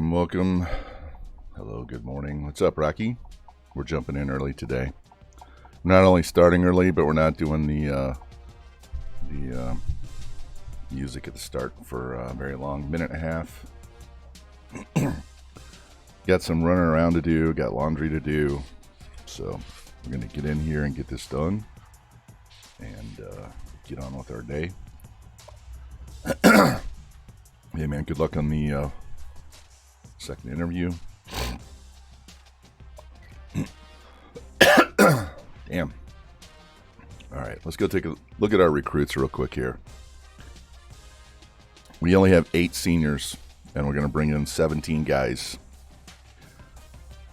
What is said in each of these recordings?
Welcome. Hello, good morning. What's up, Rocky? We're jumping in early today. We're not only starting early, but we're not doing the music at the start for a very long, minute and a half. Got some running around to do, got laundry to do. So we're going to get in here and get this done and get on with our day. Hey man, good luck on the second interview. Damn. Alright, let's go take a look at our recruits real quick here. We only have 8 seniors, and we're going to bring in 17 guys.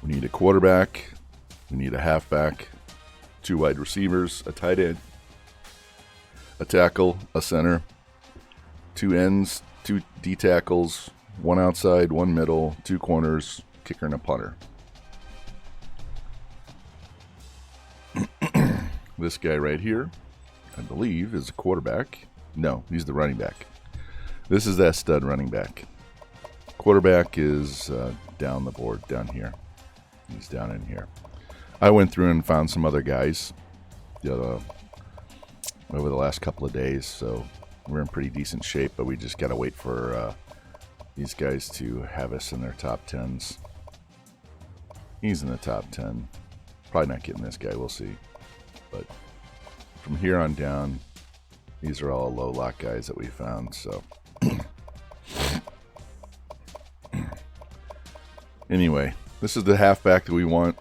We need a quarterback, we need a halfback, 2 wide receivers, a tight end, a tackle, a center, 2 ends, 2 D tackles, 1 outside, 1 middle, 2 corners, kicker, and a punter. This guy right here, I believe, is a quarterback. No, he's the running back. This is that stud running back. Quarterback is down the board, down here. He's down in here. I went through and found some other guys over the last couple of days, so we're in pretty decent shape, but we just got to wait for these guys to have us in their top 10s. He's in the top 10. Probably not getting this guy, we'll see. But from here on down, these are all low lock guys that we found, so. Anyway, this is the halfback that we want.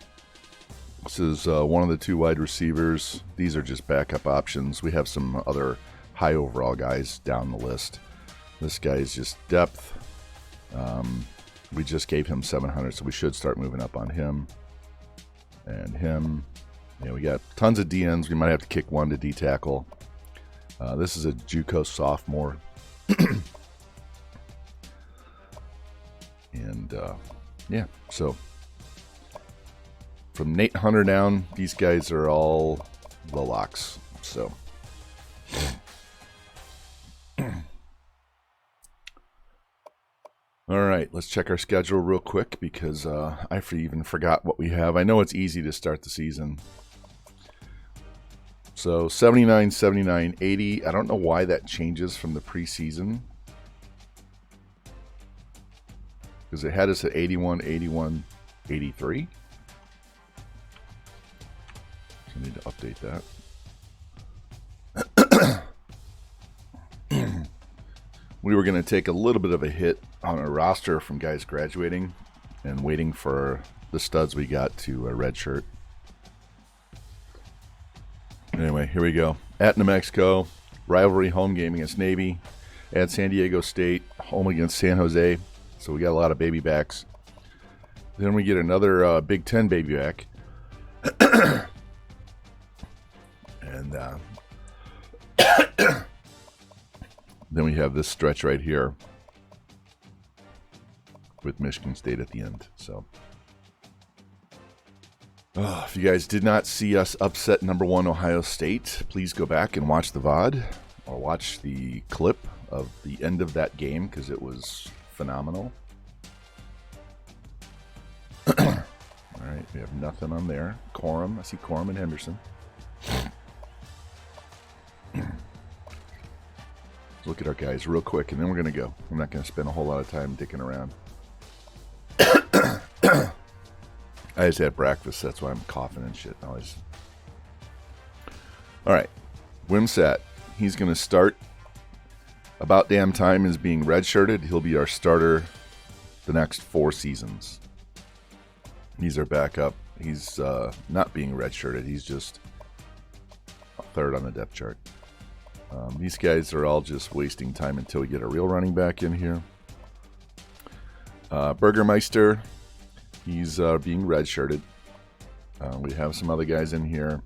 This is one of the 2 wide receivers. These are just backup options. We have some other high overall guys down the list. This guy is just depth. We just gave him 700, so we should start moving up on him. And him. Yeah, we got tons of DNs. We might have to kick 1 to D tackle. This is a JUCO sophomore. And yeah, so from Nate Hunter down, these guys are all the locks. So all right, let's check our schedule real quick because I even forgot what we have. I know it's easy to start the season. So 79, 79, 80. I don't know why that changes from the preseason. Because it had us at 81, 81, 83. So I need to update that. We were going to take a little bit of a hit on our roster from guys graduating and waiting for the studs we got to redshirt. Anyway, here we go. At New Mexico, rivalry home game against Navy. At San Diego State, home against San Jose. So we got a lot of baby backs. Then we get another Big Ten baby back. And then we have this stretch right here with Michigan State at the end. So if you guys did not see us upset #1 Ohio State, please go back and watch the VOD or watch the clip of the end of that game because it was phenomenal. All right, we have nothing on there. Corum, I see Corum and Henderson. Look at our guys real quick, and then we're going to go. I'm not going to spend a whole lot of time dicking around. I just had breakfast, that's why I'm coughing and shit. Always. All right, Wimsat. He's going to start about damn time is being redshirted. He'll be our starter the next 4 seasons. He's our backup. He's not being redshirted. He's just 3rd on the depth chart. These guys are all just wasting time until we get a real running back in here. Burgermeister, he's being redshirted. We have some other guys in here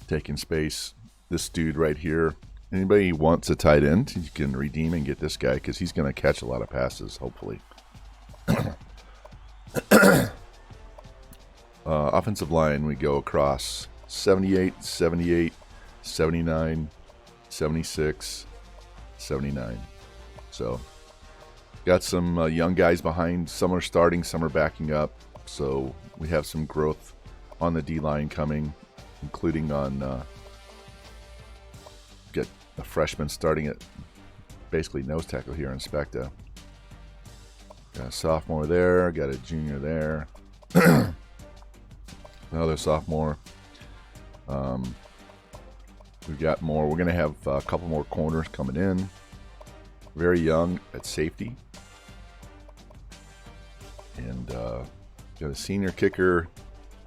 taking space. This dude right here. Anybody who wants a tight end, you can redeem and get this guy because he's going to catch a lot of passes, hopefully. Offensive line, we go across 78, 78, 79, 76, 79. So Got some young guys behind. Some are starting, some are backing up. So we have some growth on the D-line coming, including on get a freshman starting at basically nose tackle here in Specta. Got a sophomore there, got a junior there, another sophomore. We've got more. We're going to have a couple more corners coming in. Very young at safety. And got a senior kicker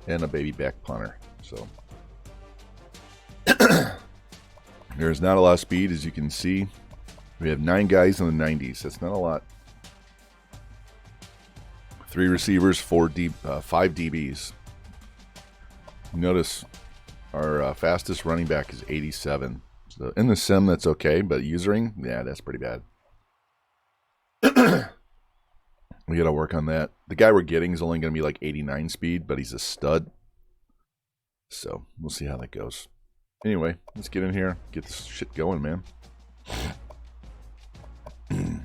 and a baby back punter. So there's not a lot of speed, as you can see. We have 9 guys in the 90s. That's not a lot. 3 receivers, 5 DBs. Notice our fastest running back is 87. So in the sim, that's okay, but usering, yeah, that's pretty bad. We got to work on that. The guy we're getting is only going to be like 89 speed, but he's a stud. So we'll see how that goes. Anyway, let's get in here, get this shit going, man. The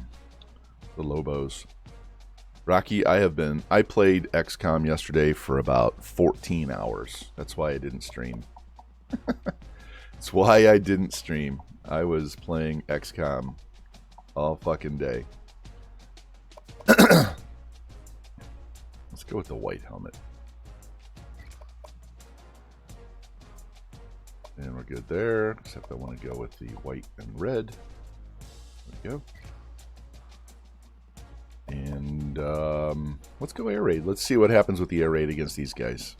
Lobos. Rocky, I played XCOM yesterday for about 14 hours. That's why I didn't stream. That's why I didn't stream. I was playing XCOM all fucking day. Let's go with the white helmet. And we're good there, except I want to go with the white and red. There we go. And let's go air raid. Let's see what happens with the air raid against these guys.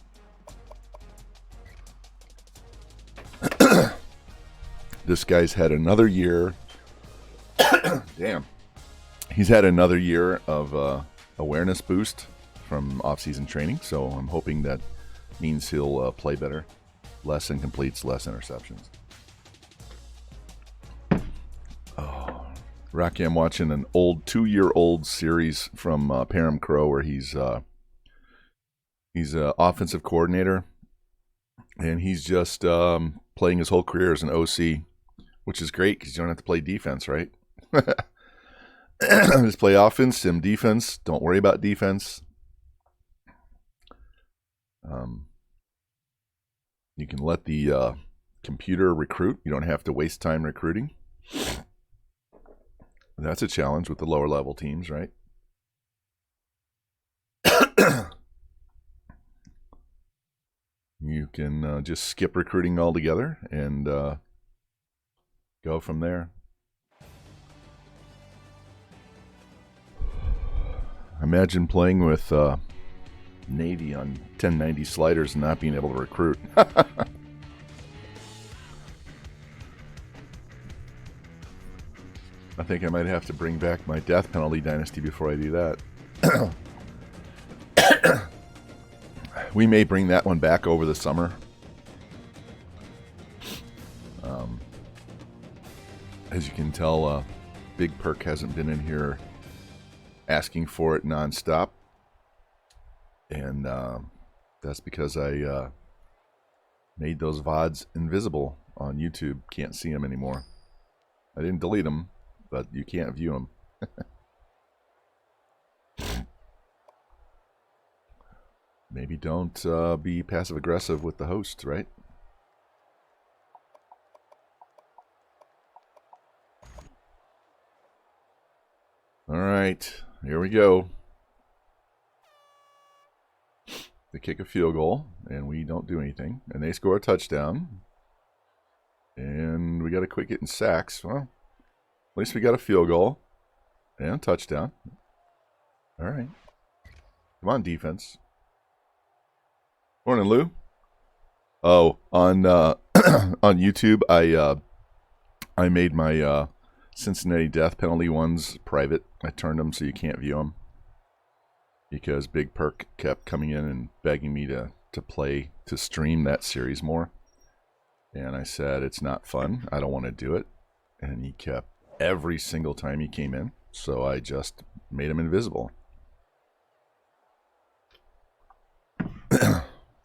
This guy's had another year. Damn. He's had another year of awareness boost from off-season training, so I'm hoping that means he'll play better. Less incompletes, less interceptions. Oh, Rocky, I'm watching an old 2-year-old series from Param Crow where he's an offensive coordinator, and he's just playing his whole career as an OC, which is great because you don't have to play defense, right? Just play offense, sim defense. Don't worry about defense. You can let the computer recruit. You don't have to waste time recruiting. That's a challenge with the lower level teams, right? You can just skip recruiting altogether and go from there. Imagine playing with Navy on 1090 sliders and not being able to recruit. I think I might have to bring back my death penalty dynasty before I do that. We may bring that one back over the summer. As you can tell, Big Perk hasn't been in here asking for it nonstop. And that's because I made those VODs invisible on YouTube. Can't see them anymore. I didn't delete them, but you can't view them. Maybe don't be passive-aggressive with the host, right? All right, here we go. They kick a field goal, and we don't do anything. And they score a touchdown. And we got to quit getting sacks. Well, at least we got a field goal and a touchdown. All right. Come on, defense. Morning, Lou. Oh, on on YouTube, I made my Cincinnati death penalty ones private. I turned them so you can't view them because Big Perk kept coming in and begging me to stream that series more. And I said, it's not fun. I don't want to do it. And he kept every single time he came in. So I just made him invisible.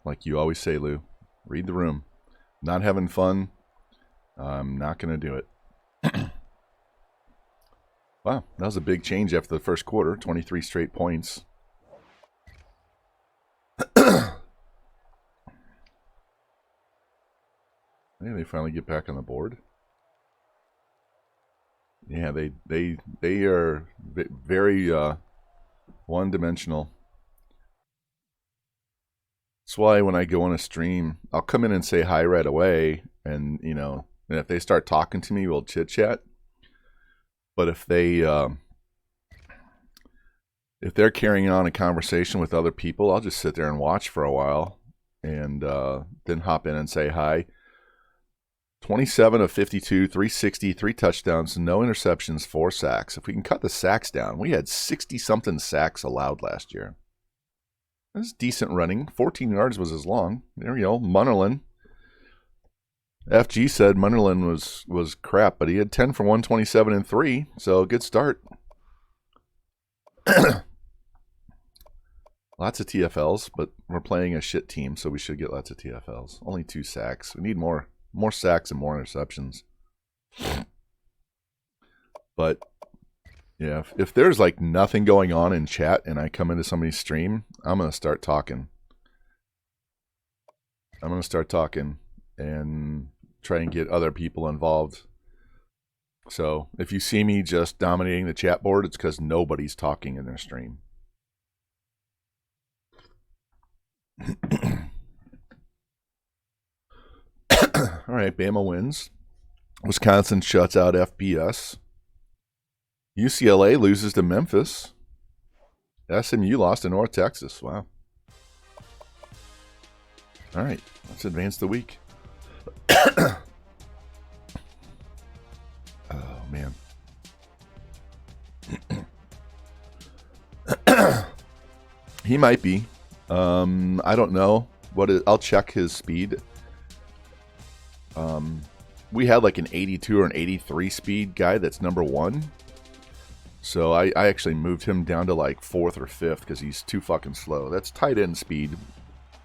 Like you always say, Lou, read the room. Not having fun. I'm not going to do it. Wow, that was a big change after the first quarter. 23 straight points. Yeah, they finally get back on the board. Yeah, they are very one-dimensional. That's why when I go on a stream, I'll come in and say hi right away, and and if they start talking to me, we'll chit chat. But if they're carrying on a conversation with other people, I'll just sit there and watch for a while, and then hop in and say hi. 27 of 52, 360, 3 touchdowns, no interceptions, 4 sacks. If we can cut the sacks down, we had 60-something sacks allowed last year. That's decent running. 14 yards was as long. There you go. Munnerlyn. FG said Munnerlyn was crap, but he had 10 for 127 and 3, so good start. Lots of TFLs, but we're playing a shit team, so we should get lots of TFLs. Only 2 sacks. We need more sacks and more interceptions. But yeah, if there's like nothing going on in chat and I come into somebody's stream, I'm going to start talking. And try and get other people involved. So if you see me just dominating the chat board, it's because nobody's talking in their stream. All right, Bama wins. Wisconsin shuts out FBS. UCLA loses to Memphis. SMU lost to North Texas. Wow. All right, let's advance the week. Oh, man. He might be. I don't know. I'll check his speed. We had like an 82 or an 83 speed guy that's number 1. So I actually moved him down to like 4th or 5th because he's too fucking slow. That's tight end speed.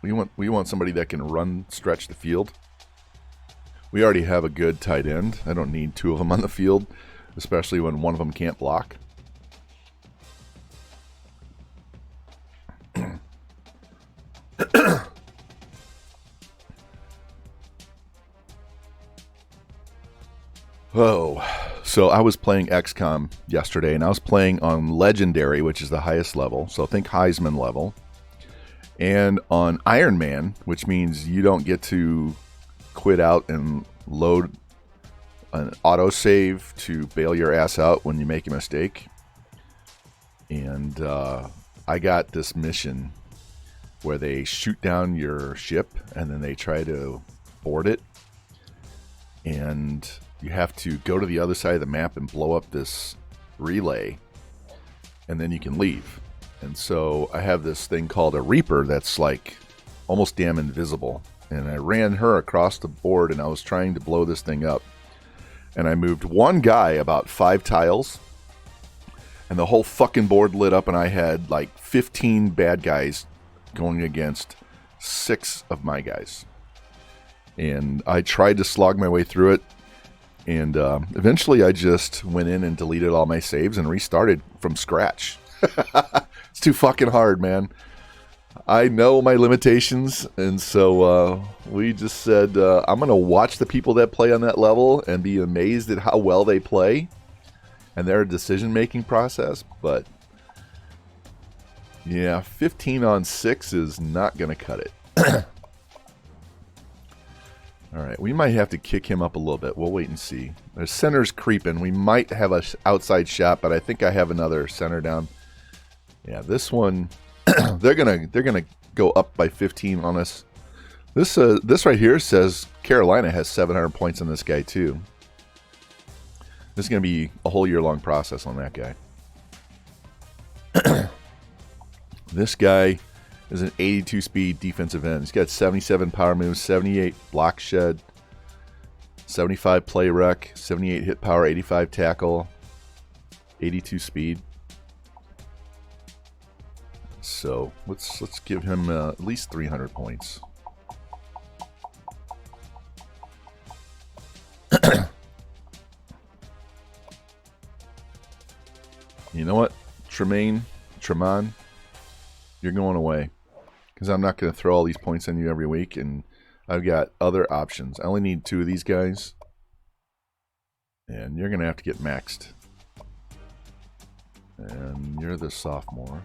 We want somebody that can stretch the field. We already have a good tight end. I don't need 2 of them on the field, especially when one of them can't block. Oh, so I was playing XCOM yesterday, and I was playing on Legendary, which is the highest level. So think Heisman level. And on Iron Man, which means you don't get to quit out and load an autosave to bail your ass out when you make a mistake. And I got this mission where they shoot down your ship, and then they try to board it. And you have to go to the other side of the map and blow up this relay, and then you can leave. And so I have this thing called a Reaper that's like almost damn invisible. And I ran her across the board, and I was trying to blow this thing up. And I moved one guy about 5 tiles, and the whole fucking board lit up, and I had like 15 bad guys going against 6 of my guys. And I tried to slog my way through it. And eventually I just went in and deleted all my saves and restarted from scratch. It's too fucking hard, man. I know my limitations, and so we just said, I'm going to watch the people that play on that level and be amazed at how well they play and their decision-making process. But, yeah, 15 on 6 is not going to cut it. All right, we might have to kick him up a little bit. We'll wait and see. The center's creeping. We might have an outside shot, but I think I have another center down. Yeah, this one, they're gonna go up by 15 on us. This right here says Carolina has 700 points on this guy too. This is gonna be a whole year-long process on that guy. This guy is an 82 speed defensive end. He's got 77 power moves, 78 block shed, 75 play rec, 78 hit power, 85 tackle, 82 speed. So let's give him at least 300 points. know what? Tremaine, you're going away. Because I'm not going to throw all these points on you every week, and I've got other options. I only need 2 of these guys. And you're going to have to get maxed. And you're the sophomore.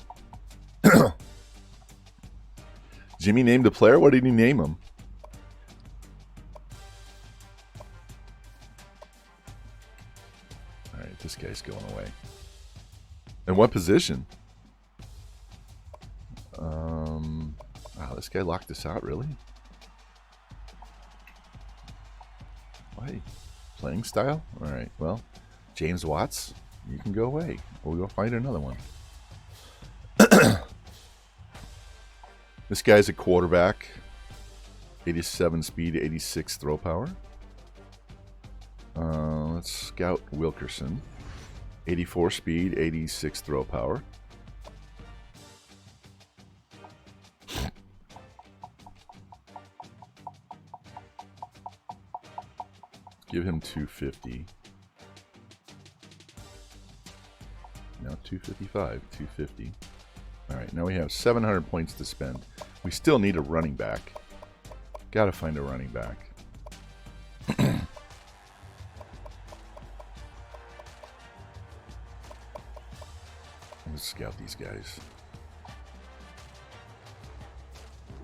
Jimmy named a player? What did he name him? Alright, this guy's going away. In what position? Wow, this guy locked us out, really? Why? Playing style? Alright, well, James Watts, you can go away. We'll go find another one. This guy's a quarterback. 87 speed, 86 throw power. Let's scout Wilkerson. 84 speed, 86 throw power. Give him 250. Now 255, 250. All right, now we have 700 points to spend. We still need a running back. Got to find a running back. Let's scout these guys.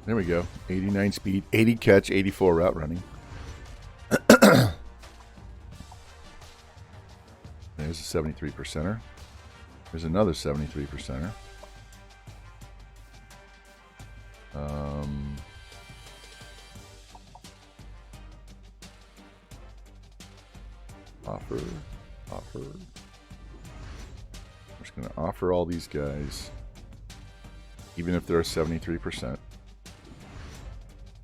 There we go. 89 speed, 80 catch, 84 route running. There's a 73%er. There's another 73%er. Offer. We're just going to offer all these guys, even if they're 73%.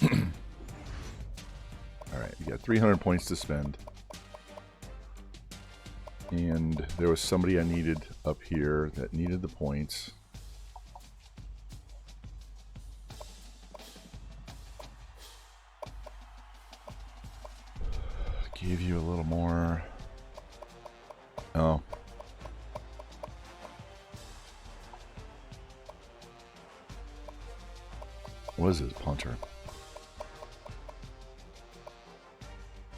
All right, we got 300 points to spend. And there was somebody I needed up here that needed the points. Give you a little more. Oh. What is this punter?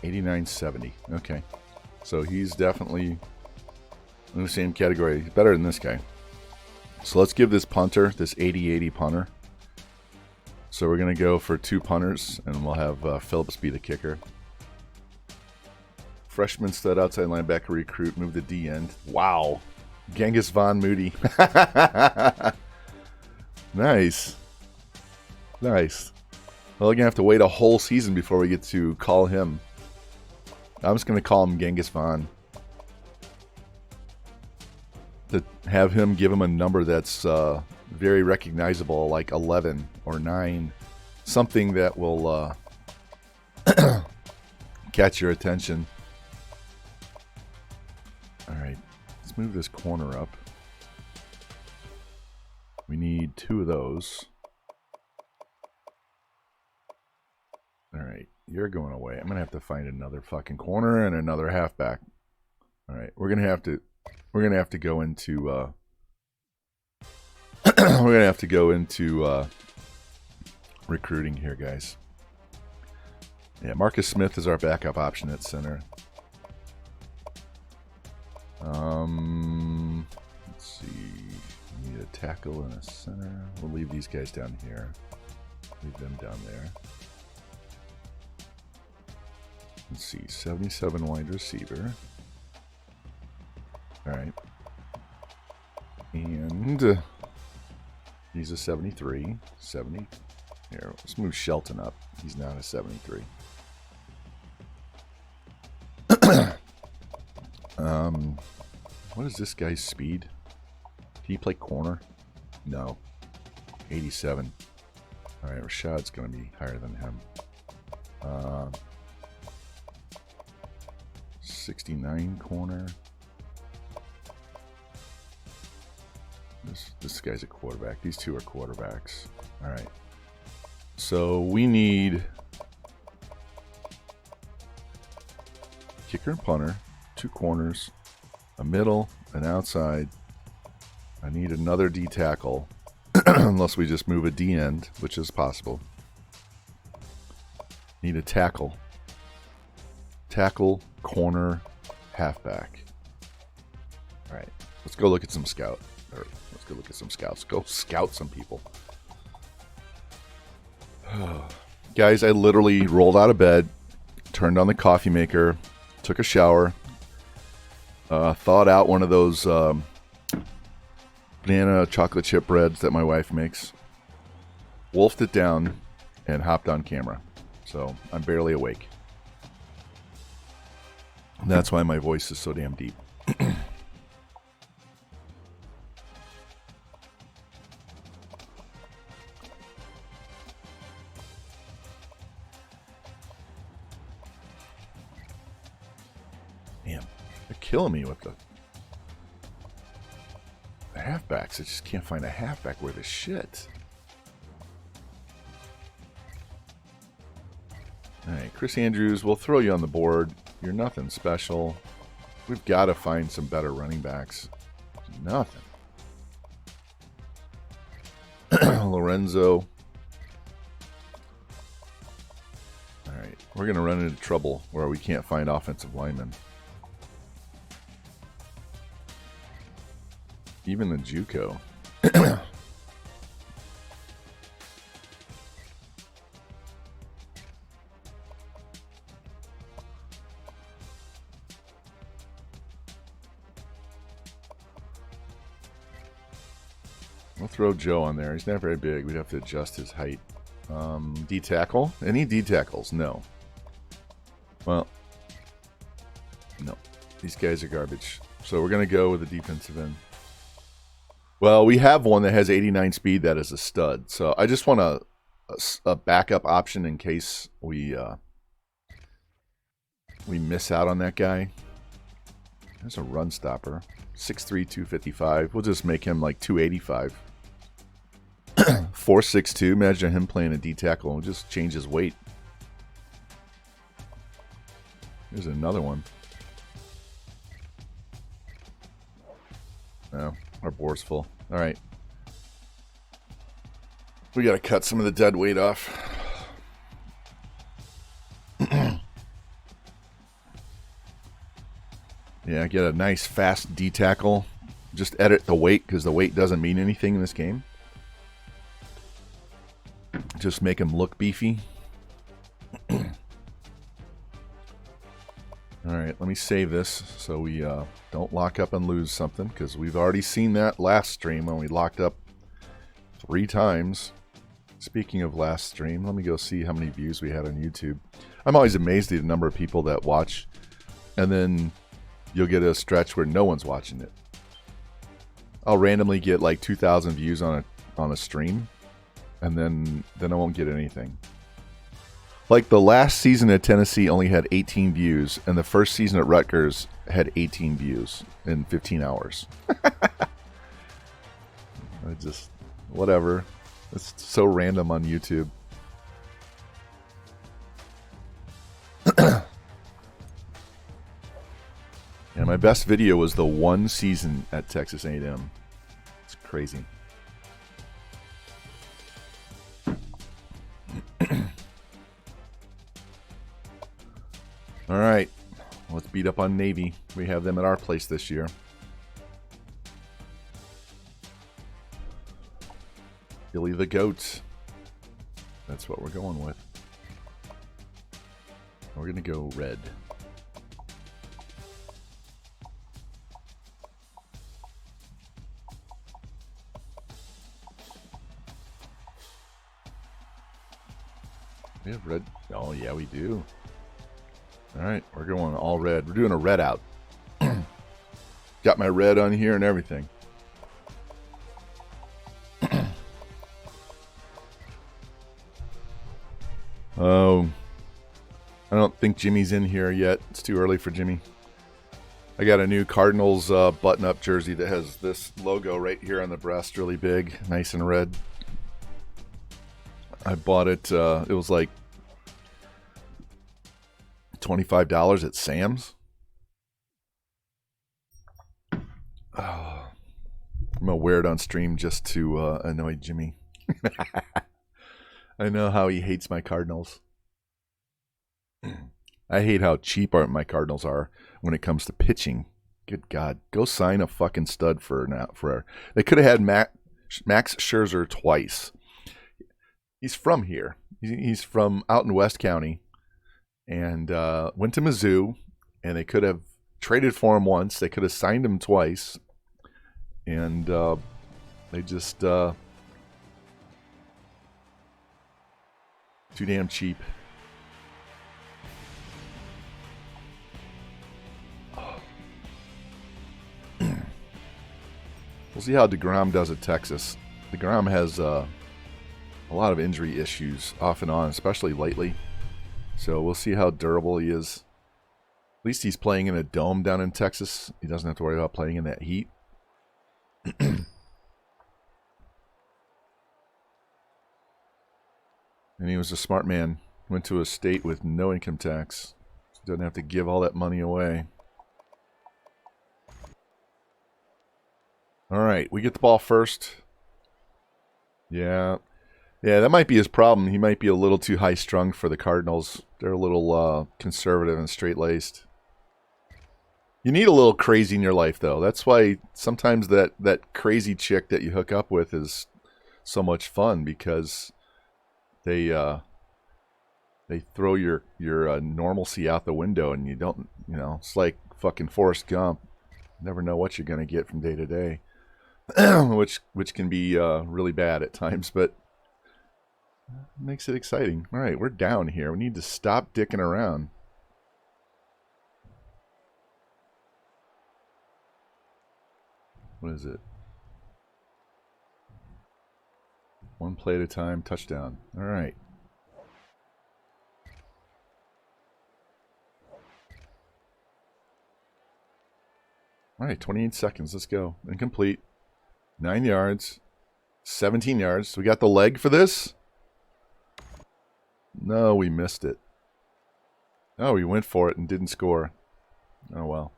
89.70. Okay. So he's definitely in the same category. He's better than this guy. So let's give this punter, this 80-80 punter. So we're going to go for 2 punters, and we'll have Phillips be the kicker. Freshman stud outside linebacker recruit. Move the D end. Wow. Genghis Von Moody. Nice. Nice. Well, we're going to have to wait a whole season before we get to call him. I'm just going to call him Genghis Von. To have him give him a number that's very recognizable, like 11 or 9. Something that will catch your attention. Alright, let's move this corner up. We need 2 of those. Alright, you're going away. I'm going to have to find another fucking corner and another halfback. Alright, we're going to have to go into we're going to have to go into recruiting here, guys. Yeah, Marcus Smith is our backup option at center. Let's see. We need a tackle and a center. We'll leave these guys down here. Leave them down there. Let's see. 77 wide receiver. Alright. And he's a 73. 70. Here, let's move Shelton up. He's not a 73. What is this guy's speed? Can he play corner? No. 87. Alright, Rashad's going to be higher than him. 69 corner. This guy's a quarterback. These 2 are quarterbacks. Alright. So we need kicker and punter, 2 corners, a middle, an outside, I need another D tackle. Unless we just move a D end, which is possible. Need a tackle. Tackle, corner, halfback. Alright. Let's go look at some scout. Or let's go look at some scouts. Go scout some people. Guys, I literally rolled out of bed, turned on the coffee maker, took a shower, thawed out one of those banana chocolate chip breads that my wife makes, wolfed it down, and hopped on camera. So I'm barely awake. And that's why my voice is so damn deep. Damn, they're killing me with the halfbacks. I just can't find a halfback worth a shit. Alright, Chris Andrews, we'll throw you on the board. You're nothing special. We've got to find some better running backs. Nothing. Lorenzo. Alright, we're going to run into trouble where we can't find offensive linemen. Even the JUCO. We'll throw Joe on there. He's not very big. We'd have to adjust his height. D tackle? Any D tackles? No. Well, no. These guys are garbage. So we're going to go with the defensive end. Well, we have one that has 89 speed that is a stud. So I just want a backup option in case we miss out on that guy. There's a run stopper. 6'3", 255. We'll just make him like 285. 4'6", imagine him playing a D tackle. We'll just change his weight. Here's another one. No, our board's full. Alright. We gotta cut some of the dead weight off. Yeah, get a nice fast D tackle. Just edit the weight because the weight doesn't mean anything in this game. Just make him look beefy. Alright, let me save this so we don't lock up and lose something, because we've already seen that last stream when we locked up 3 times. Speaking of last stream, let me go see how many views we had on YouTube. I'm always amazed at the number of people that watch, and then you'll get a stretch where no one's watching it. I'll randomly get like 2,000 views on a stream, and then I won't get anything. Like the last season at Tennessee only had 18 views, and the first season at Rutgers had 18 views in 15 hours. I just, whatever. It's so random on YouTube. And my best video was the one season at Texas A&M. It's crazy. All right, let's beat up on Navy. We have them at our place this year. Billy the Goat. That's what we're going with. We're going to go red. We have red. Oh, yeah, we do. All right, we're going all red. We're doing a red out. Got my red on here and everything. Oh, I don't think Jimmy's in here yet. It's too early for Jimmy. I got a new Cardinals button-up jersey that has this logo right here on the breast, really big, nice and red. I bought it. It was like $25 at Sam's. Oh. I'm gonna wear it on stream just to annoy Jimmy. I know how he hates my Cardinals. I hate how cheap my Cardinals are when it comes to pitching. Good God, go sign a fucking stud for now. They could have had Max Scherzer twice. He's from here. He's from out in West County, and went to Mizzou, and they could have traded for him once. They could have signed him twice, and they just too damn cheap. We'll see how DeGrom does at Texas. DeGrom has a lot of injury issues off and on, especially lately. So we'll see how durable he is. At least he's playing in a dome down in Texas. He doesn't have to worry about playing in that heat. And he was a smart man. Went to a state with no income tax. Doesn't have to give all that money away. All right, we get the ball first. Yeah, that might be his problem. He might be a little too high-strung for the Cardinals. They're a little conservative and straight-laced. You need a little crazy in your life, though. That's why sometimes that crazy chick that you hook up with is so much fun, because they throw your normalcy out the window, and you don't, it's like fucking Forrest Gump. You never know what you're going to get from day to day. which can be really bad at times, but makes it exciting. All right, we're down here. We need to stop dicking around. What is it? One play at a time, touchdown. All right. All right, 28 seconds. Let's go. Incomplete. 9 yards. 17 yards. We got the leg for this? No, we missed it. Oh, we went for it and didn't score. Oh, well.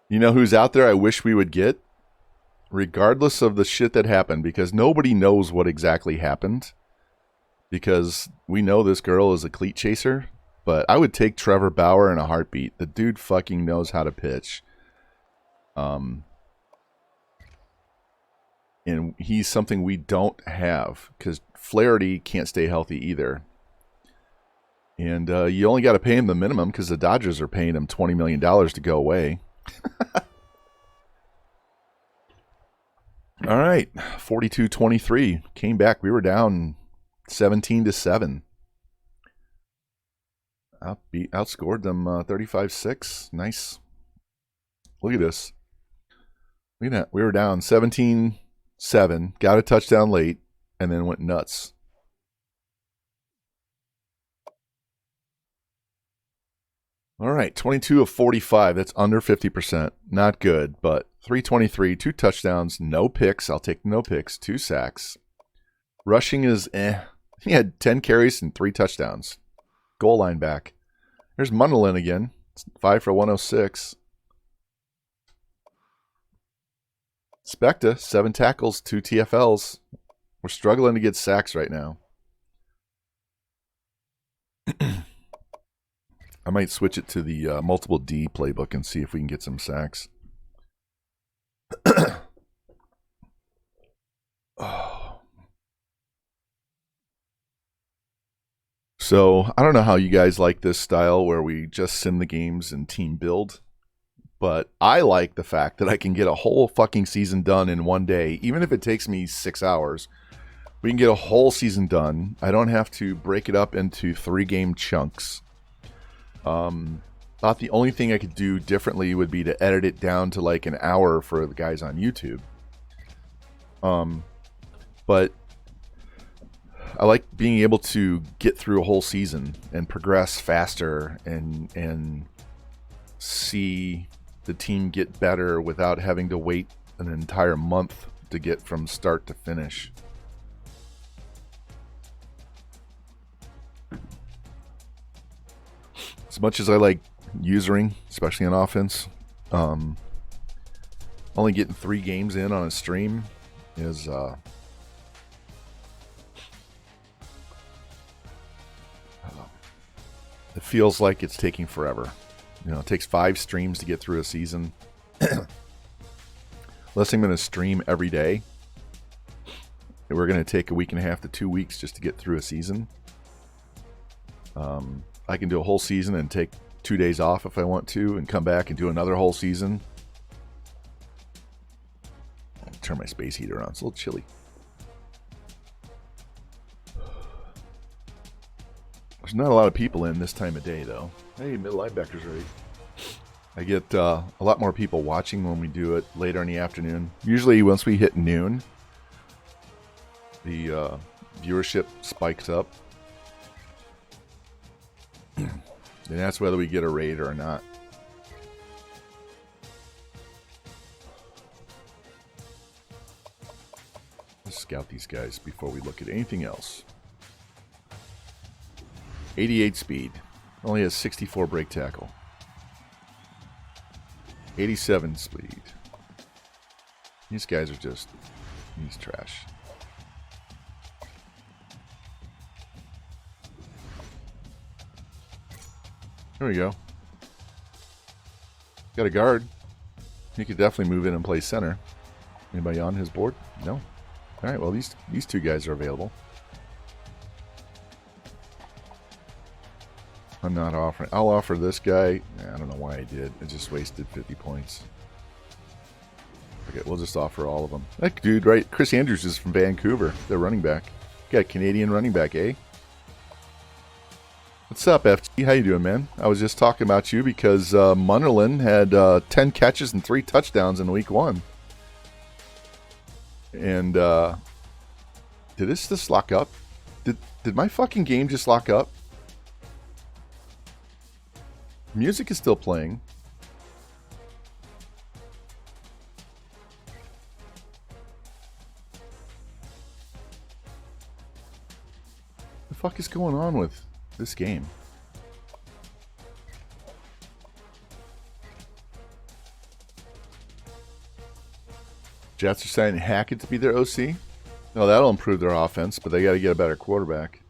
You know who's out there I wish we would get? Regardless of the shit that happened, because nobody knows what exactly happened. Because we know this girl is a cleat chaser. But I would take Trevor Bauer in a heartbeat. The dude fucking knows how to pitch. And he's something we don't have, because Flaherty can't stay healthy either. And you only got to pay him the minimum, because the Dodgers are paying him $20 million to go away. All right, 42-23. Came back. We were down 17-7. Outscored them 35-6. Nice. Look at this. Look at that. We were down 17-7. Got a touchdown late, and then went nuts. All right, 22 of 45. That's under 50%. Not good, but 323, 2 touchdowns, no picks. I'll take no picks, 2 sacks. Rushing is He had 10 carries and 3 touchdowns. Goal line back. There's Mundelin again. 5 for 106. Specta, 7 tackles, 2 TFLs. We're struggling to get sacks right now. I might switch it to the multiple D playbook and see if we can get some sacks. Oh. So, I don't know how you guys like this style where we just sim the games and team build. But I like the fact that I can get a whole fucking season done in one day. Even if it takes me 6 hours, we can get a whole season done. I don't have to break it up into 3-game chunks. Thought the only thing I could do differently would be to edit it down to like an hour for the guys on YouTube. But I like being able to get through a whole season and progress faster and see the team get better without having to wait an entire month to get from start to finish. As much as I like usering, especially on offense. Only getting 3 games in on a stream is it feels like it's taking forever. You know, it takes 5 streams to get through a season. Unless I'm going to stream every day, we're going to take a week and a half to 2 weeks just to get through a season. I can do a whole season and take 2 days off if I want to, and come back and do another whole season. I'll turn my space heater on. It's a little chilly. There's not a lot of people in this time of day, though. Hey, middle linebacker's ready. I get a lot more people watching when we do it later in the afternoon. Usually once we hit noon, the viewership spikes up. And that's whether we get a raid or not. Let's scout these guys before we look at anything else. 88 speed. Only has 64 break tackle. 87 speed. These guys are just... he's trash. There we go. Got a guard. He could definitely move in and play center. Anybody on his board? No. Alright, well these 2 guys are available. I'm not offering. I'll offer this guy. I don't know why I did. I just wasted 50 points. Okay, we'll just offer all of them. That dude, right? Chris Andrews is from Vancouver. They're running back. Got a Canadian running back, eh? What's up, FG? How you doing, man? I was just talking about you because Munnerlin had 10 catches and 3 touchdowns in week 1. And did this just lock up? Did my fucking game just lock up? Music is still playing. What the fuck is going on with this game? Jets are saying Hackett to be their OC. No, that'll improve their offense, but they got to get a better quarterback.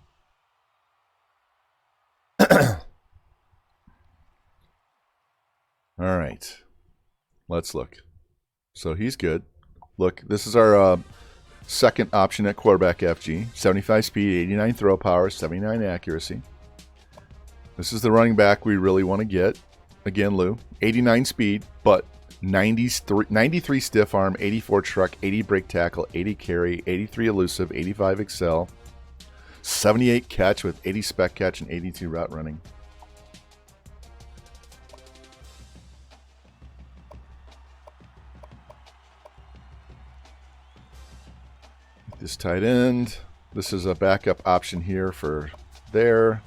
All right, let's look. So he's good. Look, this is our second option at quarterback FG. 75 speed, 89 throw power, 79 accuracy. This is the running back we really want to get. Again, Lou, 89 speed, but 93 stiff arm, 84 truck, 80 break tackle, 80 carry, 83 elusive, 85 excel, 78 catch with 80 spec catch and 82 route running. This tight end. This is a backup option here for there.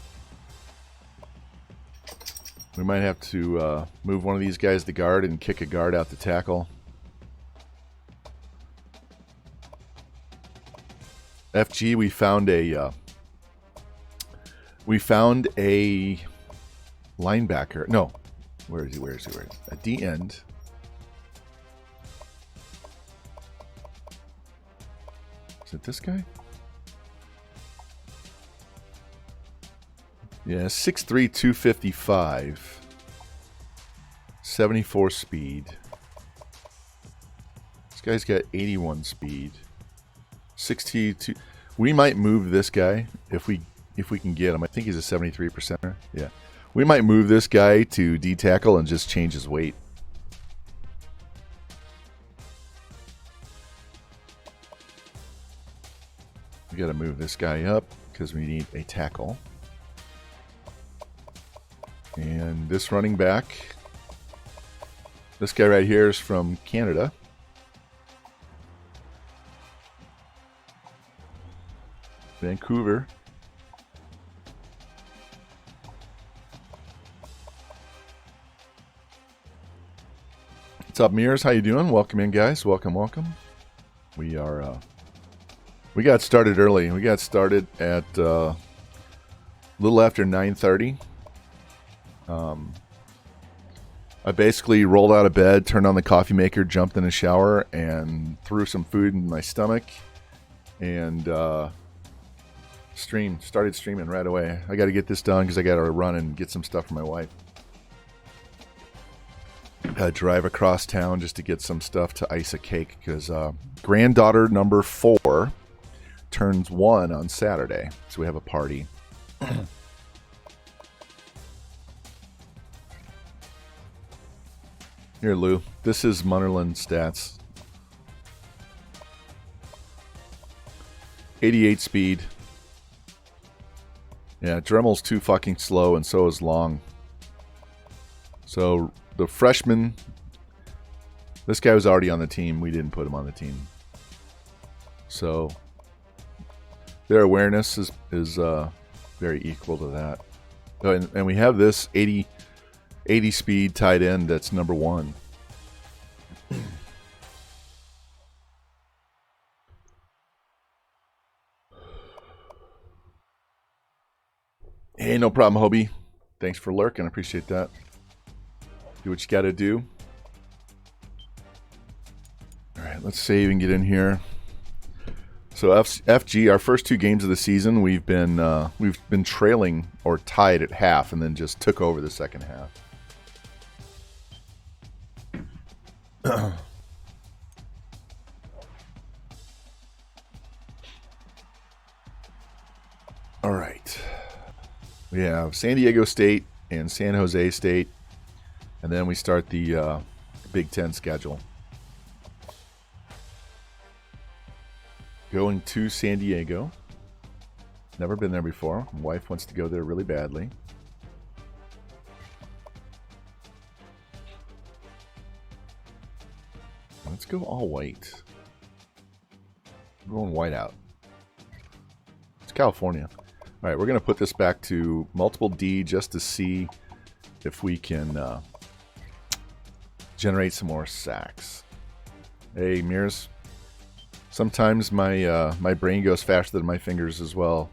We might have to move one of these guys to guard and kick a guard out to tackle. FG, we found a linebacker. No, where is he? Where is he? At the end. Is it this guy? Yeah, 6'3", 255. 74 speed. This guy's got 81 speed. 62. We might move this guy if we can get him. I think he's a 73%er. Yeah. We might move this guy to D tackle and just change his weight. We got to move this guy up because we need a tackle. And this running back, this guy right here is from Canada. Vancouver. What's up, Mears? How you doing? Welcome in, guys. Welcome, welcome. We are... we got started early. We got started at a little after 9:30. I basically rolled out of bed, turned on the coffee maker, jumped in a shower, and threw some food in my stomach, and started streaming right away. I got to get this done because I got to run and get some stuff for my wife. Drive across town just to get some stuff to ice a cake because granddaughter number 4 turns 1 on Saturday, so we have a party. Here, Lou. This is Munnerlin stats. 88 speed. Yeah, Dremel's too fucking slow, and so is Long. So the freshman, this guy was already on the team. We didn't put him on the team. So their awareness is very equal to that. Oh, and we have this 80 speed tight end that's number 1. Hey, no problem, Hobie. Thanks for lurking. I appreciate that. Do what you got to do. All right, let's save and get in here. So FG, our first 2 games of the season, we've been trailing or tied at half, and then just took over the second half. All right. We have San Diego State and San Jose State, and then we start the Big Ten schedule. Going to San Diego. Never been there before. My wife wants to go there really badly. Let's go all white. I'm going white out. It's California. All right, we're going to put this back to multiple D just to see if we can generate some more sacks. Hey, Mears. Sometimes my brain goes faster than my fingers as well.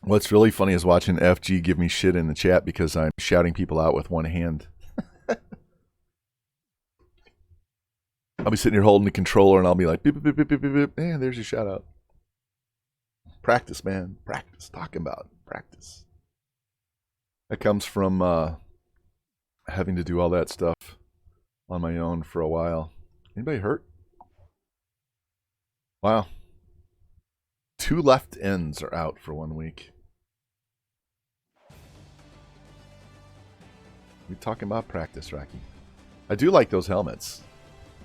What's really funny is watching FG give me shit in the chat because I'm shouting people out with one hand. I'll be sitting here holding the controller and I'll be like, beep, beep, beep, beep, beep, beep. And there's your shout out. Practice, man. Practice. Talking about practice. That comes from having to do all that stuff on my own for a while. Anybody hurt? Wow. 2 left ends are out for 1 week. We're talking about practice, Rocky. I do like those helmets.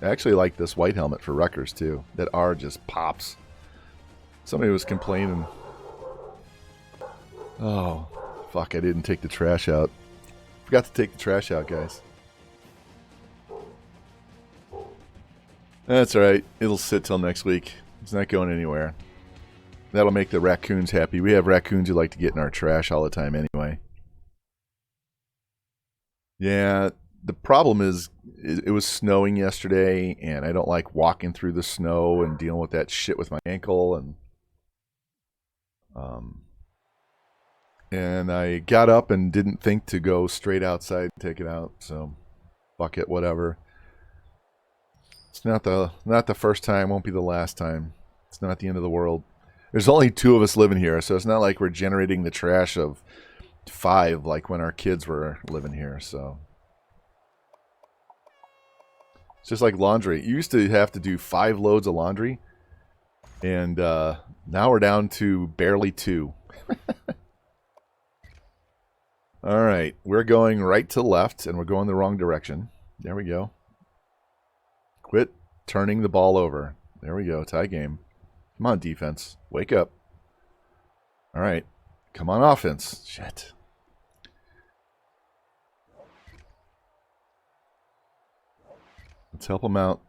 I actually like this white helmet for Rutgers, too. That R just pops. Somebody was complaining. Oh, fuck, I didn't take the trash out. Forgot to take the trash out, guys. That's alright. It'll sit till next week. It's not going anywhere. That'll make the raccoons happy. We have raccoons who like to get in our trash all the time anyway. Yeah, the problem is it was snowing yesterday, and I don't like walking through the snow and dealing with that shit with my ankle. And I got up and didn't think to go straight outside and take it out. So, fuck it, whatever. It's not the first time, won't be the last time. It's not the end of the world. There's only 2 of us living here, so it's not like we're generating the trash of 5 like when our kids were living here. So it's just like laundry. You used to have to do 5 loads of laundry, and now we're down to barely 2. All right, we're going right to left, and we're going the wrong direction. There we go. Quit turning the ball over. There we go, tie game. Come on, defense. Wake up. All right, come on, offense. Shit. Let's help them out.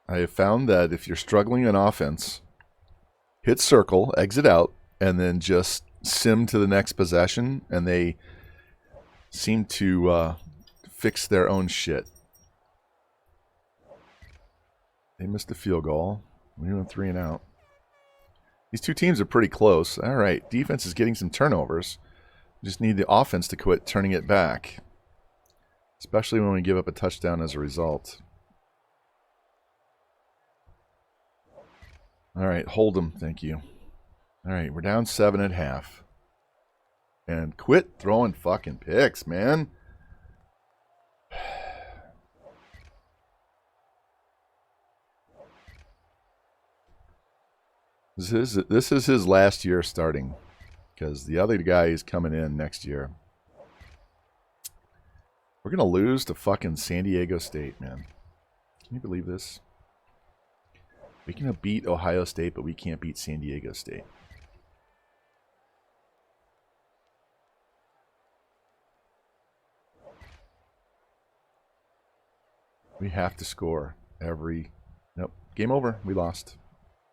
I have found that if you're struggling on offense, hit circle, exit out, and then just sim to the next possession, and they seem to fix their own shit. They missed a field goal. We went 3 and out. These 2 teams are pretty close. All right, defense is getting some turnovers. Just need the offense to quit turning it back. Especially when we give up a touchdown as a result. All right, hold them. Thank you. All right, we're down 7 at half. And quit throwing fucking picks, man. This is his last year starting, because the other guy is coming in next year. We're going to lose to fucking San Diego State, man. Can you believe this? We can beat Ohio State, but we can't beat San Diego State. We have to score every... Nope. Game over. We lost.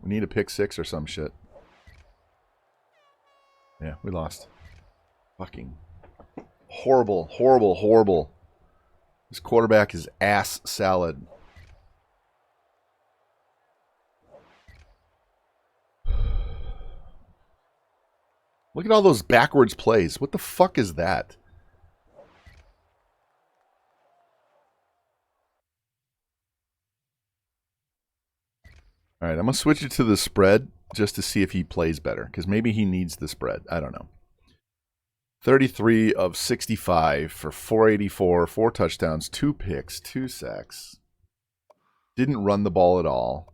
We need a pick 6 or some shit. Yeah, we lost. Fucking horrible, horrible, horrible. This quarterback is ass salad. Look at all those backwards plays. What the fuck is that? All right, I'm going to switch it to the spread just to see if he plays better, because maybe he needs the spread. I don't know. 33 of 65 for 484, 4 touchdowns, 2 picks, 2 sacks. Didn't run the ball at all.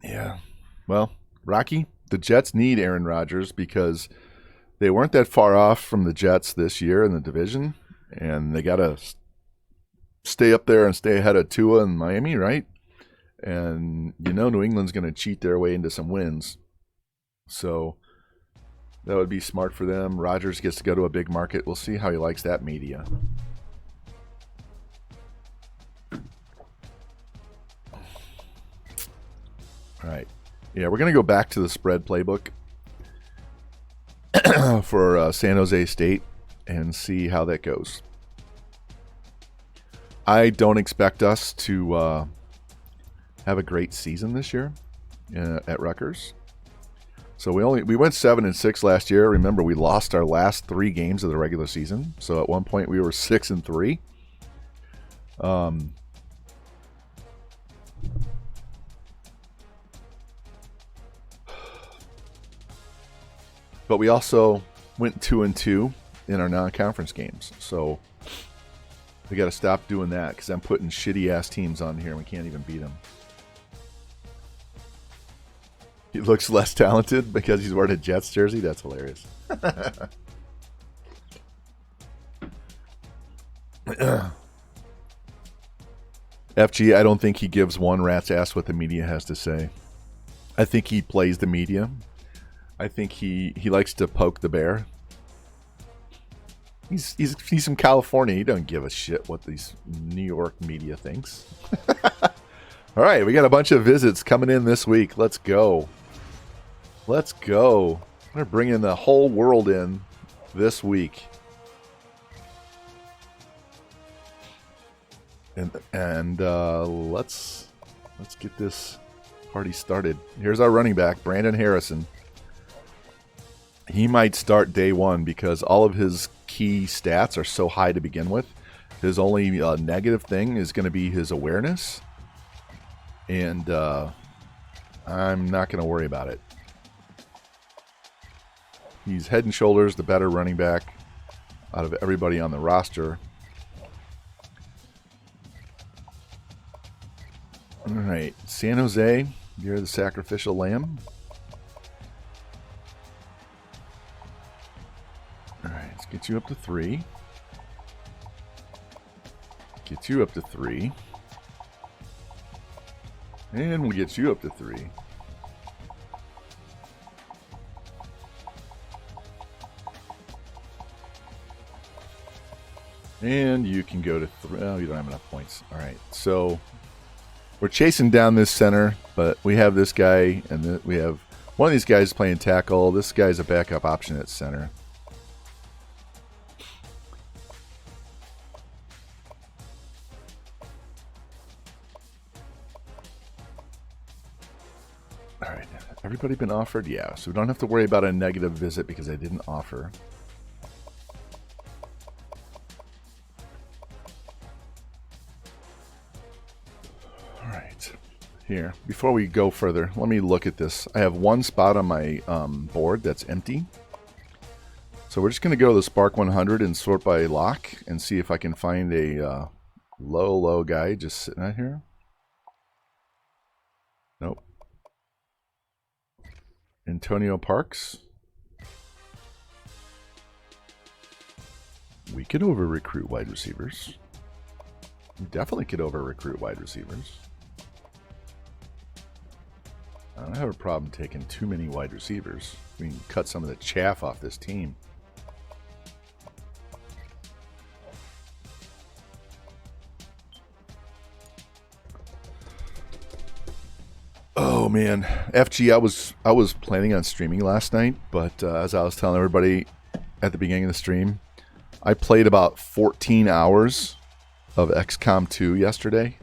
Yeah. Well, Rocky, the Jets need Aaron Rodgers because they weren't that far off from the Jets this year in the division, and they got to stay up there and stay ahead of Tua and Miami, right? And you know New England's going to cheat their way into some wins. So that would be smart for them. Rodgers gets to go to a big market. We'll see how he likes that media. All right. Yeah, we're going to go back to the spread playbook for San Jose State and see how that goes. I don't expect us to have a great season this year at Rutgers. So we went 7-6 last year. Remember, we lost our last 3 games of the regular season. So at one point we were 6-3. But we also went 2-2 in our non-conference games. So we got to stop doing that because I'm putting shitty-ass teams on here and we can't even beat them. He looks less talented because he's wearing a Jets jersey. That's hilarious. FG, I don't think he gives one rat's ass what the media has to say. I think he plays the media. I think he likes to poke the bear. He's from California. He don't give a shit what these New York media thinks. All right, we got a bunch of visits coming in this week. Let's go. Let's go. We're bringing the whole world in this week. And let's get this party started. Here's our running back, Brandon Harrison. He might start day one because all of his key stats are so high to begin with. His only negative thing is going to be his awareness. And I'm not going to worry about it. He's head and shoulders the better running back out of everybody on the roster. All right, San Jose, you're the sacrificial lamb. All right, let's get you up to 3. Get you up to 3. And we'll get you up to 3. And you can go to 3. Oh, you don't have enough points. All right, so we're chasing down this center, but we have this guy, and we have one of these guys playing tackle. This guy's a backup option at center. Everybody been offered? Yeah, so we don't have to worry about a negative visit because I didn't offer. Alright. Here, before we go further, let me look at this. I have one spot on my board that's empty. So we're just going to go to the Spark 100 and sort by lock and see if I can find a low guy just sitting out here. Nope. Antonio Parks. We could over-recruit wide receivers. We definitely could over-recruit wide receivers. I don't have a problem taking too many wide receivers. We can cut some of the chaff off this team. Oh man, FG, I was planning on streaming last night, but as I was telling everybody at the beginning of the stream, I played about 14 hours of XCOM 2 yesterday.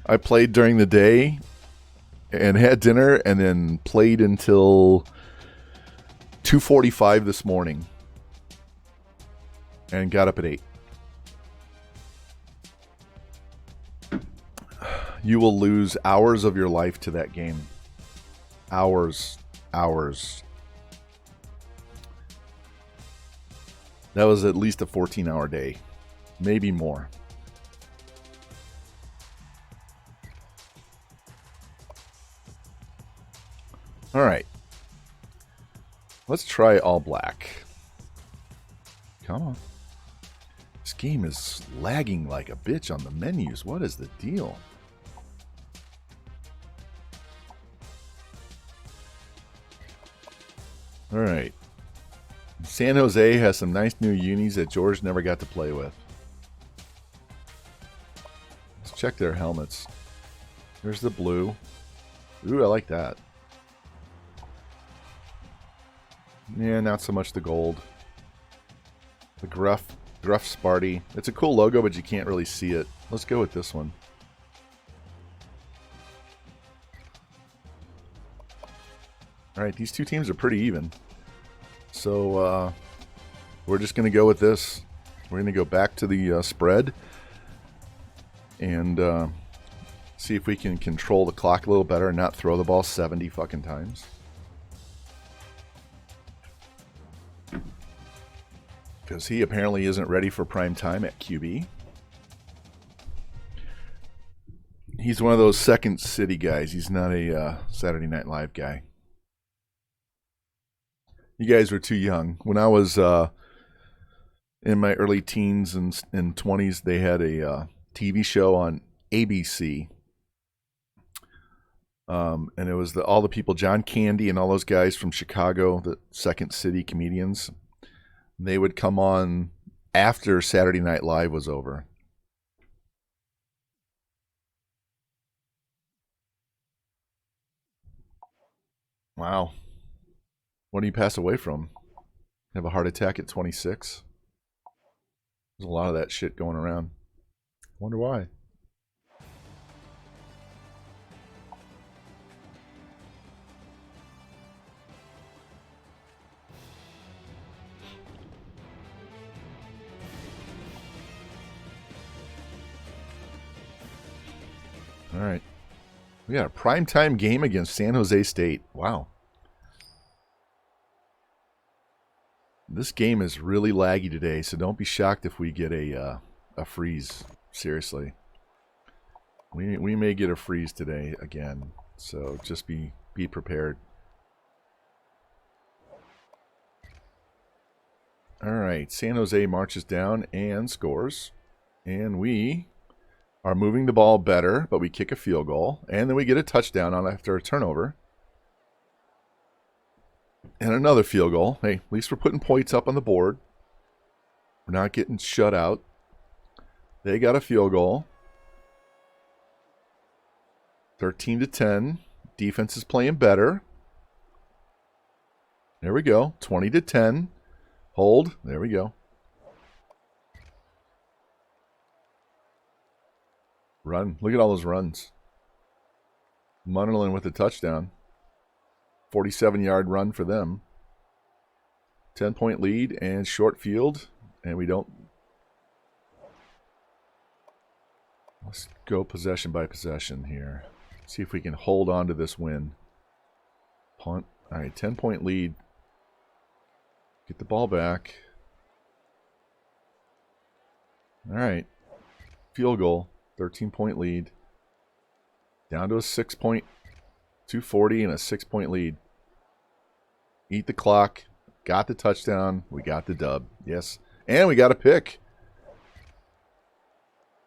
I played during the day and had dinner and then played until 2:45 this morning and got up at 8. You will lose hours of your life to that game. Hours. That was at least a 14-hour day. Maybe more. Alright. Let's try all black. Come on. This game is lagging like a bitch on the menus. What is the deal? Alright. San Jose has some nice new unis that George never got to play with. Let's check their helmets. There's the blue. Ooh, I like that. Yeah, not so much the gold. The Gruff Sparty. It's a cool logo, but you can't really see it. Let's go with this one. Alright, these two teams are pretty even. So, we're just going to go with this. We're going to go back to the spread and see if we can control the clock a little better and not throw the ball 70 fucking times. Because he apparently isn't ready for prime time at QB. He's one of those second city guys. He's not a Saturday Night Live guy. You guys were too young. When I was in my early teens and 20s, they had a TV show on ABC. And it was all the people, John Candy and all those guys from Chicago, the second city comedians. They would come on after Saturday Night Live was over. Wow. What did he pass away from? Have a heart attack at 26? There's a lot of that shit going around. Wonder why. All right. We got a primetime game against San Jose State. Wow. This game is really laggy today, so don't be shocked if we get a freeze. Seriously. We may get a freeze today again, so just be prepared. All right, San Jose marches down and scores, and we are moving the ball better, but we kick a field goal, and then we get a touchdown on after a turnover. And another field goal. Hey, at least we're putting points up on the board. We're not getting shut out. They got a field goal. 13-10. Defense is playing better. There we go. 20-10. Hold. There we go. Run. Look at all those runs. Munnerlyn with a touchdown. 47-yard run for them. 10-point lead and short field. And we don't... Let's go possession by possession here. See if we can hold on to this win. Punt. All right, 10-point lead. Get the ball back. All right. Field goal. 13-point lead. Down to a 6-point. 240 and a 6-point lead. Eat the clock. Got the touchdown. We got the dub. Yes. And we got a pick.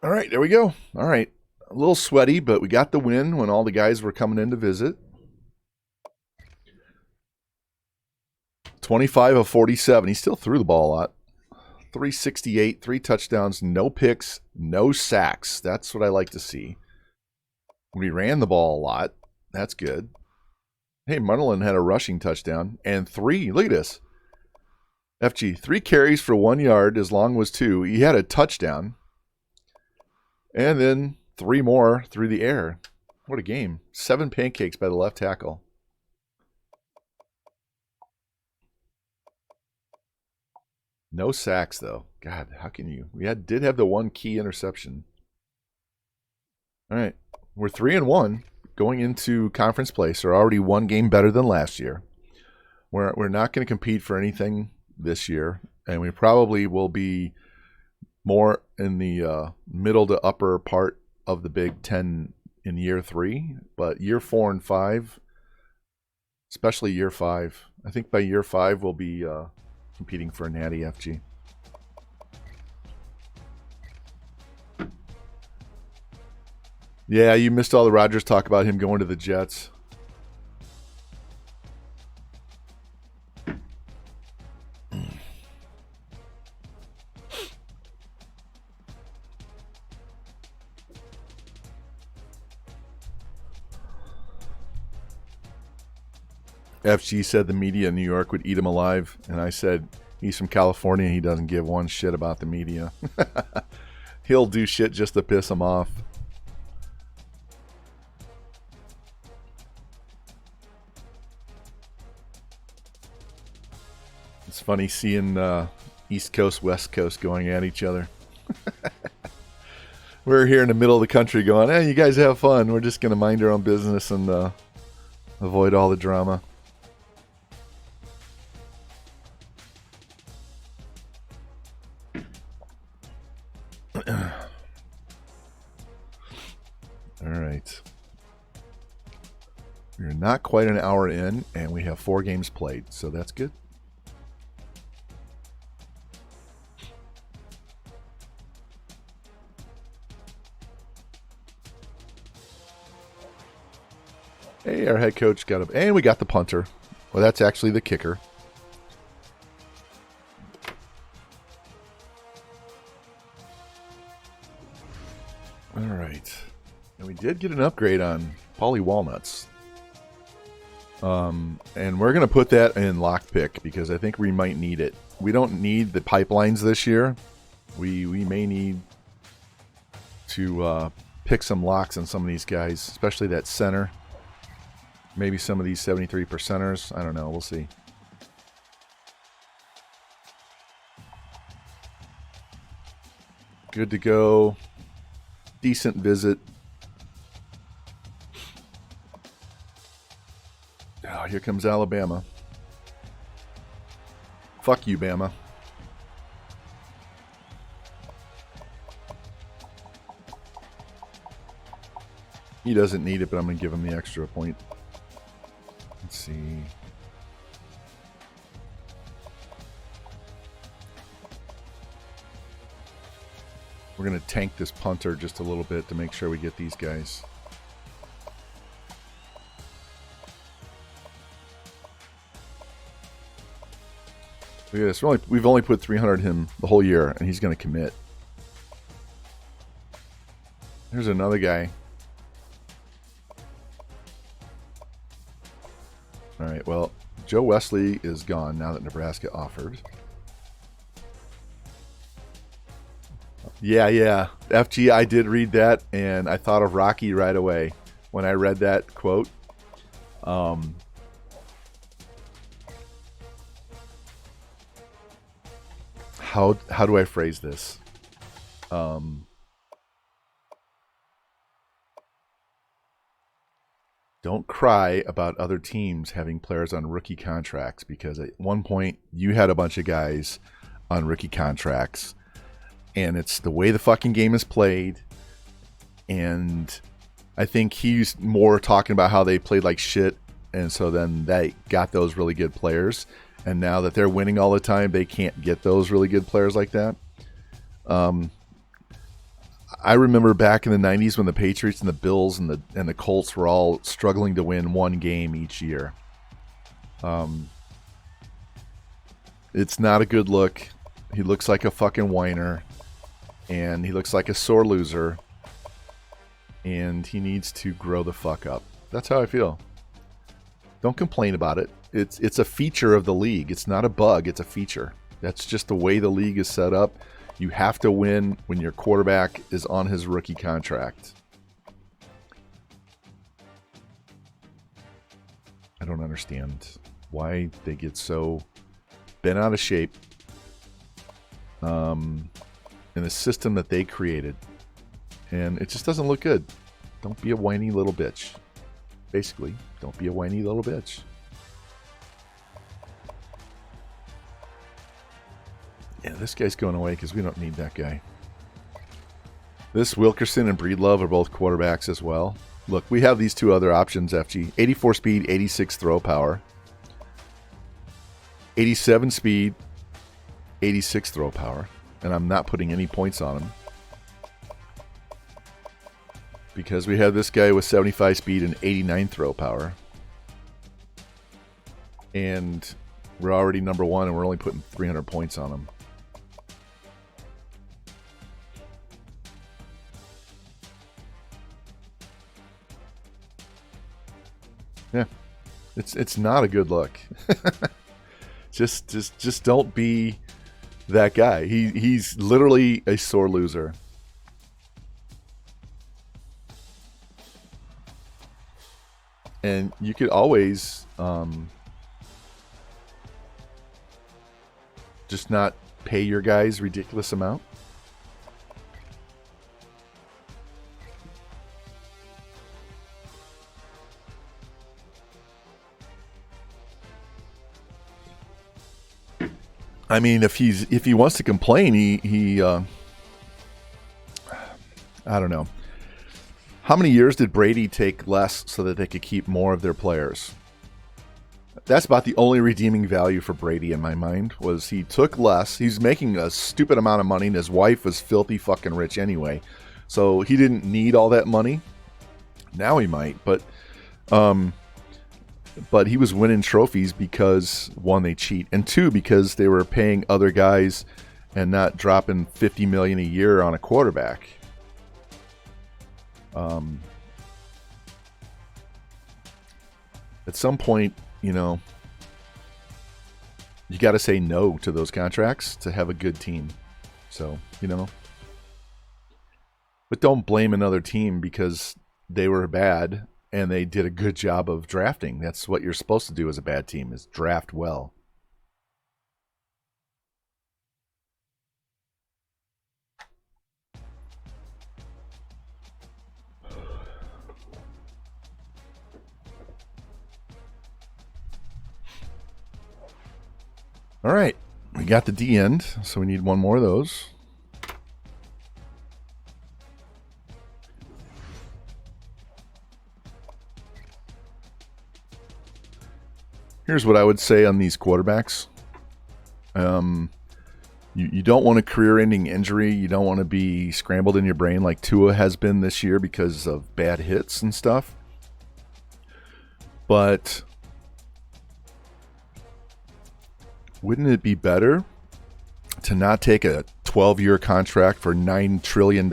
All right, there we go. All right. A little sweaty, but we got the win when all the guys were coming in to visit. 25 of 47. He still threw the ball a lot. 368, 3 touchdowns, no picks, no sacks. That's what I like to see. We ran the ball a lot. That's good. Hey, Munnerlyn had a rushing touchdown and 3. Look at this. FG, 3 carries for 1 yard, as long was 2. He had a touchdown. And then 3 more through the air. What a game. 7 pancakes by the left tackle. No sacks, though. God, how can you? We did have the 1 key interception. All right. We're 3-1 going into conference play, so we're already 1 game better than last year. We're not going to compete for anything this year, and we probably will be more in the middle to upper part of the Big Ten in year 3. But year 4 and 5, especially year 5, I think by year 5 we'll be competing for a Natty FG. Yeah, you missed all the Rutgers talk about him going to the Jets. FG said the media in New York would eat him alive, and I said he's from California and he doesn't give one shit about the media. He'll do shit just to piss him off. It's funny seeing East Coast, West Coast going at each other. We're here in the middle of the country going, hey, you guys have fun. We're just going to mind our own business and avoid all the drama. All right. We're not quite an hour in, and we have 4 games played, so that's good. Hey, our head coach got up, and we got the punter. Well, that's actually the kicker. All right. And we did get an upgrade on Polly Walnuts. And we're going to put that in lockpick because I think we might need it. We don't need the pipelines this year. We may need to pick some locks on some of these guys, especially that center. Maybe some of these 73%ers. I don't know. We'll see. Good to go. Decent visit. Oh, here comes Alabama. Fuck you, Bama. He doesn't need it, but I'm going to give him the extra point. Let's see. We're going to tank this punter just a little bit to make sure we get these guys. Look at this. We've only put 300 him the whole year, and he's going to commit. Here's another guy. All right, well, Joe Wesley is gone now that Nebraska offered. Yeah. FG, I did read that, and I thought of Rocky right away. when I read that quote. How do I phrase this? Don't cry about other teams having players on rookie contracts, because at one point you had a bunch of guys on rookie contracts, and it's the way the fucking game is played. And I think he's more talking about how they played like shit, and so then they got those really good players. And now that they're winning all the time, they can't get those really good players like that. I remember back in the 90s when the Patriots and the Bills and the Colts were all struggling to win one game each year. It's not a good look. He looks like a fucking whiner, and he looks like a sore loser, and he needs to grow the fuck up. That's how I feel. Don't complain about it. It's a feature of the league. It's not a bug. It's a feature. That's just the way the league is set up. You have to win when your quarterback is on his rookie contract. I don't understand why they get so bent out of shape in the system that they created. And it just doesn't look good. Don't be a whiny little bitch. Basically, don't be a whiny little bitch. Yeah, this guy's going away because we don't need that guy. This Wilkerson and Breedlove are both quarterbacks as well. Look, we have these two other options, FG. 84 speed, 86 throw power. 87 speed, 86 throw power. And I'm not putting any points on him, because we have this guy with 75 speed and 89 throw power. And we're already number one, and we're only putting 300 points on him. Yeah, it's not a good look. just don't be that guy. He's literally a sore loser. And you could always just not pay your guys ridiculous amount. I mean, if he wants to complain, he I don't know. How many years did Brady take less so that they could keep more of their players? That's about the only redeeming value for Brady in my mind, was he took less. He's making a stupid amount of money, and his wife was filthy fucking rich anyway. So he didn't need all that money. Now he might, but he was winning trophies because, one, they cheat, and two, because they were paying other guys and not dropping $50 million a year on a quarterback. At some point, you know, you got to say no to those contracts to have a good team. So, you know, but don't blame another team because they were bad and they did a good job of drafting. That's what you're supposed to do as a bad team, is draft well. All right, we got the D end, so we need one more of those. Here's what I would say on these quarterbacks. You don't want a career-ending injury. You don't want to be scrambled in your brain like Tua has been this year because of bad hits and stuff. But wouldn't it be better to not take a 12-year contract for $9 trillion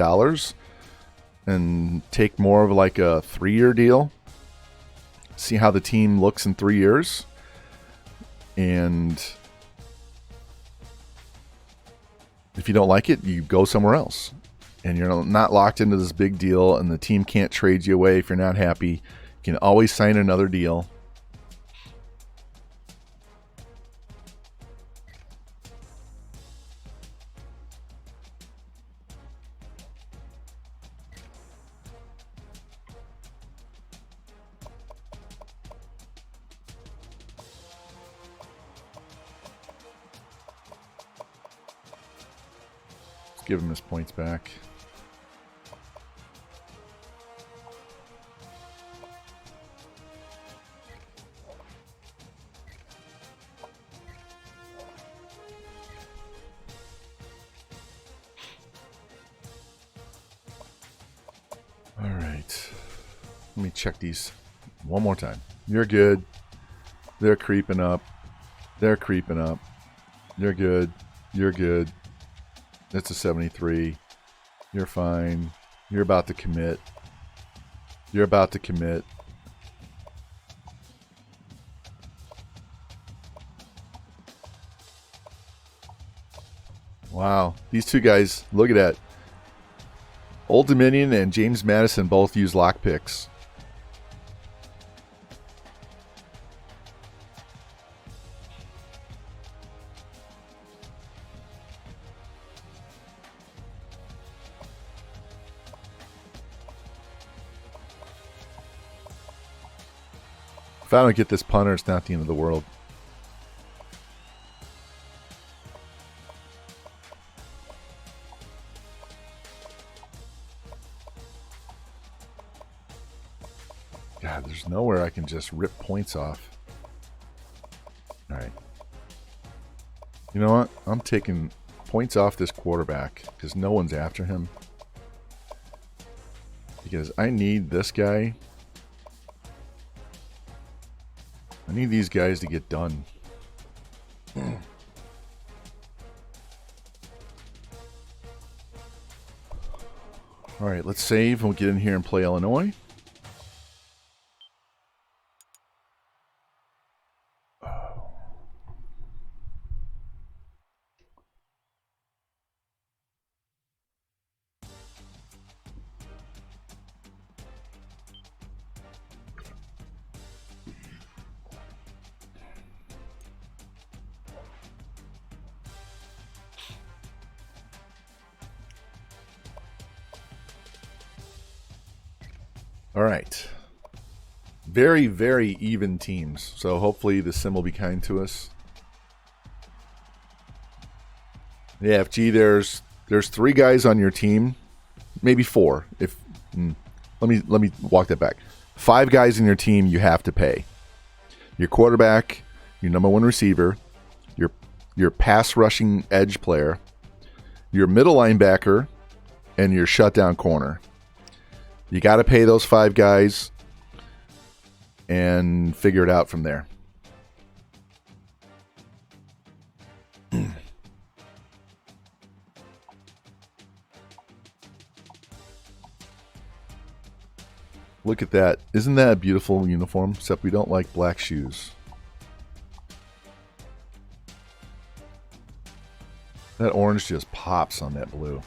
and take more of like a 3-year deal? See how the team looks in 3 years? And if you don't like it, you go somewhere else. and you're not locked into this big deal, and the team can't trade you away if you're not happy, you can always sign another deal. Give him his points back. All right. Let me check these one more time. You're good. They're creeping up. They're creeping up. You're good. You're good. That's a 73. You're fine. You're about to commit. You're about to commit. Wow. These two guys, look at that. Old Dominion and James Madison both use lockpicks. If I don't get this punter, it's not the end of the world. God, there's nowhere I can just rip points off. Alright. You know what? I'm taking points off this quarterback because no one's after him. Because I need this guy. I need these guys to get done. Alright, let's save and we'll get in here and play Illinois. All right. Very, very even teams. So hopefully the sim will be kind to us. Yeah, FG, there's 3 guys on your team, maybe 4. If let me walk that back. 5 guys in your team you have to pay. Your quarterback, your number 1 receiver, your pass rushing edge player, your middle linebacker, and your shutdown corner. You got to pay those 5 guys and figure it out from there. Look at that. Isn't that a beautiful uniform? Except we don't like black shoes. That orange just pops on that blue.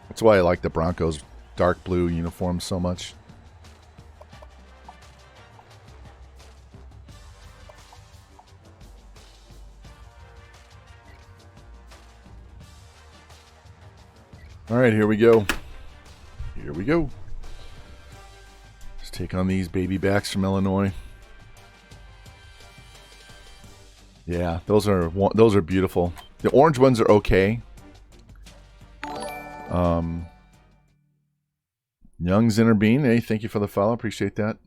That's why I like the Broncos dark blue uniform so much. All right, here we go. Here we go. Let's take on these baby backs from Illinois. Yeah, those are beautiful. The orange ones are okay. Young Zinnerbean, hey, thank you for the follow. Appreciate that.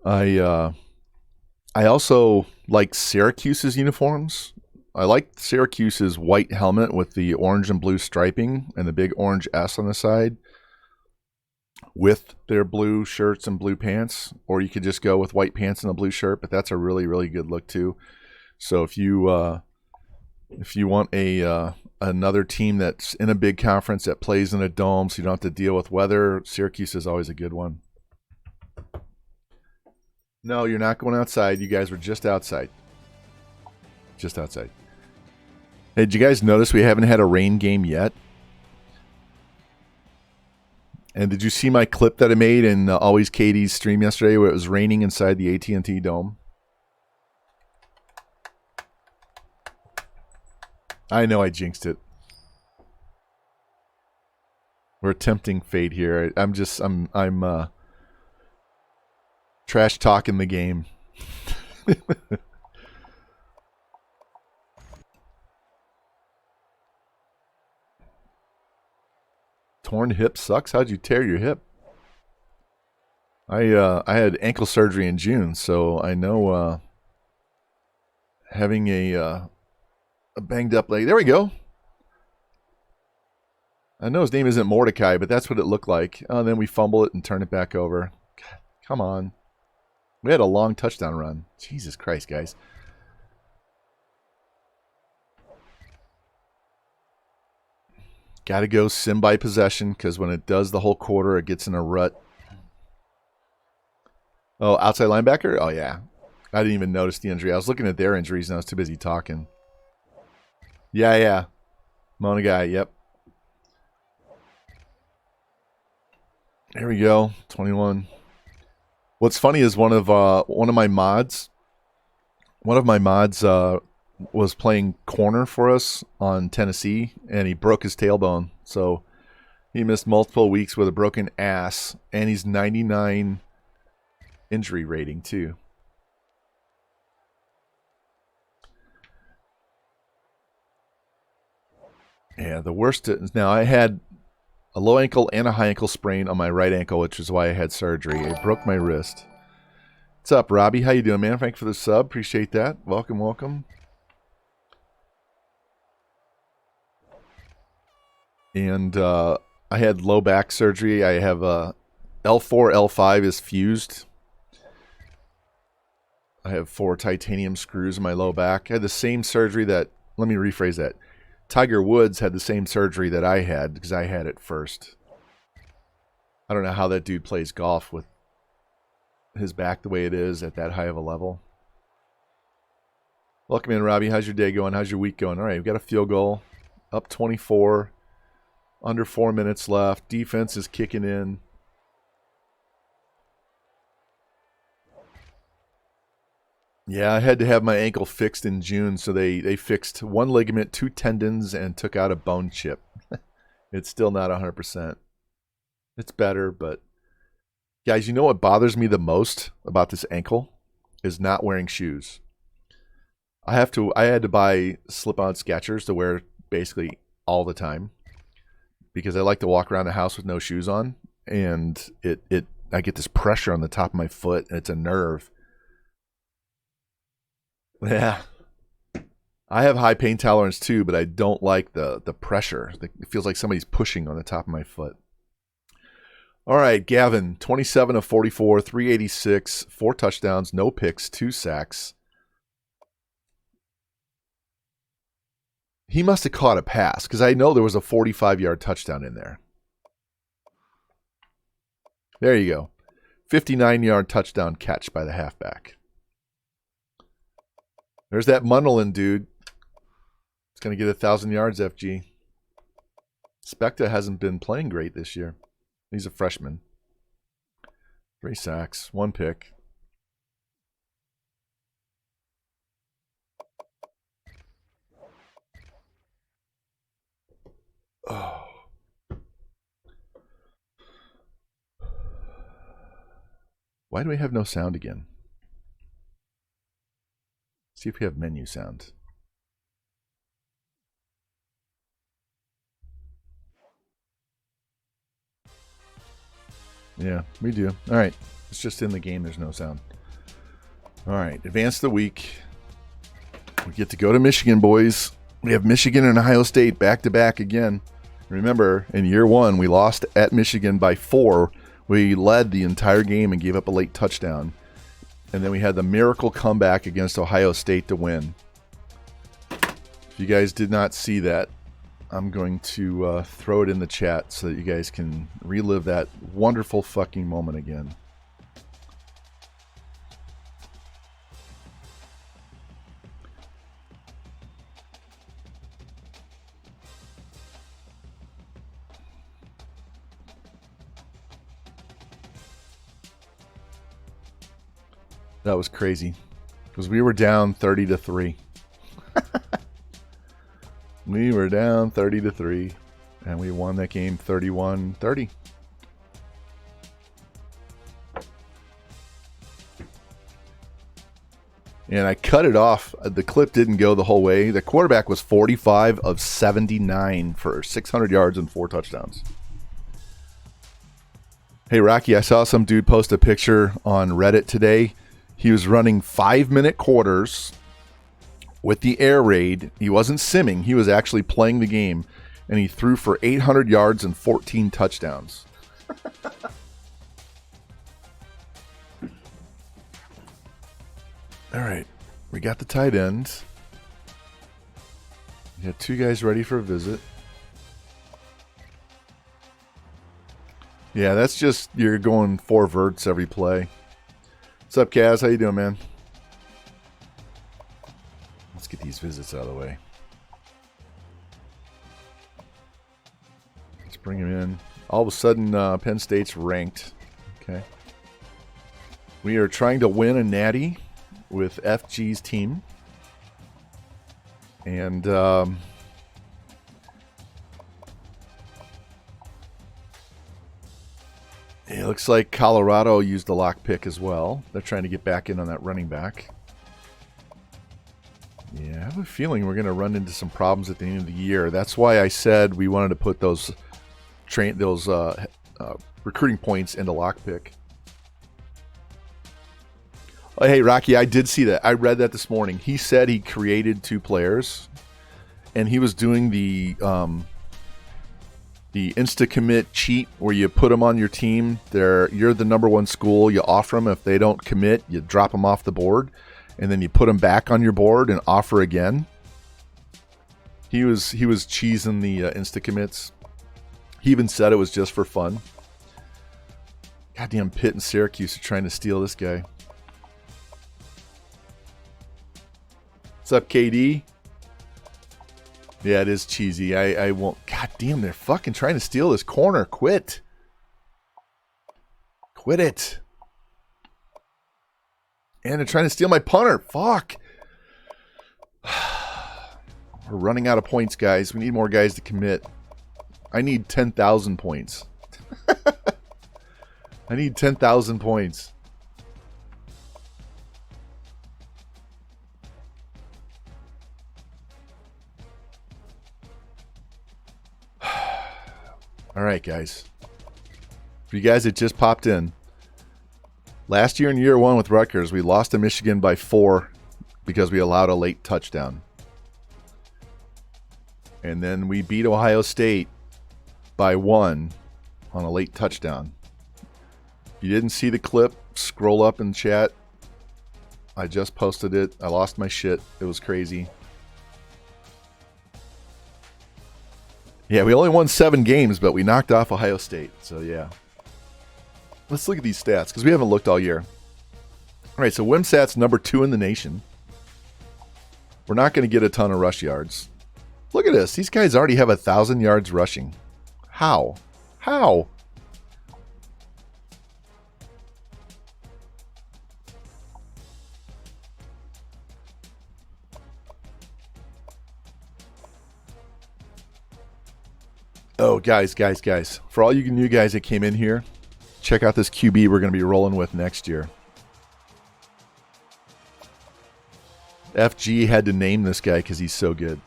I also like Syracuse's uniforms. I like Syracuse's white helmet with the orange and blue striping and the big orange S on the side with their blue shirts and blue pants. Or you could just go with white pants and a blue shirt, but that's a really, really good look too. So if you want another team that's in a big conference that plays in a dome so you don't have to deal with weather, Syracuse is always a good one. No, you're not going outside. You guys were just outside. Just outside. Hey, did you guys notice we haven't had a rain game yet? And did you see my clip that I made in Always Katie's stream yesterday where it was raining inside the AT&T Dome? I know I jinxed it. We're attempting fate here. I'm trash talking the game. Torn hip sucks. How'd you tear your hip? I had ankle surgery in June, so I know having a banged up leg. There we go. I know his name isn't Mordecai, but that's what it looked like. And then we fumble it and turn it back over. God, come on. We had a long touchdown run. Jesus Christ, guys. Got to go sim by possession because when it does the whole quarter, it gets in a rut. Oh, outside linebacker? Oh, yeah. I didn't even notice the injury. I was looking at their injuries and I was too busy talking. Yeah. Mona guy, yep. There we go. 21. What's funny is one of my mods was playing corner for us on Tennessee, and he broke his tailbone. So he missed multiple weeks with a broken ass, and he's 99 injury rating too. Yeah, the worst is now I had a low ankle and a high ankle sprain on my right ankle, which is why I had surgery. It broke my wrist. What's up, Robbie? How you doing, man? Thanks for the sub. Appreciate that. Welcome. And I had low back surgery. I have L4, L5 is fused. I have 4 titanium screws in my low back. I had the same surgery that, let me rephrase that. Tiger Woods had the same surgery that I had because I had it first. I don't know how that dude plays golf with his back the way it is at that high of a level. Welcome in, Robbie. How's your day going? How's your week going? All right, we've got a field goal. Up 24. Under 4 minutes left. Defense is kicking in. Yeah, I had to have my ankle fixed in June, so they fixed 1 ligament, 2 tendons, and took out a bone chip. It's still not 100%. It's better, but... Guys, you know what bothers me the most about this ankle? Is not wearing shoes. I had to buy slip-on Skechers to wear basically all the time. Because I like to walk around the house with no shoes on. And I get this pressure on the top of my foot, and it's a nerve. Yeah. I have high pain tolerance too, but I don't like the pressure. It feels like somebody's pushing on the top of my foot. All right, Gavin, 27 of 44, 386, 4 touchdowns, no picks, 2 sacks. He must have caught a pass because I know there was a 45-yard touchdown in there. There you go. 59-yard touchdown catch by the halfback. There's that Munderland dude. It's going to get 1,000 yards, FG. Specta hasn't been playing great this year. He's a freshman. 3 sacks, 1 pick. Oh. Why do we have no sound again? See if we have menu sound. Yeah, we do. All right. It's just in the game. There's no sound. All right. Advance the week. We get to go to Michigan, boys. We have Michigan and Ohio State back-to-back again. Remember, in year 1, we lost at Michigan by 4. We led the entire game and gave up a late touchdown. And then we had the miracle comeback against Ohio State to win. If you guys did not see that, I'm going to throw it in the chat so that you guys can relive that wonderful fucking moment again. That was crazy. Because we were down 30-3. We were down 30-3. And we won that game 31-30. And I cut it off. The clip didn't go the whole way. The quarterback was 45 of 79 for 600 yards and 4 touchdowns. Hey, Rocky, I saw some dude post a picture on Reddit today. He was running 5-minute quarters with the air raid. He wasn't simming. He was actually playing the game. And he threw for 800 yards and 14 touchdowns. All right, we got the tight ends. We got 2 guys ready for a visit. Yeah, that's just you're going 4 verts every play. What's up, Kaz? How you doing, man? Let's get these visits out of the way. Let's bring him in. All of a sudden, Penn State's ranked. Okay. We are trying to win a natty with FG's team. And it looks like Colorado used the lock pick as well. They're trying to get back in on that running back. Yeah, I have a feeling we're going to run into some problems at the end of the year. That's why I said we wanted to put those recruiting points into lock pick. Oh, hey, Rocky, I did see that. I read that this morning. He said he created 2 players, and he was doing the insta-commit cheat where you put them on your team. You're the number 1 school. You offer them. If they don't commit, you drop them off the board, and then you put them back on your board and offer again. He was cheesing the insta-commits. He even said it was just for fun. Goddamn Pitt and Syracuse are trying to steal this guy. What's up, KD? Yeah, it is cheesy. I won't. God damn, they're fucking trying to steal this corner. Quit. Quit it. And they're trying to steal my punter. Fuck. We're running out of points, guys. We need more guys to commit. I need 10,000 points. I need 10,000 points. All right, guys. For you guys that just popped in, last year in year 1 with Rutgers, we lost to Michigan by 4 because we allowed a late touchdown. And then we beat Ohio State by 1 on a late touchdown. If you didn't see the clip, scroll up in chat. I just posted it. I lost my shit. It was crazy. Yeah, we only won 7 games, but we knocked off Ohio State. So, yeah. Let's look at these stats, because we haven't looked all year. All right, so WIMSAT's number 2 in the nation. We're not going to get a ton of rush yards. Look at this. These guys already have 1,000 yards rushing. How? How? Oh, guys. For all you new guys that came in here, check out this QB we're going to be rolling with next year. FG had to name this guy because he's so good.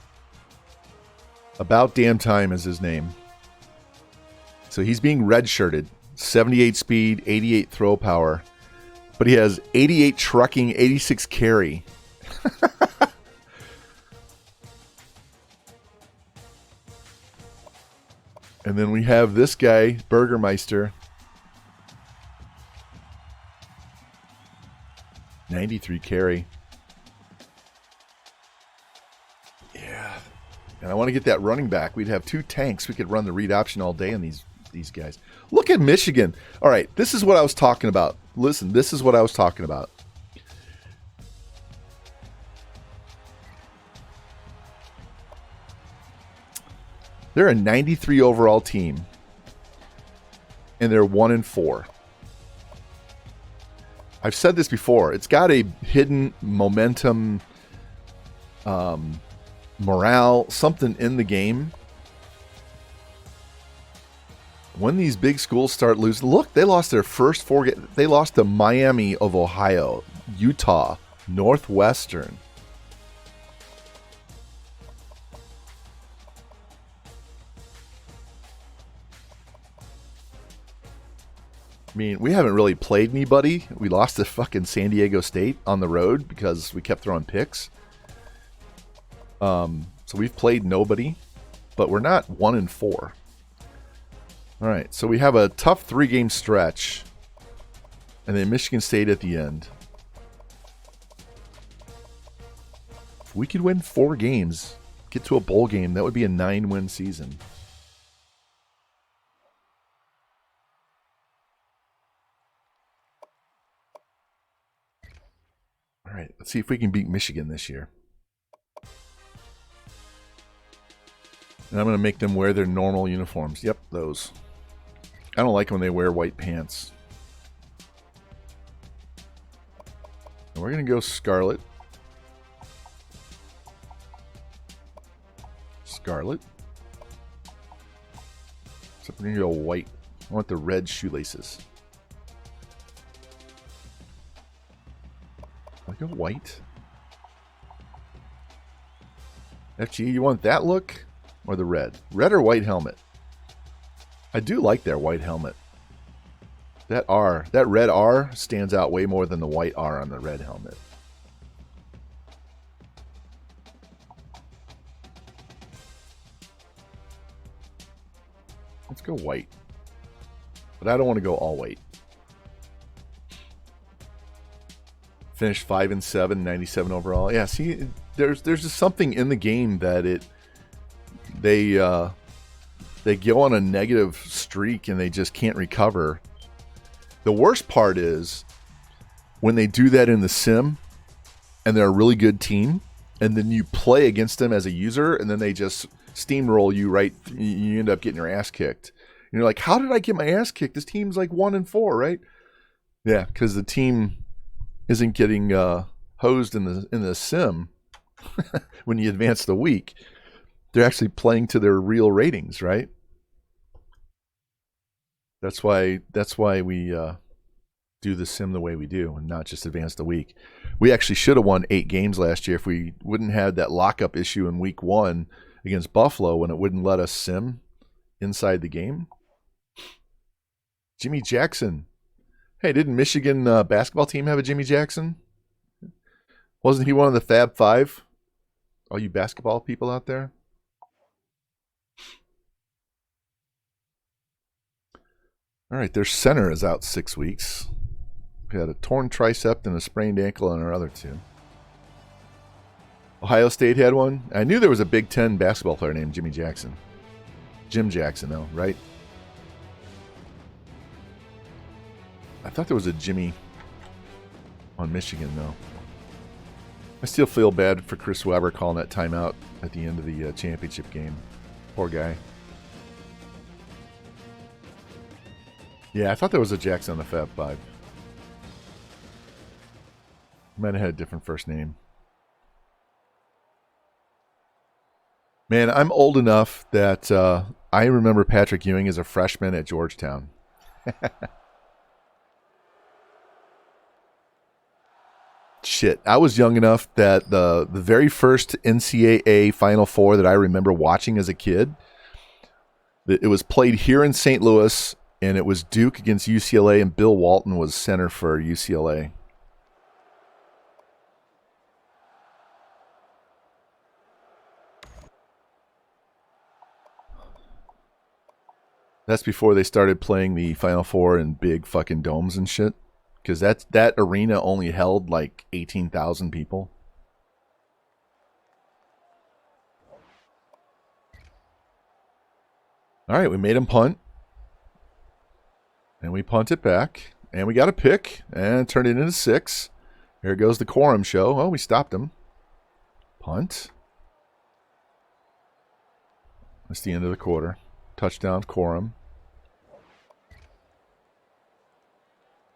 About Damn Time is his name. So he's being redshirted. 78 speed, 88 throw power. But he has 88 trucking, 86 carry. And then we have this guy, Burgermeister. 93 carry. Yeah. And I want to get that running back. We'd have 2 tanks. We could run the read option all day on these guys. Look at Michigan. All right, this is what I was talking about. Listen, this is what I was talking about. They're a 93 overall team, and they're 1-4. I've said this before. It's got a hidden momentum, morale, something in the game. When these big schools start losing, look, they lost their first 4 games. They lost to Miami of Ohio, Utah, Northwestern. I mean, we haven't really played anybody. We lost to fucking San Diego State on the road because we kept throwing picks. So we've played nobody, but we're not 1-4. All right, so we have a tough 3-game stretch, and then Michigan State at the end. If we could win 4 games, get to a bowl game, that would be a 9-win season. All right, let's see if we can beat Michigan this year. And I'm going to make them wear their normal uniforms. Yep, those. I don't like when they wear white pants. And we're going to go Scarlet. Scarlet. So we're going to go white. I want the red shoelaces. I go white. FG, you want that look? Or the red? Red or white helmet? I do like their white helmet. That red R stands out way more than the white R on the red helmet. Let's go white. But I don't want to go all white. Finished 5-7, 97 overall. Yeah, see, there's just something in the game that they go on a negative streak and they just can't recover. The worst part is when they do that in the sim and they're a really good team and then you play against them as a user and then they just steamroll you, right? You end up getting your ass kicked. And you're like, how did I get my ass kicked? This team's like 1-4, right? Yeah, because the team isn't getting hosed in the sim when you advance the week. They're actually playing to their real ratings, right? That's why we do the sim the way we do and not just advance the week. We actually should have won 8 games last year if we wouldn't have that lockup issue in week 1 against Buffalo when it wouldn't let us sim inside the game. Jimmy Jackson. Hey, didn't Michigan basketball team have a Jimmy Jackson? Wasn't he one of the Fab Five? All you basketball people out there? All right, their center is out 6 weeks. We had a torn tricep and a sprained ankle on our other 2. Ohio State had one. I knew there was a Big Ten basketball player named Jimmy Jackson. Jim Jackson, though, right? I thought there was a Jimmy on Michigan, though. I still feel bad for Chris Webber calling that timeout at the end of the championship game. Poor guy. Yeah, I thought there was a Jackson on the Fab Five. Might have had a different first name. Man, I'm old enough that I remember Patrick Ewing as a freshman at Georgetown. Shit, I was young enough that the very first NCAA Final Four that I remember watching as a kid, it was played here in St. Louis, and it was Duke against UCLA, and Bill Walton was center for UCLA. That's before they started playing the Final Four in big fucking domes and shit. Because that arena only held like 18,000 people. All right, we made him punt. And we punt it back. And we got a pick. And turned it into 6. Here goes the Quorum show. Oh, we stopped him. Punt. That's the end of the quarter. Touchdown, Quorum.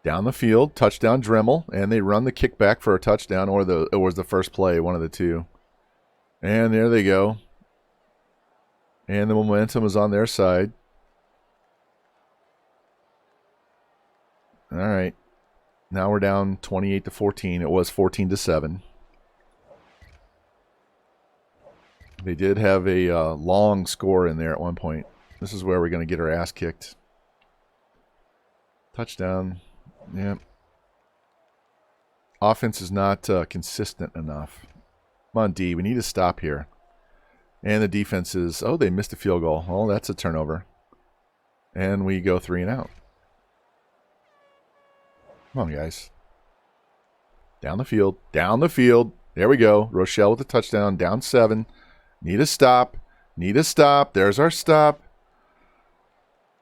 Down the field, touchdown Dremel, and they run the kickback for a touchdown, or it was the first play, one of the two. And there they go. And the momentum is on their side. All right. Now we're down 28-14. It was 14-7. They did have a long score in there at one point. This is where we're going to get our ass kicked. Touchdown. Yep. Offense is not consistent enough. Come on, D. We need to stop here. And the defense is... Oh, they missed a field goal. Oh, that's a turnover. And we go 3 and out. Come on, guys. Down the field. Down the field. There we go. Rochelle with a touchdown. Down 7. Need a stop. Need a stop. There's our stop.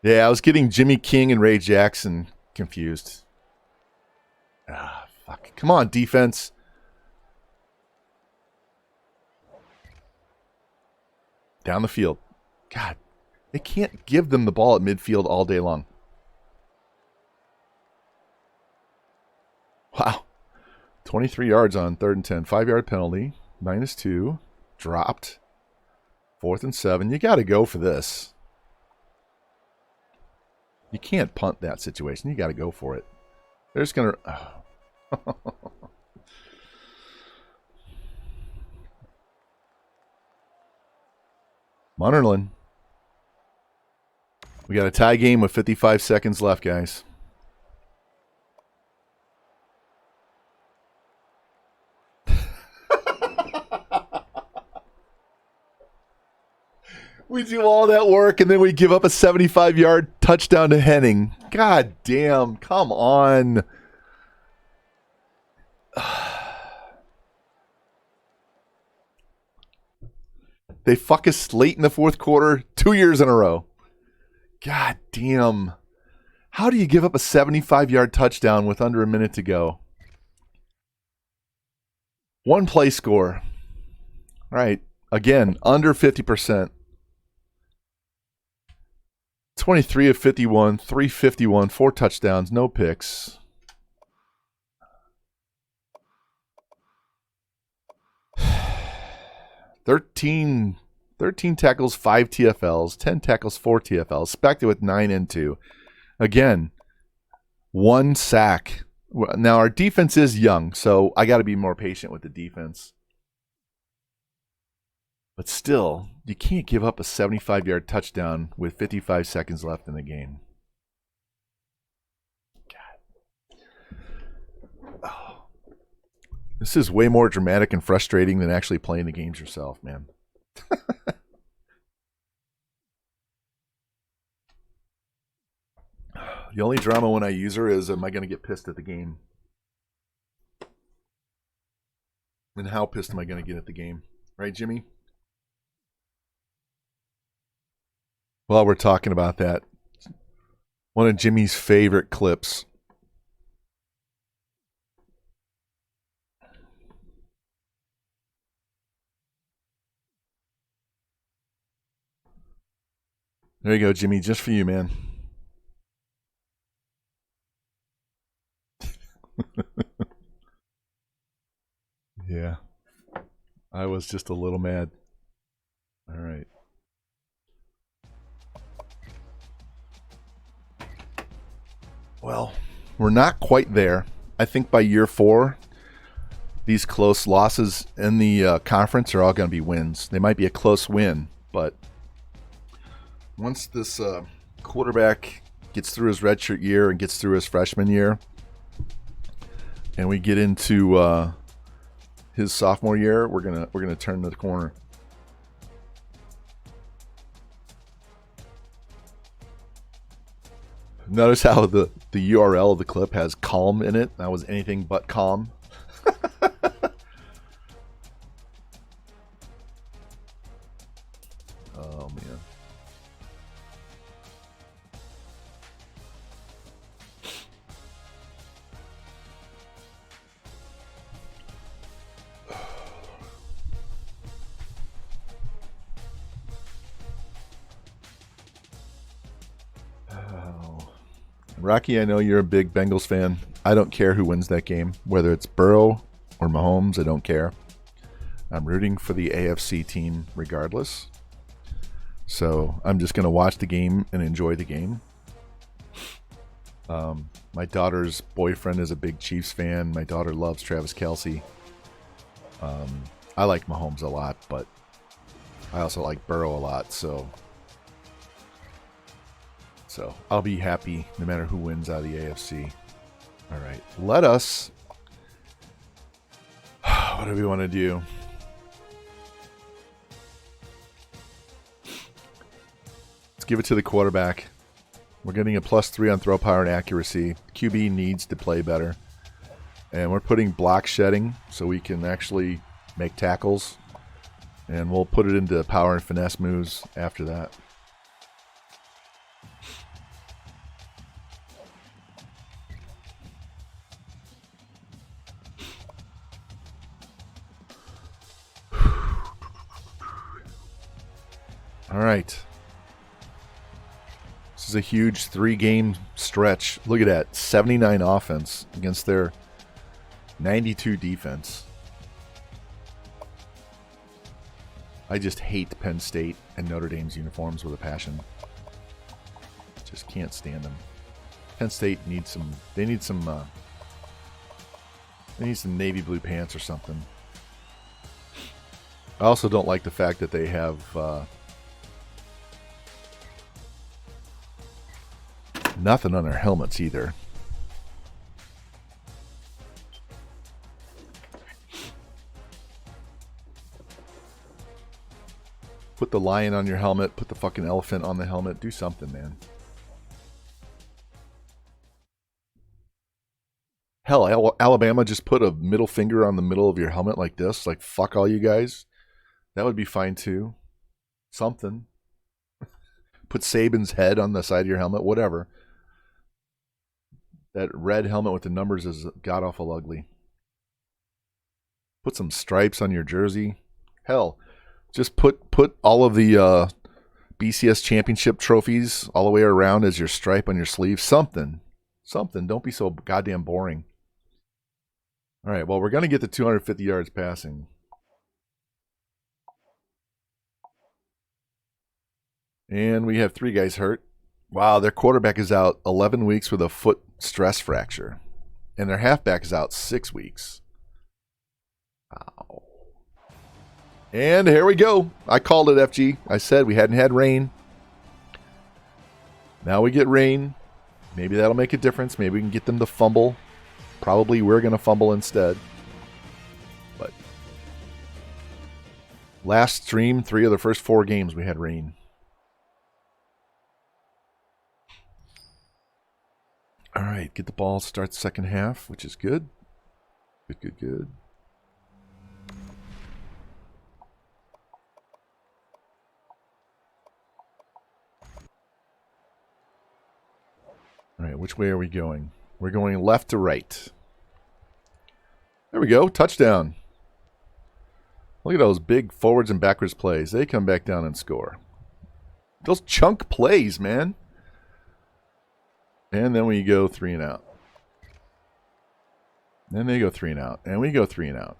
Yeah, I was getting Jimmy King and Ray Jackson confused. Ah, fuck. Come on, defense. Down the field. God, they can't give them the ball at midfield all day long. Wow. 23 yards on 3rd and 10. 5-yard penalty. -2. Dropped. 4th and 7. You got to go for this. You can't punt that situation. You got to go for it. They're just going to... Oh. Munnerlin. We got a tie game with 55 seconds left, guys. We do all that work, and then we give up a 75-yard touchdown to Henning. God damn. Come on. They fuck us late in the 4th quarter 2 years in a row. God damn. How do you give up a 75-yard touchdown with under a minute to go? 1 play score. All right. Again, under 50%. 23 of 51, 351, 4 touchdowns, no picks. Thirteen tackles, 5 TFLs, 10 tackles, 4 TFLs. Spected with 9 and 2. Again, 1 sack. Now, our defense is young, so I got to be more patient with the defense. But still, you can't give up a 75-yard touchdown with 55 seconds left in the game. God. Oh. This is way more dramatic and frustrating than actually playing the games yourself, man. The only drama when I use her is, am I going to get pissed at the game? And how pissed am I going to get at the game? Right, Jimmy? While we're talking about that, one of Jimmy's favorite clips. There you go, Jimmy, just for you, man. Yeah. I was just a little mad. All right. Well, we're not quite there. I think by year 4, these close losses in the conference are all going to be wins. They might be a close win, but once this quarterback gets through his redshirt year and gets through his freshman year, and we get into his sophomore year, we're gonna turn the corner. Notice how the URL of the clip has calm in it. That was anything but calm. Oh, man. Rocky, I know you're a big Bengals fan. I don't care who wins that game. Whether it's Burrow or Mahomes, I don't care. I'm rooting for the AFC team regardless. So I'm just going to watch the game and enjoy the game. My daughter's boyfriend is a big Chiefs fan. My daughter loves Travis Kelce. I like Mahomes a lot, but I also like Burrow a lot. So I'll be happy no matter who wins out of the AFC. All right, let us. What do we want to do? Let's give it to the quarterback. We're getting a +3 on throw power and accuracy. QB needs to play better. And we're putting block shedding so we can actually make tackles. And we'll put it into power and finesse moves after that. All right. This is a huge 3-game stretch. Look at that. 79 offense against their 92 defense. I just hate Penn State and Notre Dame's uniforms with a passion. Just can't stand them. Penn State needs some. They need some navy blue pants or something. I also don't like the fact that they have nothing on their helmets either. Put the lion on your helmet. Put the fucking elephant on the helmet. Do something, man. Hell, Alabama just put a middle finger on the middle of your helmet like this. Like, fuck all you guys. That would be fine, too. Something. Put Saban's head on the side of your helmet. Whatever. That red helmet with the numbers is god-awful ugly. Put some stripes on your jersey. Hell, just put all of the BCS championship trophies all the way around as your stripe on your sleeve. Something. Don't be so goddamn boring. All right, well, we're going to get to 250 yards passing. And we have 3 guys hurt. Wow, their quarterback is out 11 weeks with a foot stress fracture. And their halfback is out 6 weeks. Wow. And here we go. I called it, FG. I said we hadn't had rain. Now we get rain. Maybe that'll make a difference. Maybe we can get them to fumble. Probably we're going to fumble instead. But last stream, 3 of the first 4 games we had rain. All right, get the ball, start the second half, which is good. Good. All right, which way are we going? We're going left to right. There we go, touchdown. Look at those big forwards and backwards plays. They come back down and score. Those chunk plays, man. And then we go 3 and out. Then they go 3 and out. And we go 3 and out.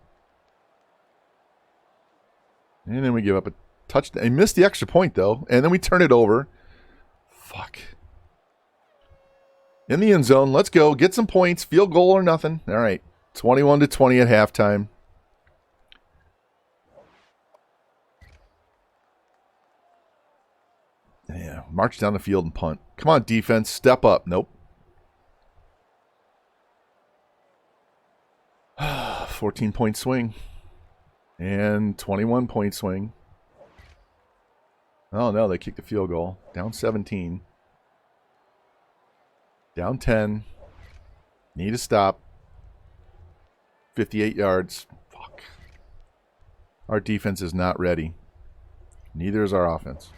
And then we give up a touchdown. They missed the extra point, though. And then we turn it over. Fuck. In the end zone. Let's go. Get some points. Field goal or nothing. All right. 21-20 at halftime. Yeah. March down the field and punt. Come on, defense. Step up. Nope. 14-point swing. And 21-point swing. Oh, no. They kicked the field goal. Down 17. Down 10. Need a stop. 58 yards. Fuck. Our defense is not ready. Neither is our offense.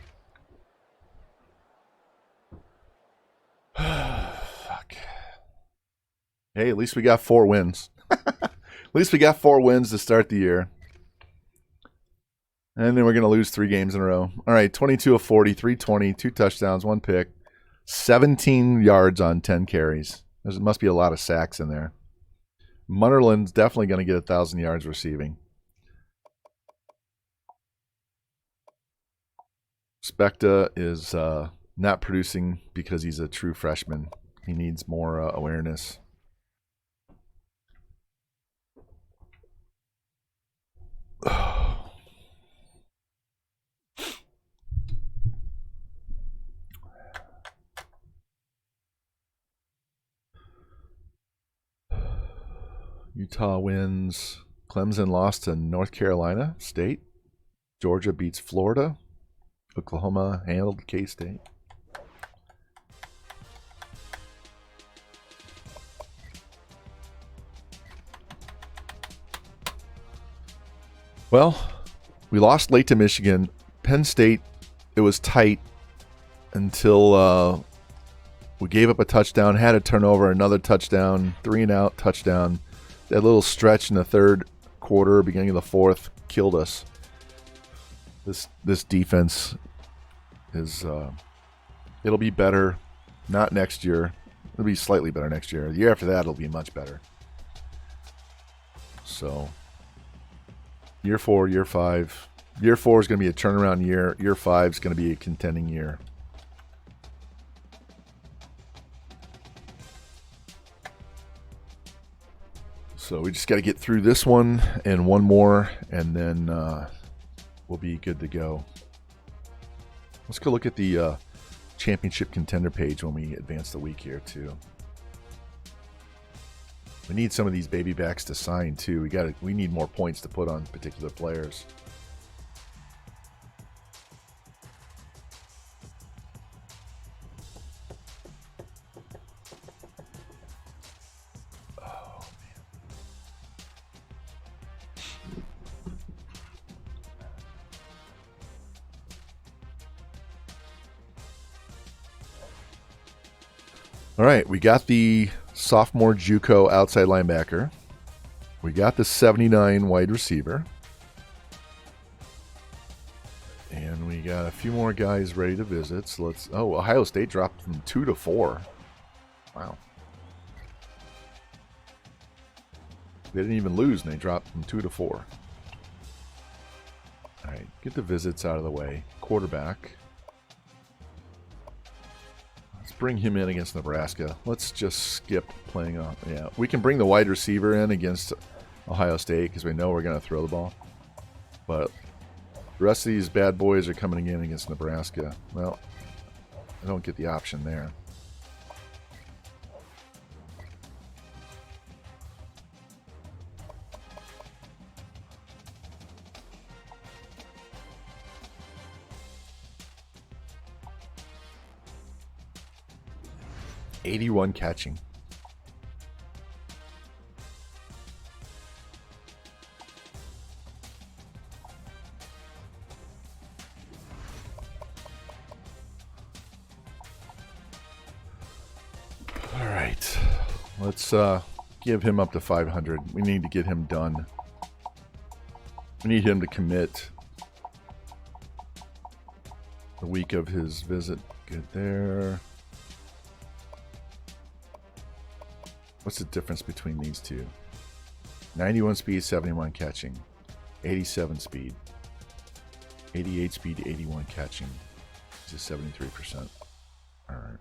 Fuck. Hey, at least we got 4 wins. At least we got 4 wins to start the year. And then we're going to lose 3 games in a row. All right, 22 of 40, 320, 2 touchdowns, 1 pick. 17 yards on 10 carries. There must be a lot of sacks in there. Munnerlin's definitely going to get 1,000 yards receiving. Specta is not producing because he's a true freshman. He needs more awareness. Utah wins. Clemson lost to North Carolina State. Georgia beats Florida. Oklahoma handled K-State. Well, we lost late to Michigan. Penn State, it was tight until we gave up a touchdown, had a turnover, another touchdown, 3-and-out touchdown. That little stretch in the third quarter, beginning of the fourth, killed us. This defense is it'll be better, not next year. It'll be slightly better next year. The year after that, it'll be much better. So, year 4, year 5. Year 4 is going to be a turnaround year. Year 5 is going to be a contending year. So we just got to get through this one and one more, and then we'll be good to go. Let's go look at the championship contender page when we advance the week here too. We need some of these baby backs to sign too. We need more points to put on particular players. All right, we got the sophomore JUCO outside linebacker. We got the 79 wide receiver. And we got a few more guys ready to visit. So Ohio State dropped from 2 to 4. Wow. They didn't even lose, and they dropped from 2 to 4. All right, get the visits out of the way. Quarterback. Bring him in against Nebraska. Let's just skip playing off. Yeah, we can bring the wide receiver in against Ohio State because we know we're going to throw the ball. But the rest of these bad boys are coming in against Nebraska. Well, I don't get the option there. .81 catching. All right, let's give him up to 500. We need to get him done. We need him to commit the week of his visit. Good there. What's the difference between these two? 91 speed, 71 catching. 87 speed. 88 speed, 81 catching. This is 73%. All right.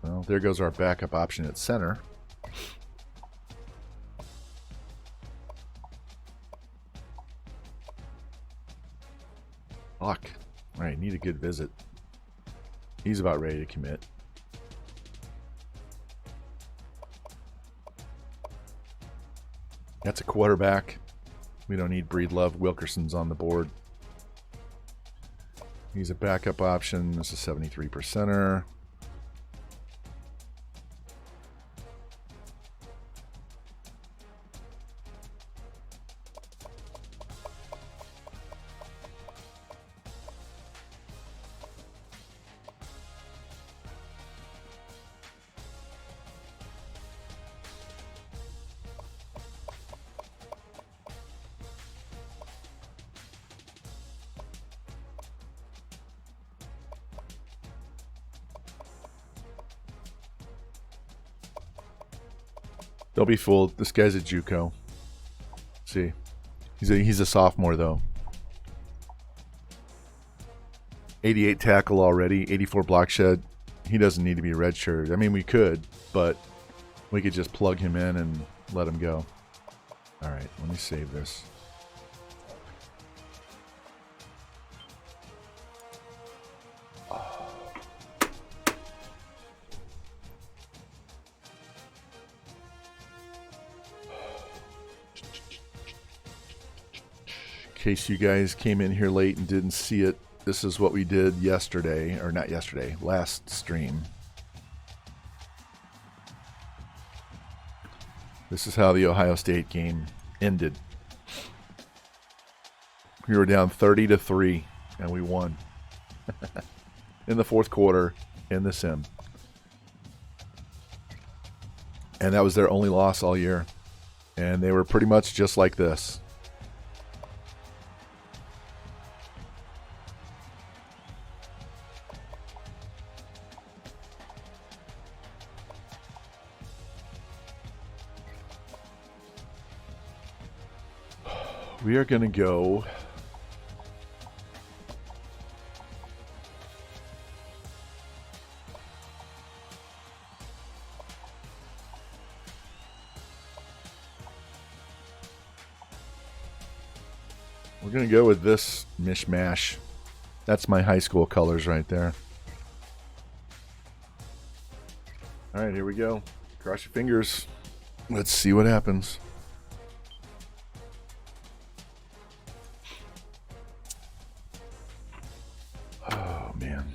Well, there goes our backup option at center. Fuck. All right, need a good visit. He's about ready to commit. That's a quarterback. We don't need Breedlove. Wilkerson's on the board. He's a backup option. This is 73%er. Don't be fooled. This guy's a JUCO. See, he's a sophomore though. 88 tackle already. 84 block shed. He doesn't need to be redshirted. I mean, we could, but we could just plug him in and let him go. All right, let me save this. In case you guys came in here late and didn't see it, this is what we did yesterday, or not yesterday, last stream. This is how the Ohio State game ended. We were down 30-3, and we won in the fourth quarter in the sim. And that was their only loss all year. And they were pretty much just like this. We are going to go with this mishmash. That's my high school colors right there. All right, here we go. Cross your fingers. Let's see what happens. Oh, man.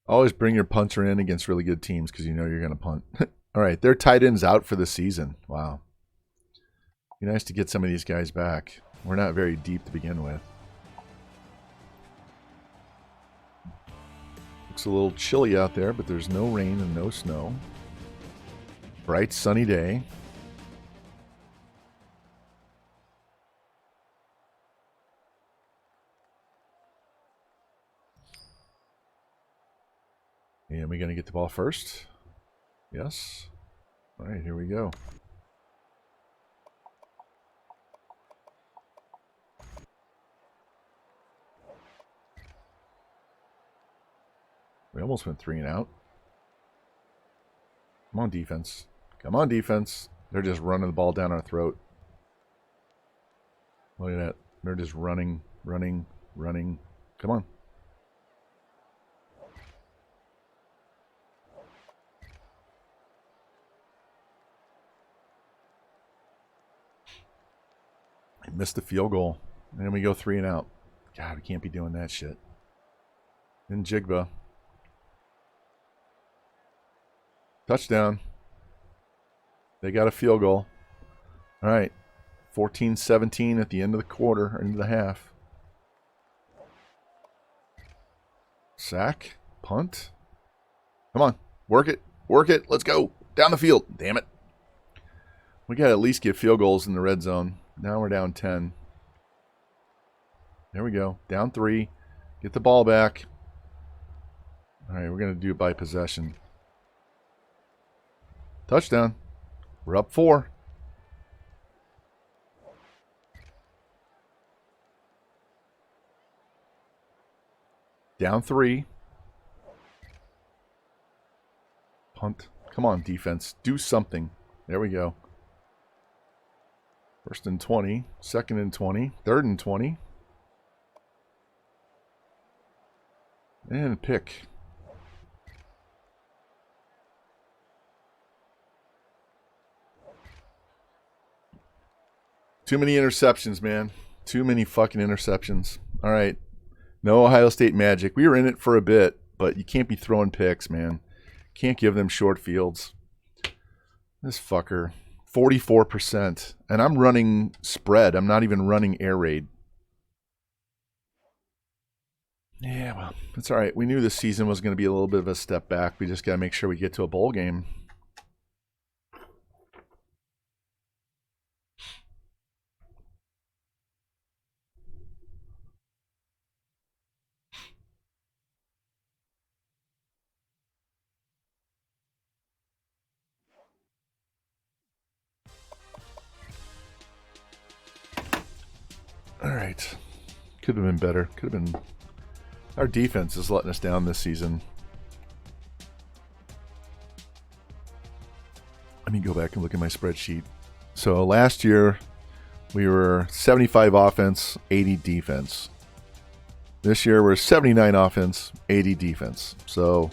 Always bring your punter in against really good teams because you know you're going to punt. All right, their tight end's out for the season. Wow. Be nice to get some of these guys back. We're not very deep to begin with. Looks a little chilly out there, but there's no rain and no snow. Bright, sunny day. And we going to get the ball first? Yes. All right, here we go. We almost went 3 and out. Come on, defense. Come on, defense. They're just running the ball down our throat. Look at that. They're just running, running, running. Come on. I missed the field goal. And then we go 3 and out. God, we can't be doing that shit. In Jigba. Touchdown. They got a field goal. All right. 14-17 at the end of the quarter, end of the half. Sack. Punt. Come on. Work it. Work it. Let's go. Down the field. Damn it. We got to at least get field goals in the red zone. Now we're down 10. There we go. Down 3. Get the ball back. All right, we're going to do it by possession. Touchdown. We're up 4. Down 3. Punt. Come on, defense. Do something. There we go. 1st and 20. 2nd and 20. 3rd and 20. And pick. Too many interceptions, man. Too many fucking interceptions. All right. No Ohio State magic. We were in it for a bit. but you can't be throwing picks, man. Can't give them short fields. This fucker. 44%. And I'm running spread. I'm not even running air raid. Yeah, well, it's all right. We knew this season was going to be a little bit of a step back. We just got to make sure we get to a bowl game. All right. Could have been better. Could have been... Our defense is letting us down this season. Let me go back and look at my spreadsheet. So last year, we were 75 offense, 80 defense. This year, we're 79 offense, 80 defense. So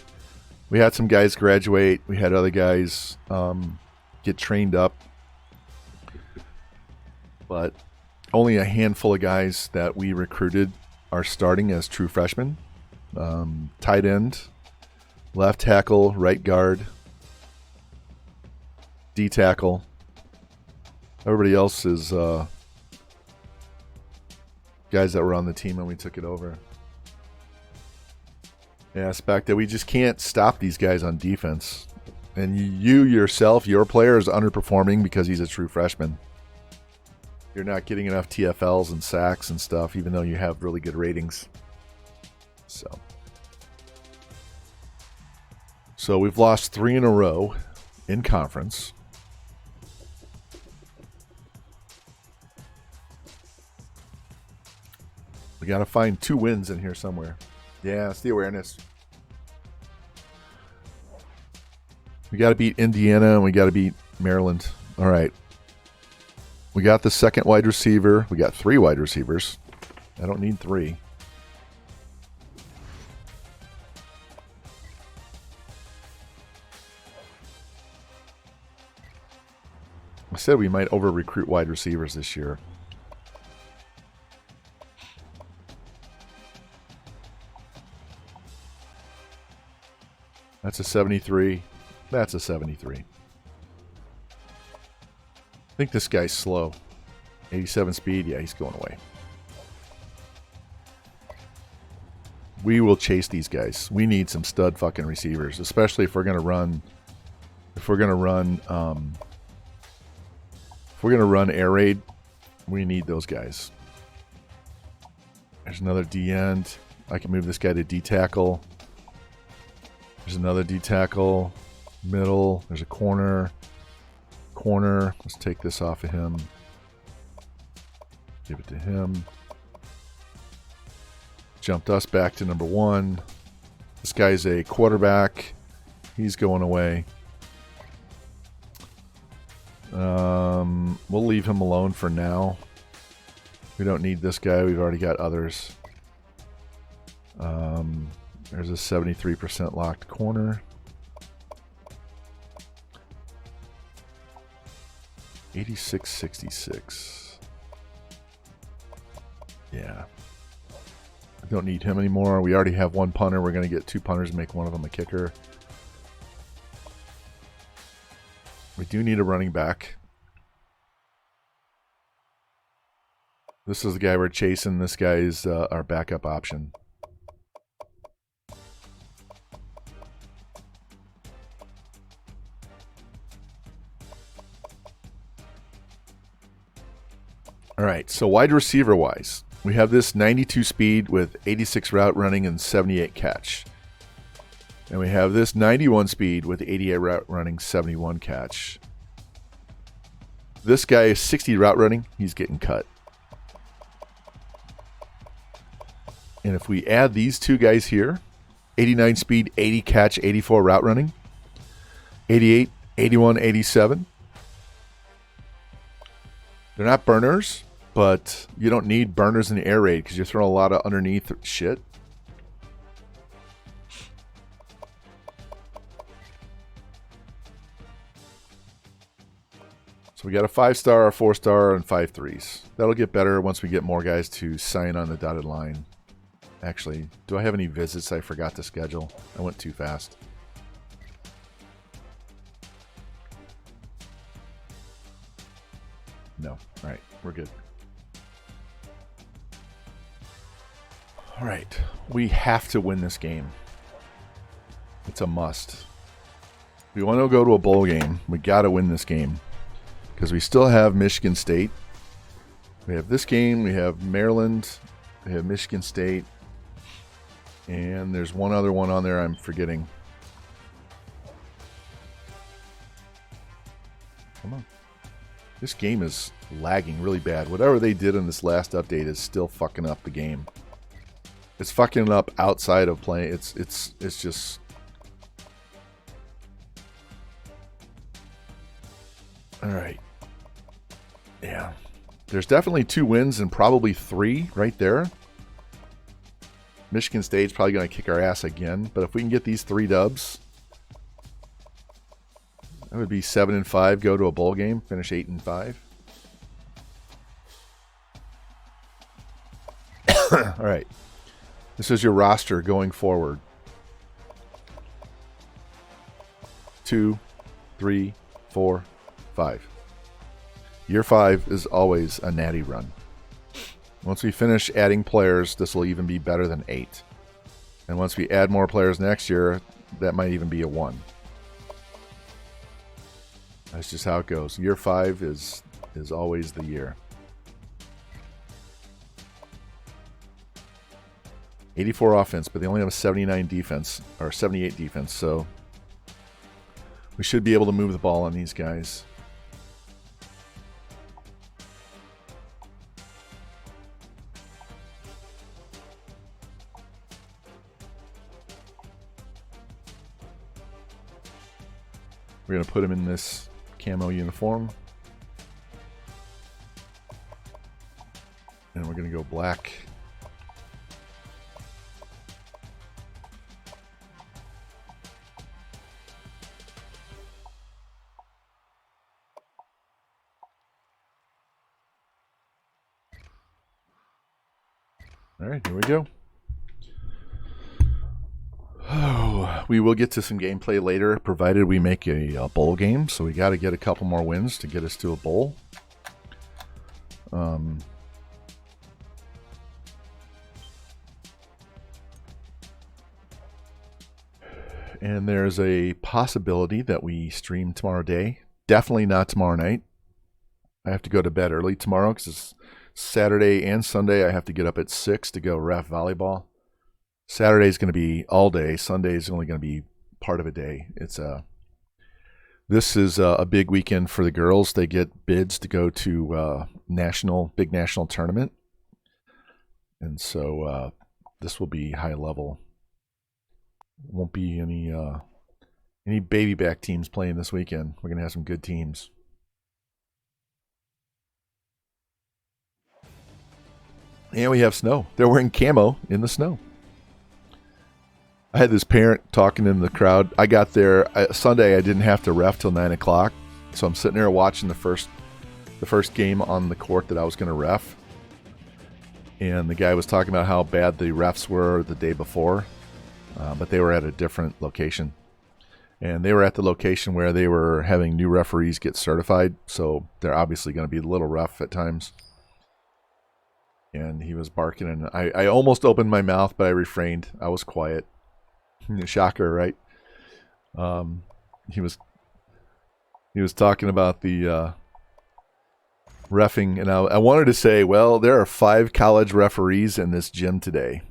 we had some guys graduate. We had other guys get trained up. But only a handful of guys that we recruited are starting as true freshmen. Tight end, left tackle, right guard, D tackle. Everybody else is guys that were on the team when we took it over. Yeah, it's back that we just can't stop these guys on defense. And you yourself, your player is underperforming because he's a true freshman. You're not getting enough TFLs and sacks and stuff, even though you have really good ratings. So we've lost 3 in a row in conference. We got to find 2 wins in here somewhere. Yeah, it's the awareness. We got to beat Indiana and we got to beat Maryland. All right. We got the second wide receiver. We got 3 wide receivers. I don't need 3. I said we might over-recruit wide receivers this year. That's a 73. That's a 73. I think this guy's slow. 87 speed. Yeah, he's going away. We will chase these guys. We need some stud fucking receivers, especially if we're gonna run. If we're gonna run air raid, we need those guys. There's another D end. I can move this guy to D tackle. There's another D tackle. Middle. There's a corner. Corner. Let's take this off of him. Give it to him. Jumped us back to number 1. This guy's a quarterback. He's going away. We'll leave him alone for now. We don't need this guy. We've already got others. There's a 73% locked corner. 86-66. Yeah. I don't need him anymore. We already have 1 punter. We're going to get 2 punters and make one of them a kicker. We do need a running back. This is the guy we're chasing. This guy is our backup option. All right, so wide receiver wise, we have this 92 speed with 86 route running and 78 catch. And we have this 91 speed with 88 route running, 71 catch. This guy is 60 route running. He's getting cut. And if we add these 2 guys here, 89 speed, 80 catch, 84 route running, 88, 81, 87. They're not burners, but you don't need burners in the air raid because you're throwing a lot of underneath shit. So we got a 5-star, a 4-star, and 5 3s. That'll get better once we get more guys to sign on the dotted line Actually, do I have any visits I forgot to schedule? I went too fast. No. All right, we're good. All right, we have to win this game. It's a must. If we want to go to a bowl game, we got to win this game because we still have Michigan State. We have this game, we have Maryland, we have Michigan State, and there's one other one on there I'm forgetting. Come on. This game is lagging really bad. Whatever they did in this last update is still fucking up the game. It's fucking up outside of playing. It's just... Alright. Yeah. There's definitely 2 wins and probably 3 right there. Michigan State's probably going to kick our ass again. But if we can get these 3 dubs, that would be 7-5, go to a bowl game, finish 8-5. Alright. This is your roster going forward. 2, 3, 4, 5. Year 5 is always a natty run. Once we finish adding players, this will even be better than 8. And once we add more players next year, that might even be a 1. That's just how it goes. Year 5 is always the year. 84 offense, but they only have a 79 defense, or 78 defense, so we should be able to move the ball on these guys. We're going to put him in this camo uniform. And we're going to go black. All right, here we go. Oh, we will get to some gameplay later, provided we make a bowl game. So we got to get a couple more wins to get us to a bowl. And there's a possibility that we stream tomorrow day. Definitely not tomorrow night. I have to go to bed early tomorrow because it's Saturday and Sunday. I have to get up at 6 to go ref volleyball. Saturday is going to be all day. Sunday is only going to be part of a day. This is a big weekend for the girls. They get bids to go to big national tournament, and so this will be high level. Won't be any baby back teams playing this weekend. We're going to have some good teams. And we have snow. They're wearing camo in the snow. I had this parent talking in the crowd. I got there Sunday. I didn't have to ref till 9 o'clock, so I'm sitting there watching the first game on the court that I was going to ref. And the guy was talking about how bad the refs were the day before, but they were at a different location. And they were at the location where they were having new referees get certified, so they're obviously going to be a little rough at times. And he was barking, and I almost opened my mouth, but I refrained. I was quiet. Shocker, right? He was talking about the reffing, and I wanted to say, well, there are 5 college referees in this gym today.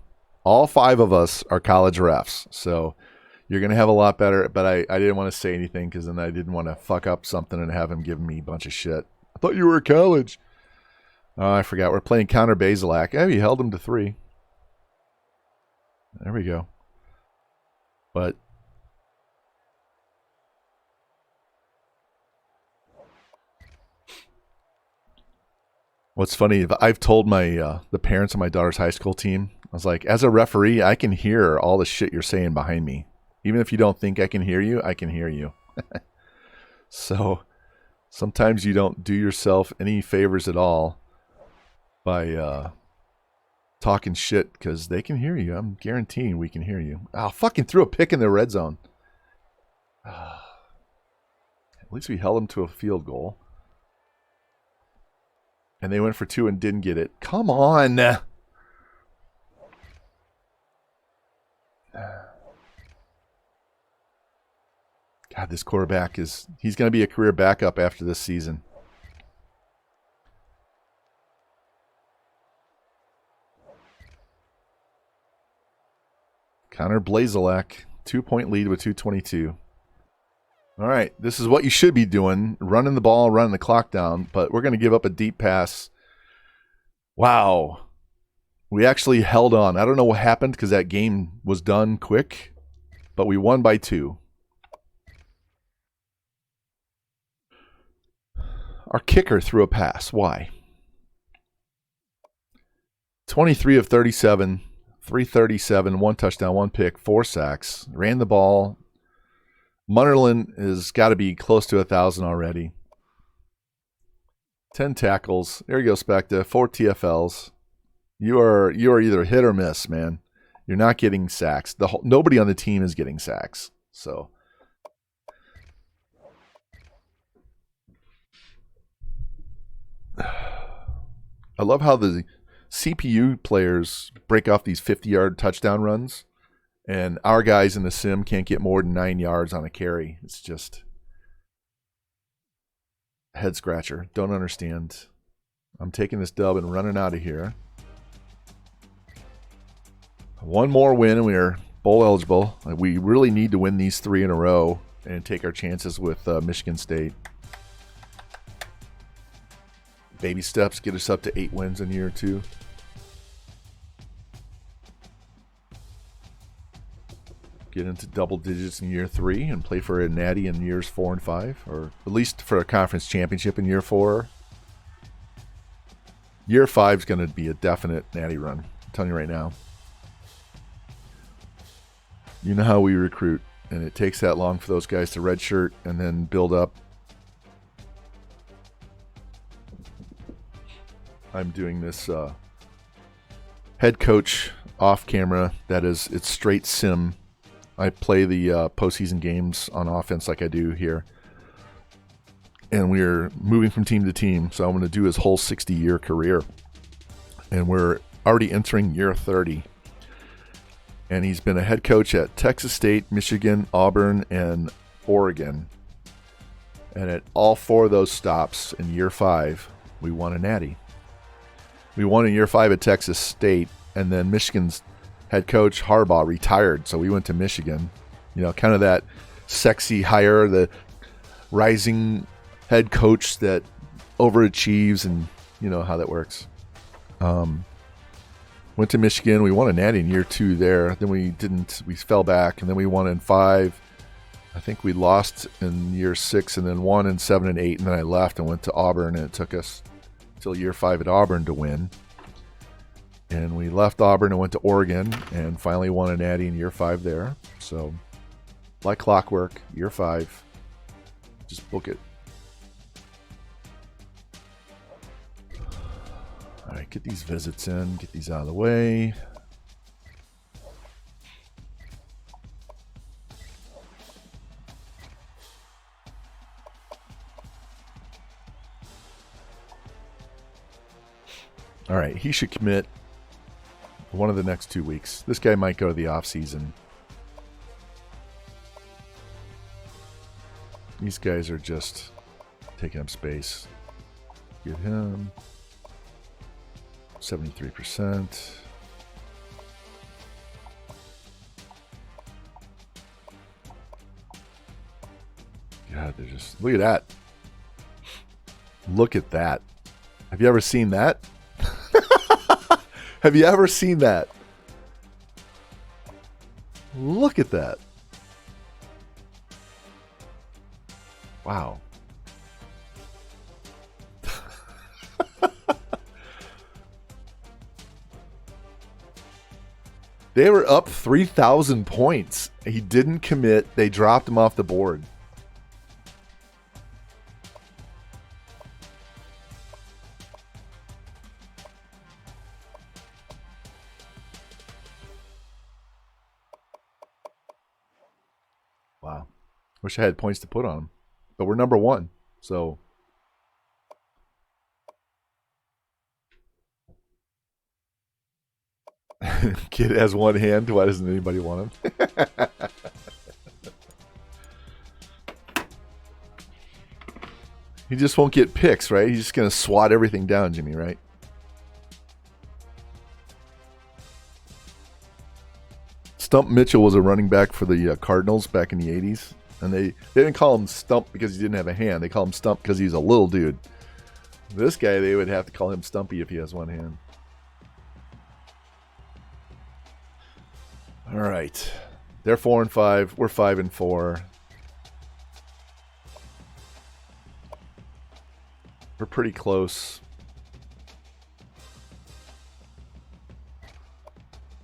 All 5 of us are college refs, so you're going to have a lot better, but I didn't want to say anything because then I didn't want to fuck up something and have him give me a bunch of shit. I thought you were college. Oh, I forgot. We're playing counter Basilak. Oh, he held him to 3. There we go. But what's funny, I've told my the parents of my daughter's high school team, I was like, as a referee, I can hear all the shit you're saying behind me. Even if you don't think I can hear you, I can hear you. So sometimes you don't do yourself any favors at all by talking shit because they can hear you. I'm guaranteeing we can hear you. Oh, fucking threw a pick in the red zone. At least we held them to a field goal. And they went for 2 and didn't get it. Come on. God, this quarterback he's going to be a career backup after this season. Connor Blazalak, 2-point lead with 2:22. All right, this is what you should be doing, running the ball, running the clock down, but we're going to give up a deep pass. Wow. We actually held on. I don't know what happened because that game was done quick, but we won by 2. Our kicker threw a pass. Why? 23 of 37, 337, 1 touchdown, 1 pick, 4 sacks. Ran the ball. Munnerlin has got to be close to 1,000 already. 10 tackles. There you go, Specta. 4 TFLs. You are either hit or miss, man. You're not getting sacks. Nobody on the team is getting sacks. So I love how the CPU players break off these 50-yard touchdown runs. And our guys in the sim can't get more than 9 yards on a carry. It's just head scratcher. Don't understand. I'm taking this dub and running out of here. One more win and we are bowl eligible. We really need to win these 3 in a row and take our chances with Michigan State. Baby steps get us up to 8 wins in year 2. Get into double digits in year 3 and play for a natty in years 4 and 5, or at least for a conference championship in year 4. Year 5 is going to be a definite natty run. I'm telling you right now. You know how we recruit, and it takes that long for those guys to redshirt and then build up. I'm doing this head coach off camera. It's straight sim. I play the postseason games on offense like I do here. And we're moving from team to team. So I'm going to do his whole 60-year career. And we're already entering year 30. And he's been a head coach at Texas State, Michigan, Auburn, and Oregon. And at all 4 of those stops in year 5, we won a natty. We won in year 5 at Texas State. And then Michigan's head coach Harbaugh retired, so we went to Michigan. You know, kind of that sexy hire, the rising head coach that overachieves, and you know how that works. Went to Michigan. We won a natty in year 2 there. Then we didn't. We fell back, and then we won in 5. I think we lost in year 6, and then won in 7 and 8, and then I left and went to Auburn, and it took us till year 5 at Auburn to win. And we left Auburn and went to Oregon and finally won a natty in year 5 there. So, like clockwork, year 5, just book it. All right, get these visits in, get these out of the way. All right, he should commit one of the next 2 weeks. This guy might go to the off season. These guys are just taking up space. Get him 73%. God, they're just, look at that. Look at that. Have you ever seen that? Have you ever seen that? Look at that. Wow. They were up 3,000 points. He didn't commit. They dropped him off the board. Wish I had points to put on him. But we're number 1. So kid has one hand. Why doesn't anybody want him? He just won't get picks, right? He's just going to swat everything down, Jimmy, right? Stump Mitchell was a running back for the Cardinals back in the 80s. And they didn't call him Stump because he didn't have a hand. They call him Stump because he's a little dude. This guy, they would have to call him Stumpy if he has one hand. All right. They're 4-5. We're 5-4. We're pretty close.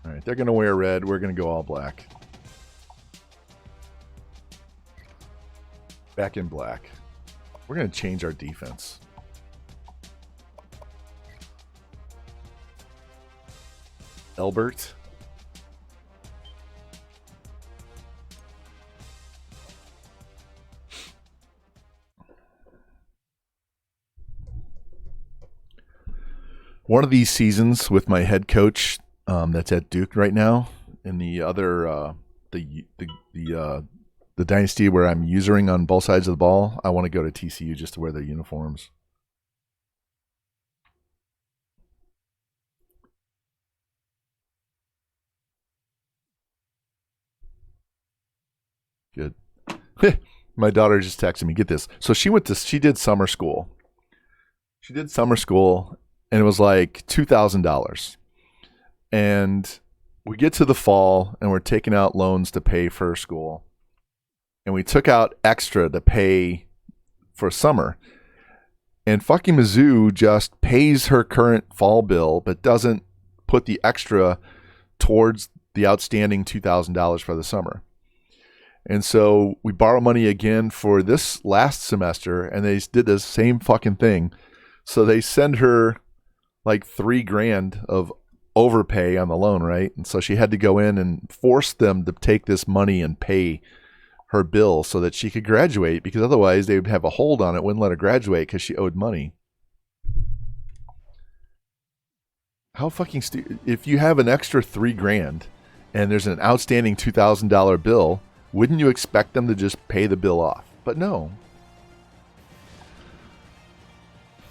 All right. They're going to wear red. We're going to go all black. Back in black. We're going to change our defense. Elbert. One of these seasons with my head coach that's at Duke right now, in the other the Dynasty where I'm usering on both sides of the ball, I want to go to TCU just to wear their uniforms. Good. My daughter just texted me. Get this. So she did summer school. She did summer school, and it was like $2,000. And we get to the fall, and we're taking out loans to pay for school. And we took out extra to pay for summer. And fucking Mizzou just pays her current fall bill, but doesn't put the extra towards the outstanding $2,000 for the summer. And so we borrow money again for this last semester, and they did the same fucking thing. So they send her like $3,000 of overpay on the loan, right? And so she had to go in and force them to take this money and pay her bill so that she could graduate, because otherwise they would have a hold on it, wouldn't let her graduate because she owed money. How fucking if you have an extra $3,000 and there's an outstanding $2,000 bill, wouldn't you expect them to just pay the bill off? But no.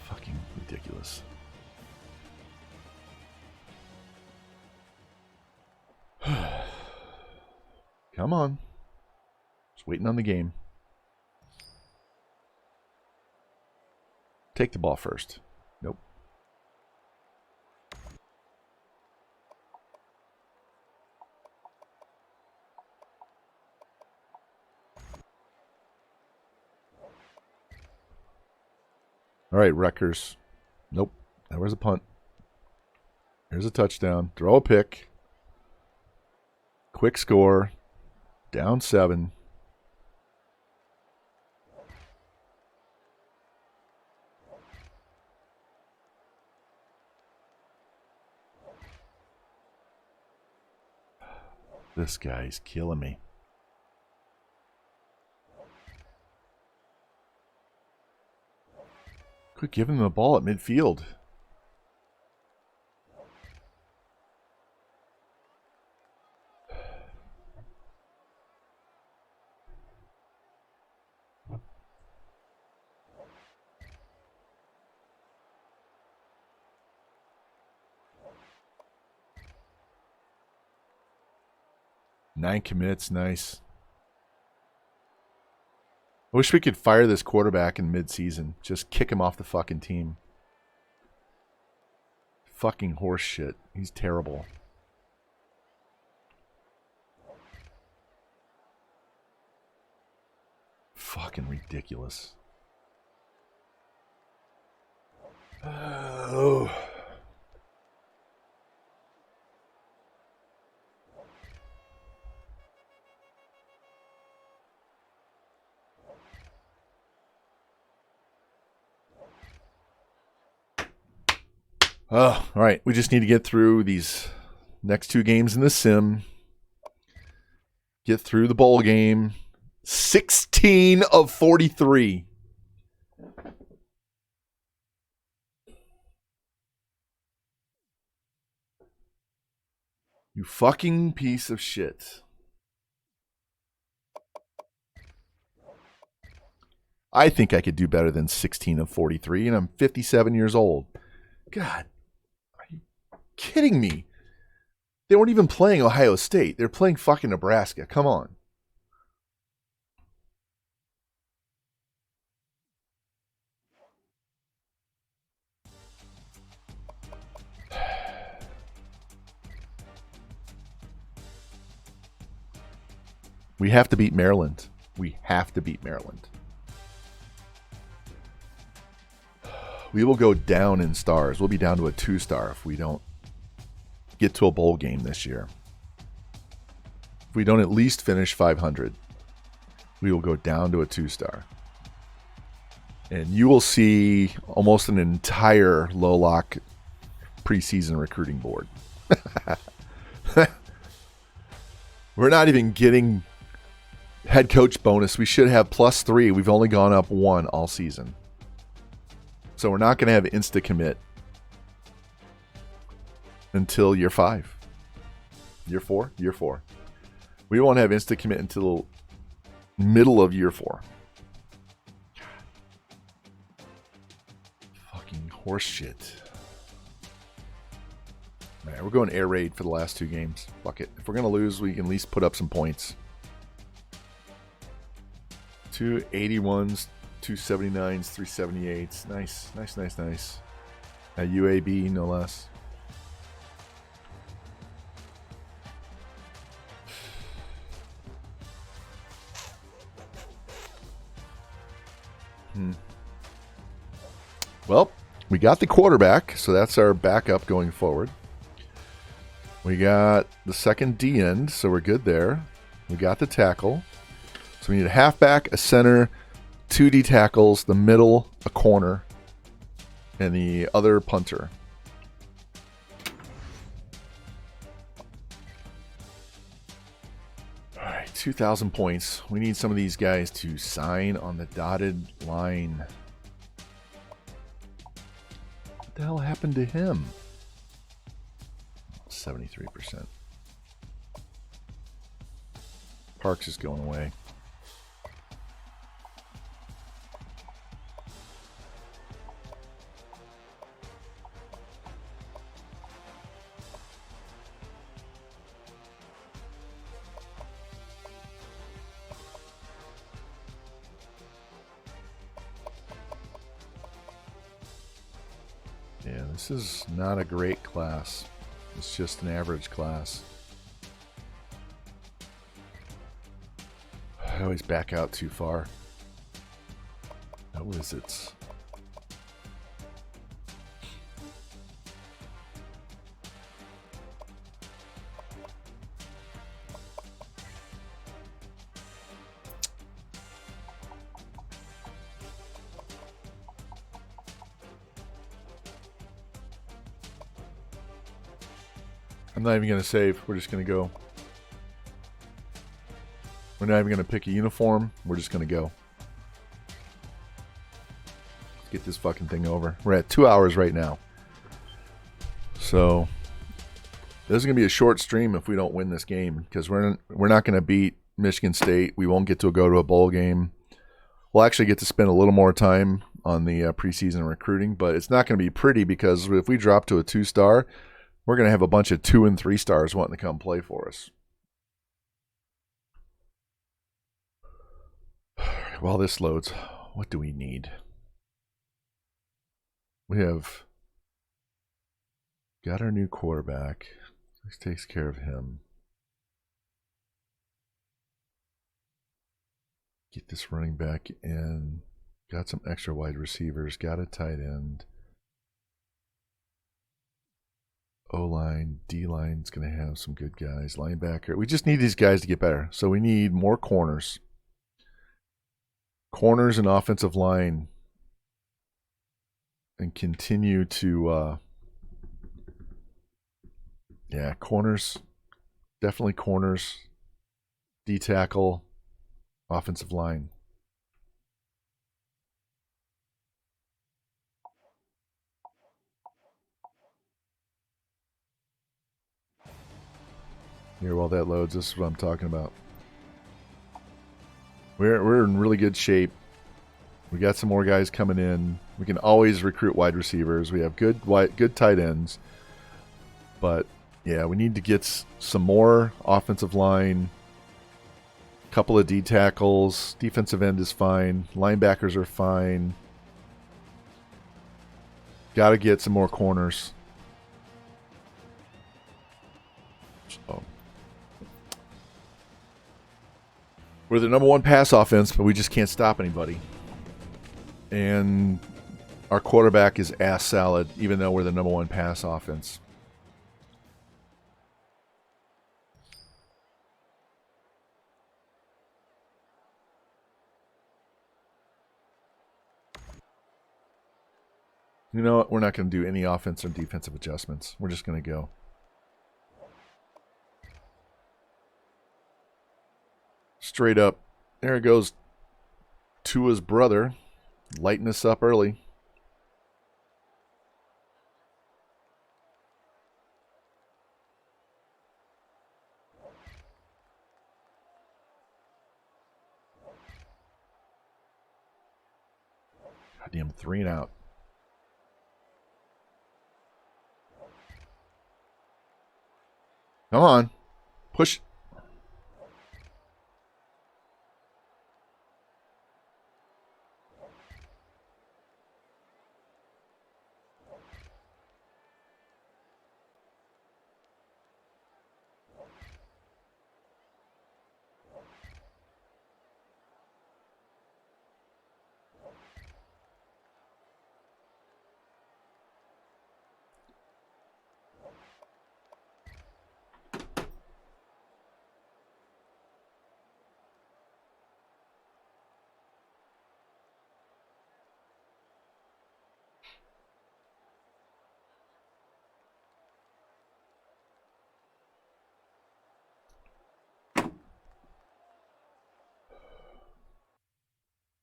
Fucking ridiculous. Come on. Just waiting on the game. Take the ball first. Nope. All right, Rutgers. Nope. That was a punt. Here's a touchdown. Throw a pick. Quick score. Down 7. This guy's killing me. Quit giving him the ball at midfield. Nine commits, nice. I wish we could fire this quarterback in mid-season. Just kick him off the fucking team. Fucking horse shit. He's terrible. Fucking ridiculous. Oh. Oh, all right. We just need to get through these next 2 games in the sim. Get through the bowl game. 16 of 43. You fucking piece of shit. I think I could do better than 16 of 43, and I'm 57 years old. God, are you kidding me? They weren't even playing Ohio State. They're playing fucking Nebraska. Come on. We have to beat Maryland. We have to beat Maryland. We will go down in stars. We'll be down to a 2-star if we don't get to a bowl game this year. If we don't at least finish 500, we will go down to a 2-star. And you will see almost an entire low-lock preseason recruiting board. We're not even getting head coach bonus. We should have +3. We've only gone up 1 all season. So we're not going to have insta-commit until year 5. Year 4? Year 4. We won't have insta-commit until middle of year 4. Fucking horse shit. All right, we're going air raid for the last 2 games. Fuck it. If we're going to lose, we can at least put up some points. 281s, 279s, 378s. Nice, nice, nice, nice. A UAB, no less. Well, we got the quarterback, so that's our backup going forward. We got the second D end, so we're good there. We got the tackle. So we need a halfback, a center, 2 D tackles, the middle, a corner, and the other punter. All right, 2,000 points. We need some of these guys to sign on the dotted line. What the hell happened to him? 73%. Parks is going away. Yeah, this is not a great class. It's just an average class. I always back out too far. No wizards. I'm not even going to save. We're just going to go. We're not even going to pick a uniform. We're just going to go. Let's get this fucking thing over. We're at 2 hours right now. So this is going to be a short stream if we don't win this game, because we're not going to beat Michigan State. We won't get to go to a bowl game. We'll actually get to spend a little more time on the preseason recruiting, but it's not going to be pretty, because if we drop to a 2-star, we're going to have a bunch of 2 and 3 stars wanting to come play for us. While this loads, what do we need? We have got our new quarterback. This takes care of him. Get this running back in. Got some extra wide receivers. Got a tight end. O-line, D-line's going to have some good guys. Linebacker. We just need these guys to get better. So we need more corners. Corners and offensive line. And continue to... yeah, corners. Definitely corners. D-tackle. Offensive line. Here, while that loads, this is what I'm talking about. We're in really good shape. We got some more guys coming in. We can always recruit wide receivers. We have good tight ends. But yeah, we need to get some more offensive line. Couple of D tackles. Defensive end is fine. Linebackers are fine. Got to get some more corners. So. We're the #1 pass offense, but we just can't stop anybody. And our quarterback is ass salad, even though we're the #1 pass offense. You know what? We're not going to do any offense or defensive adjustments. We're just going to go. Straight up. There goes Tua's brother. Lighting us up early. Goddamn, 3 and out. Come on. Push.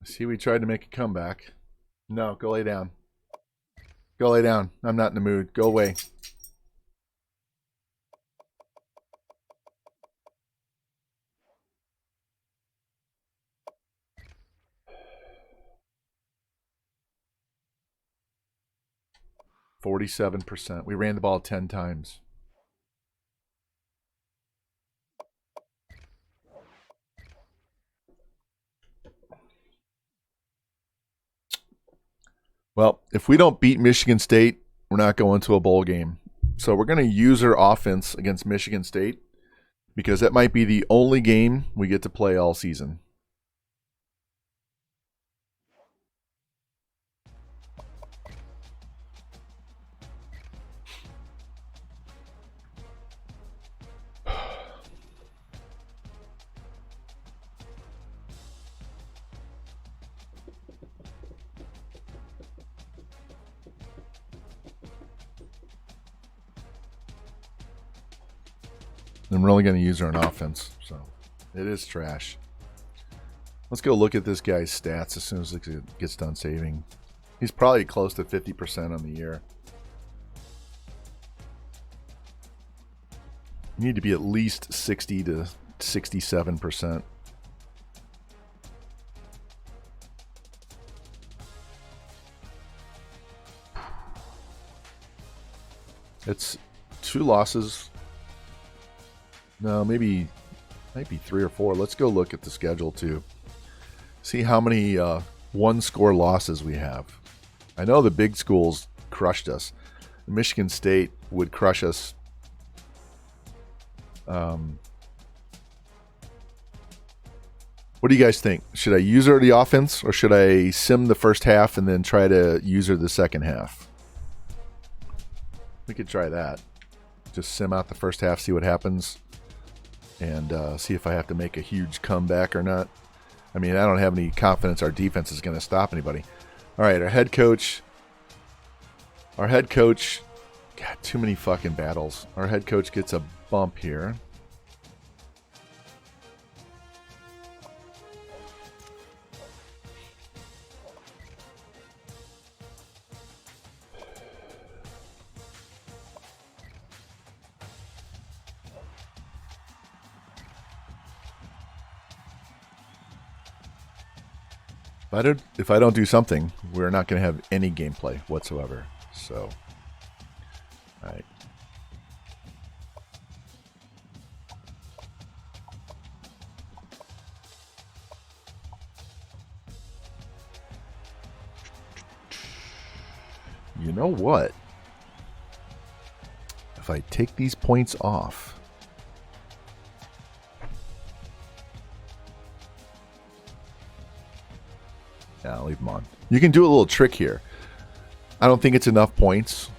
See, we tried to make a comeback. No, go lay down. Go lay down. I'm not in the mood. Go away. %. We ran the ball 10 times. Well, if we don't beat Michigan State, we're not going to a bowl game. So we're going to use our offense against Michigan State because that might be the only game we get to play all season. I'm really going to use her on offense, so it is trash. Let's go look at this guy's stats as soon as it gets done saving. He's probably close to 50% on the year. You need to be at least 60 to 67%. It's 2 losses. No, maybe 3 or 4. Let's go look at the schedule too. See how many 1-score losses we have. I know the big schools crushed us. Michigan State would crush us. What do you guys think? Should I use her the offense or should I sim the first half and then try to use her the second half? We could try that. Just sim out the first half, see what happens. And see if I have to make a huge comeback or not. I mean, I don't have any confidence our defense is going to stop anybody. All right, our head coach. God, too many fucking battles. Our head coach gets a bump here. If I don't do something, we're not going to have any gameplay whatsoever. So, all right. You know what? If I take these points off, yeah, I'll leave them on. You can do a little trick here. I don't think it's enough points.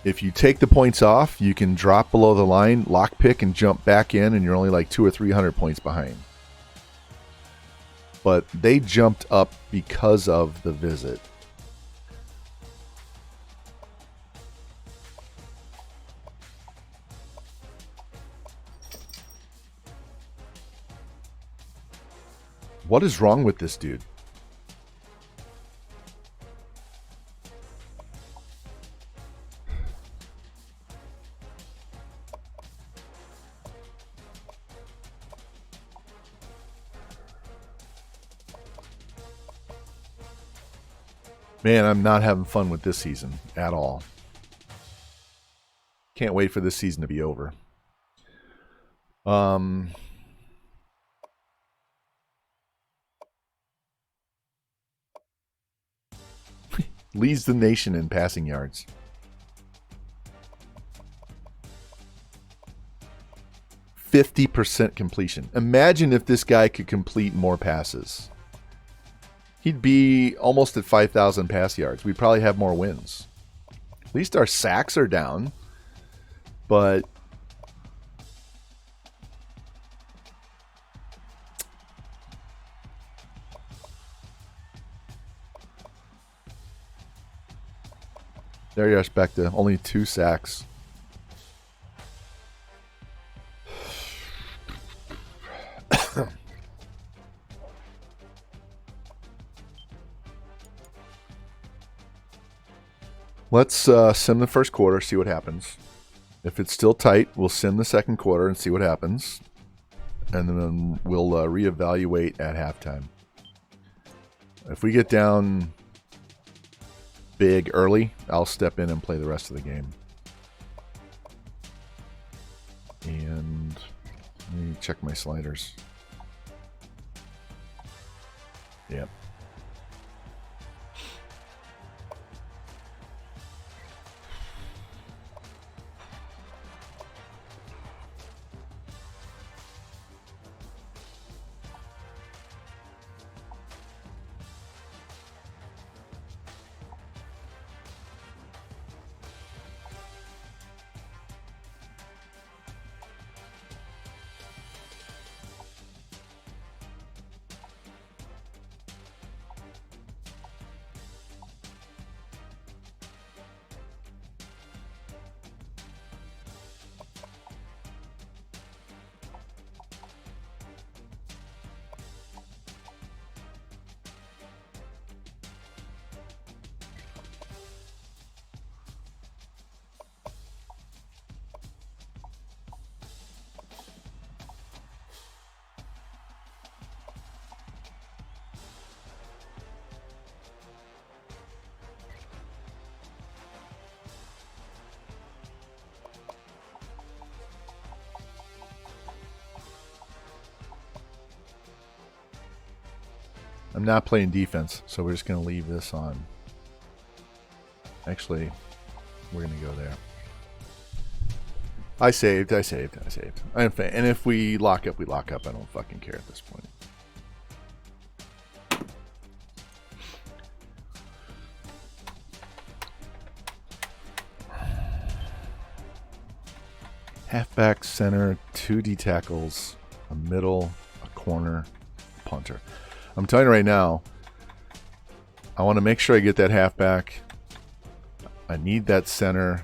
If you take the points off, you can drop below the line, lockpick, and jump back in, and you're only like 200 or 300 points behind. But they jumped up because of the visit. What is wrong with this dude? Man, I'm not having fun with this season at all. Can't wait for this season to be over. Leads the nation in passing yards. %50 completion. Imagine if this guy could complete more passes. He'd be almost at 5,000 pass yards. We'd probably have more wins. At least our sacks are down. But there you are, Specta. Only 2 sacks. Let's sim the first quarter, see what happens. If it's still tight, we'll sim the second quarter and see what happens. And then we'll reevaluate at halftime. If we get down big early, I'll step in and play the rest of the game. And let me check my sliders. Yep. I'm not playing defense, so we're just going to leave this on. Actually, we're going to go there. I saved. And if we lock up, we lock up. I don't fucking care at this point. Halfback, center, 2 D tackles, a middle, a corner, punter. I'm telling you right now, I want to make sure I get that halfback. I need that center.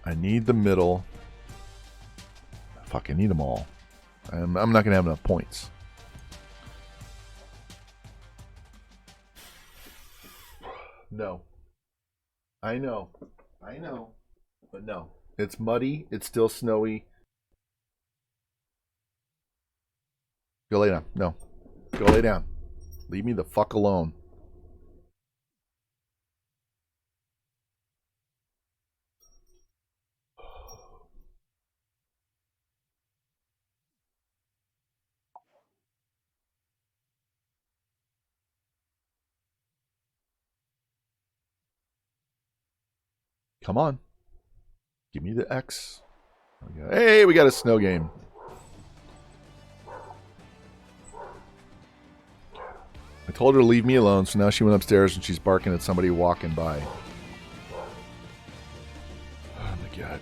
I need the middle. Fuck, I need them all. I'm not going to have enough points. No. I know. But no. It's muddy. It's still snowy. Go lay down. No. Go lay down. Leave me the fuck alone. Come on. Give me the X. Hey, we got a snow game. I told her to leave me alone, so now she went upstairs and she's barking at somebody walking by. Oh my god.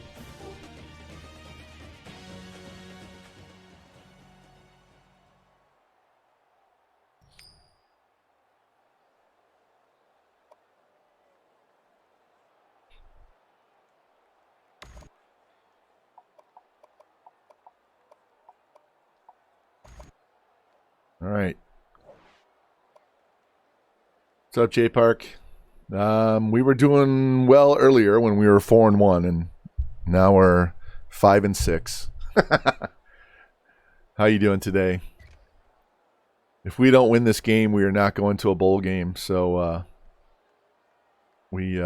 All right. What's up, J Park? We were doing well earlier when we were 4-1, and now we're 5-6. How you doing today? If we don't win this game, we are not going to a bowl game. So we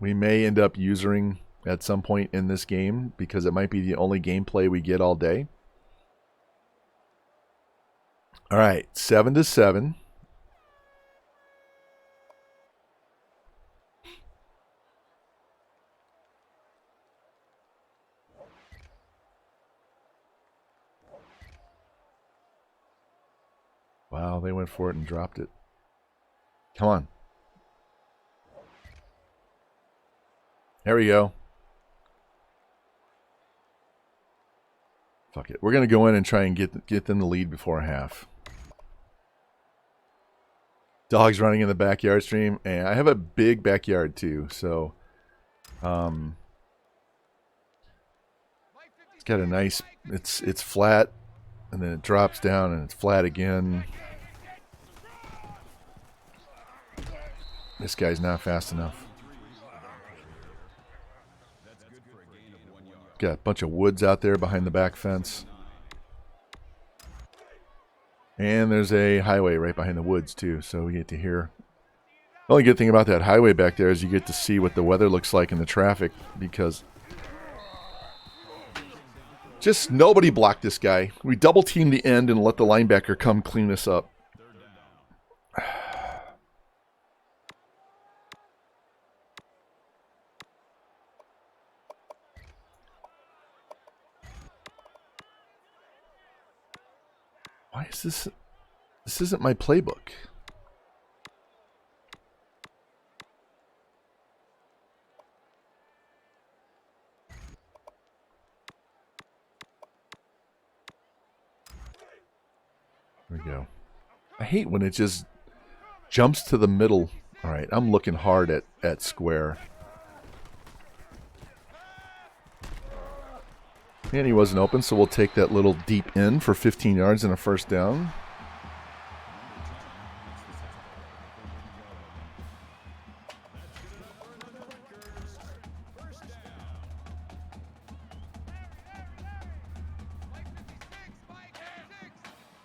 may end up usering at some point in this game because it might be the only gameplay we get all day. All right, 7-7. Wow, they went for it and dropped it. Come on. There we go. Fuck it. We're going to go in and try and get them the lead before half. Dogs running in the backyard stream. And I have a big backyard too, so it's got a nice, it's flat and then it drops down and it's flat again. This guy's not fast enough. Got a bunch of woods out there behind the back fence. And there's a highway right behind the woods, too, so we get to hear. The only good thing about that highway back there is you get to see what the weather looks like in the traffic, because just nobody blocked this guy. We double-teamed the end and let the linebacker come clean us up. Why is this? This isn't my playbook. There we go. I hate when it just jumps to the middle. All right, I'm looking hard at square. And he wasn't open, so we'll take that little deep in for 15 yards and a first down.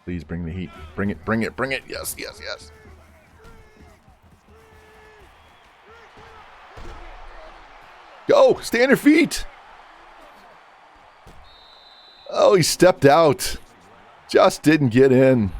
Please bring the heat. Bring it, bring it, bring it. Yes, yes, yes. Go! Stay on your feet! Oh, he stepped out. Just didn't get in.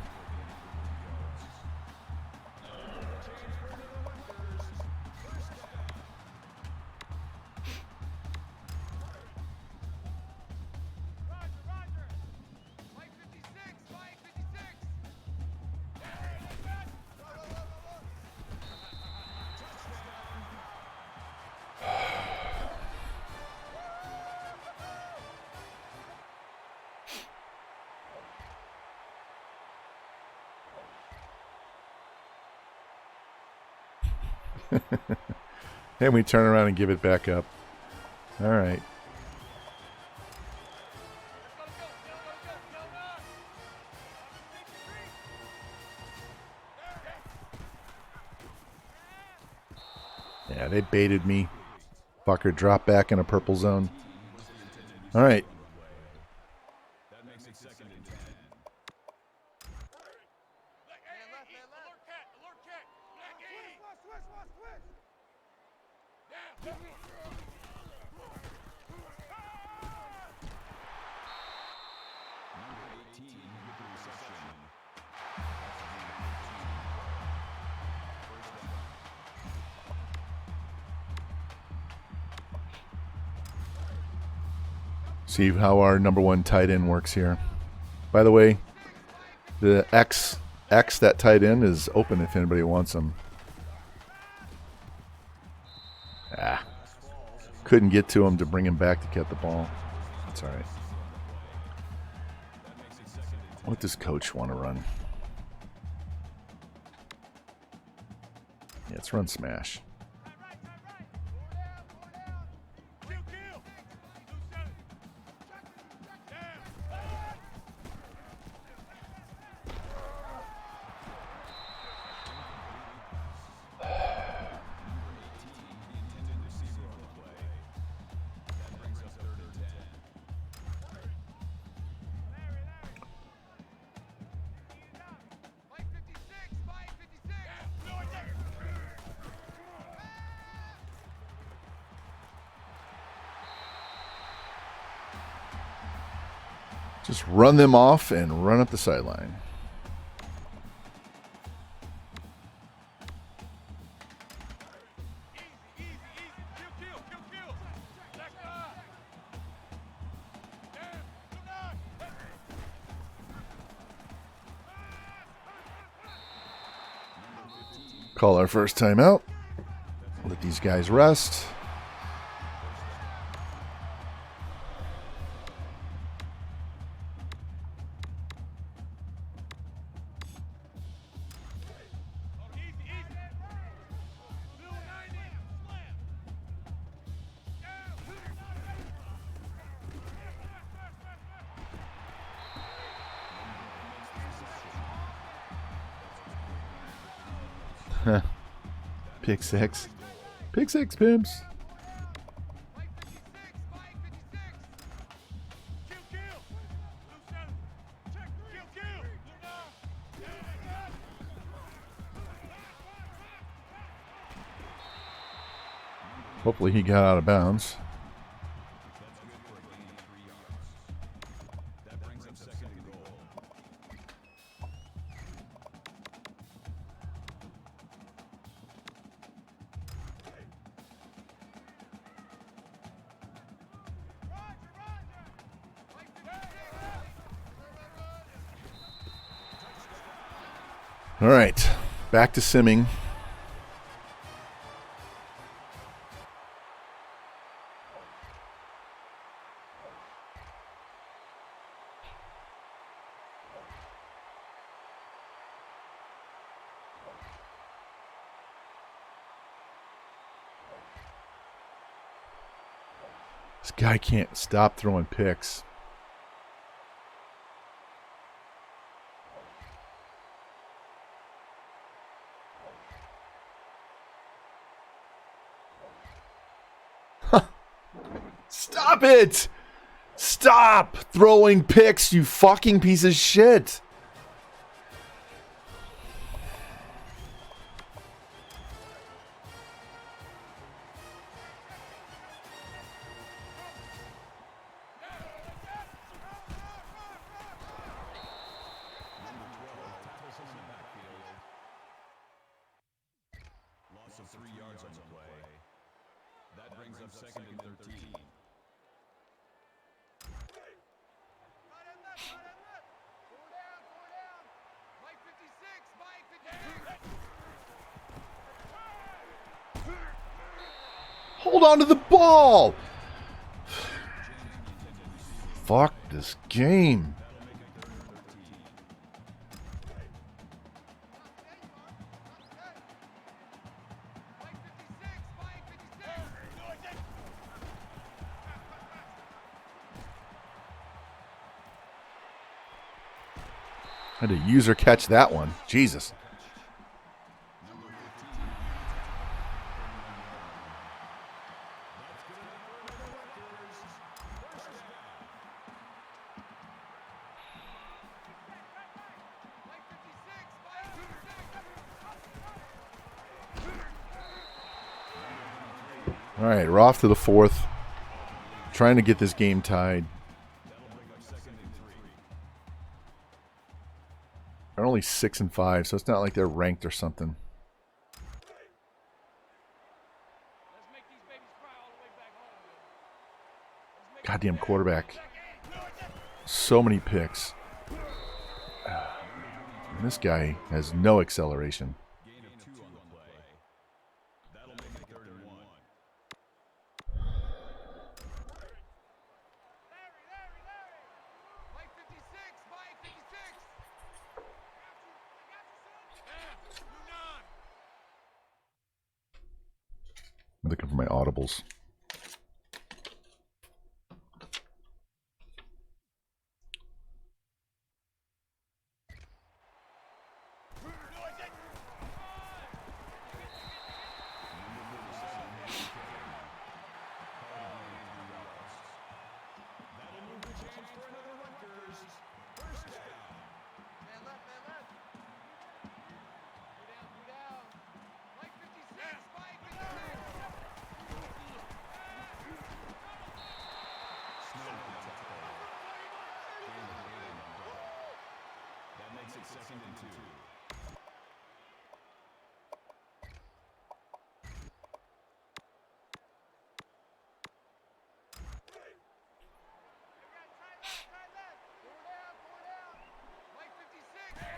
And we turn around and give it back up. All right. Yeah, they baited me. Fucker dropped back in a purple zone. All right. See how our number one tight end works here. By the way, the X that tight end is open if anybody wants him. Couldn't get to him to bring him back to get the ball. That's all right. What does coach want to run? Yeah, let's run smash. Just run them off and run up the sideline. Call our first timeout. Let these guys rest. Pick six. Pick six, pimps. Hopefully he got out of bounds. All right, back to simming. This guy can't stop throwing picks. Stop it! Stop throwing picks, you fucking piece of shit! Loss of 3 yards on the play. That brings up second and 13. Hold on to the ball! Fuck this game. Had a user catch that one. Jesus. All right, we're off to the fourth. Trying to get this game tied. They're only 6-5, so it's not like they're ranked or something. Goddamn quarterback. So many picks. And this guy has no acceleration. Gain of 2 on the play. That'll make it 3rd and 1. Mike 56, Mike 56. I'm looking for my audibles. That'll move the chains for another Rutgers. First down. Man left, man left. Two down. Mike 56, Mike 56. Snow on the tackle. Gain of 8 on the play. That makes it 2nd and 2. Try left. Four down. Mike 56, Mike.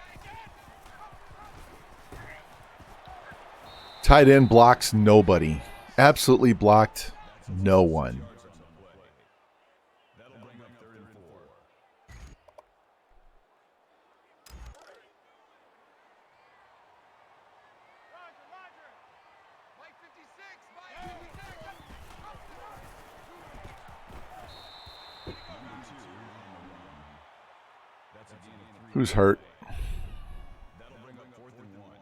Tight end blocks nobody. Absolutely blocked no one. Yards on the play. That'll bring up 3rd and 4. Roger. Mike 56, Mike 56. Number 2 on the run. That's a gain of 3. Who's hurt? That'll bring up 4th and 1.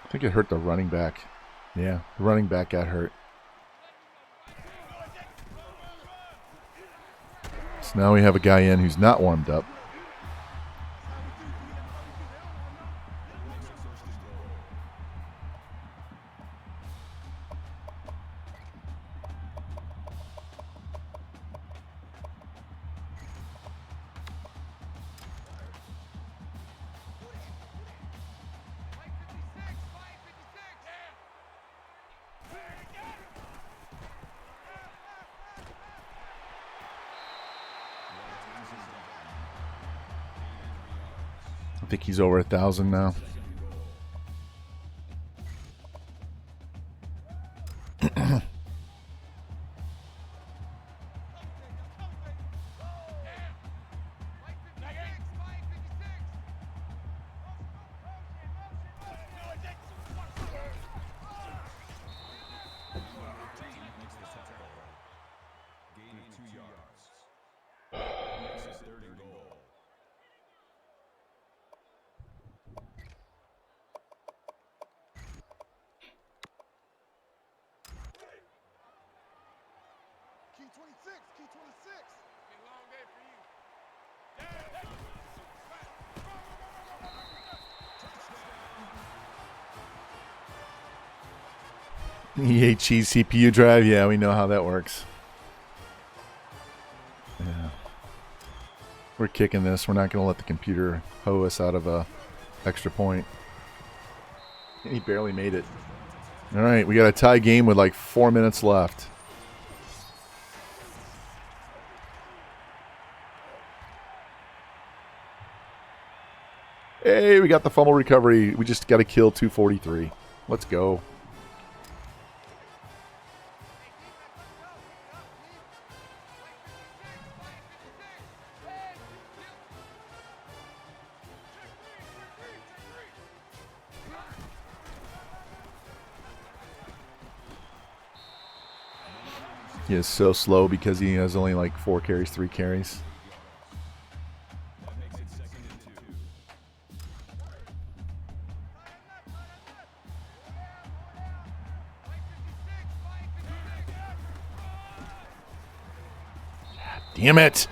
I think it hurt the running back. Yeah, the running back got hurt. So now we have a guy in who's not warmed up. Mike 56, Mike 56. I think he's over 1,000 now. Mike 56, Mike 56. Makes the tackle. Gain of 2 yards. That makes it 3rd and goal. Key 26, key 26. Been a long day for you. EA cheese CPU drive. Yeah, we know how that works. Yeah. We're kicking this. We're not going to let the computer hoe us out of a extra point. And he barely made it. All right, we got a tie game with like 4 minutes left. Hey, we got the fumble recovery. We just got to kill 243. Let's go. He is so slow because he has only like 4 carries, 3 carries. That makes it 2nd and 2. Damn it.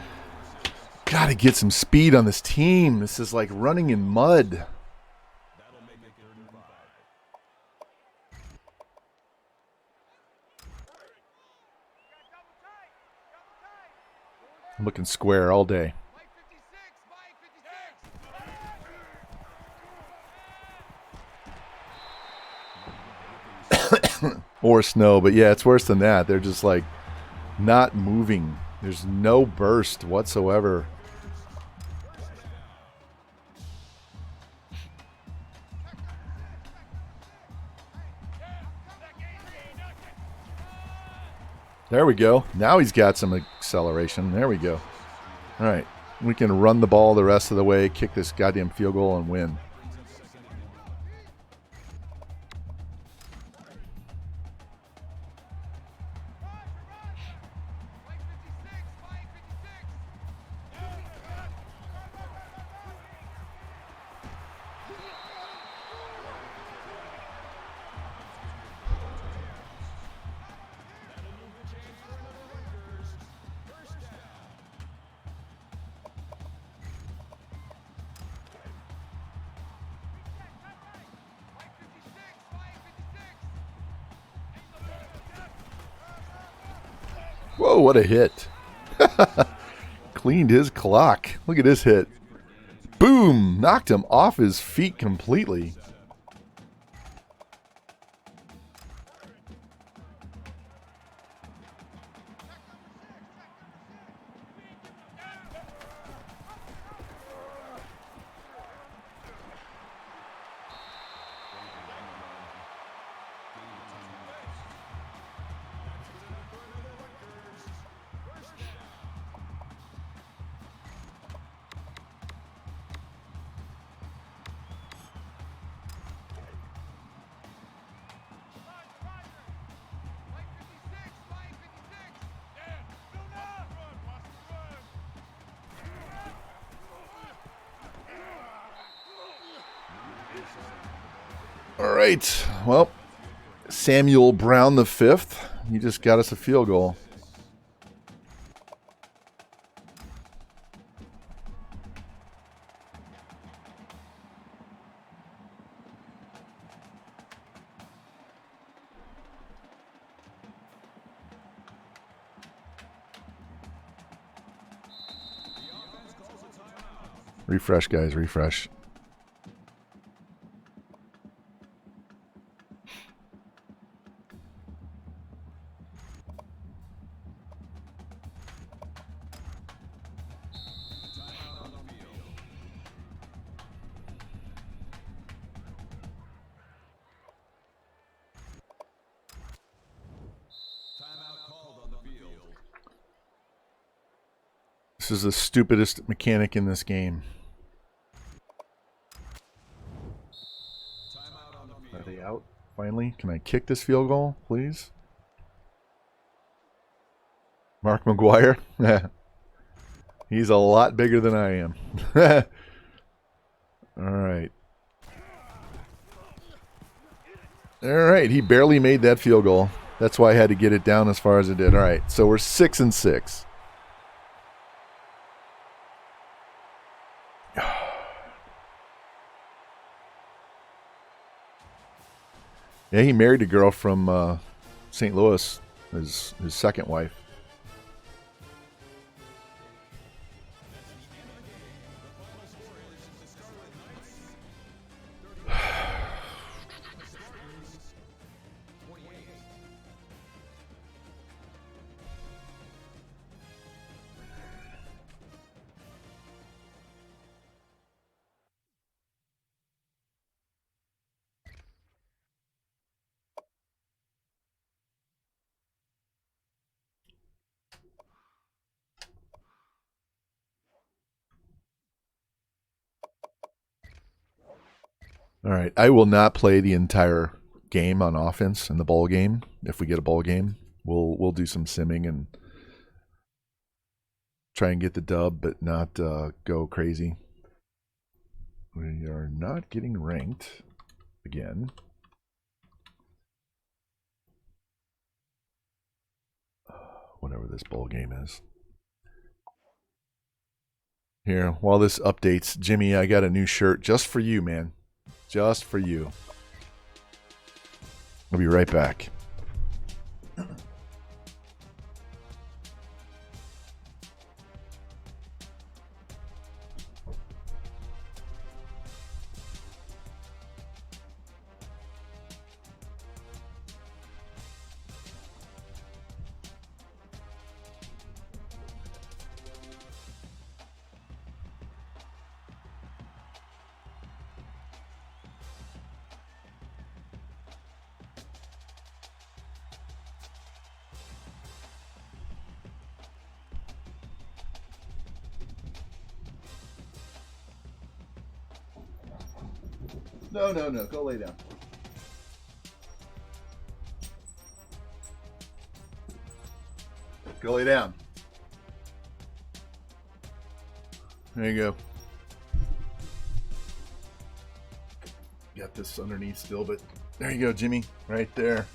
Gotta get some speed on this team. This is like running in mud. That'll make it 3rd and 5. I'm looking square all day. Mike 56, Mike 56. Or snow, but yeah, it's worse than that. They're just like not moving. There's no burst whatsoever. There we go. Now he's got some acceleration. There we go. All right. We can run the ball the rest of the way, kick this goddamn field goal, and win. Whoa, what a hit. Cleaned his clock. Look at this hit. Boom! Knocked him off his feet completely. All right. Well, Samuel Brown the fifth. He just got us a field goal. Refresh, guys. Refresh. This is the stupidest mechanic in this game. Are they out? Finally? Can I kick this field goal, please? Mark McGuire? He's a lot bigger than I am. Alright. Alright, he barely made that field goal. That's why I had to get it down as far as it did. Alright, so we're 6-6. Yeah, he married a girl from St. Louis, his second wife. All right, I will not play the entire game on offense in the bowl game. If we get a bowl game, we'll do some simming and try and get the dub, but not go crazy. We are not getting ranked again. Whatever this bowl game is. Here, while this updates, Jimmy, I got a new shirt just for you, man. Just for you. I'll be right back. No, no, no. Go lay down. Go lay down. There you go. Got this underneath still, but there you go, Jimmy. Right there.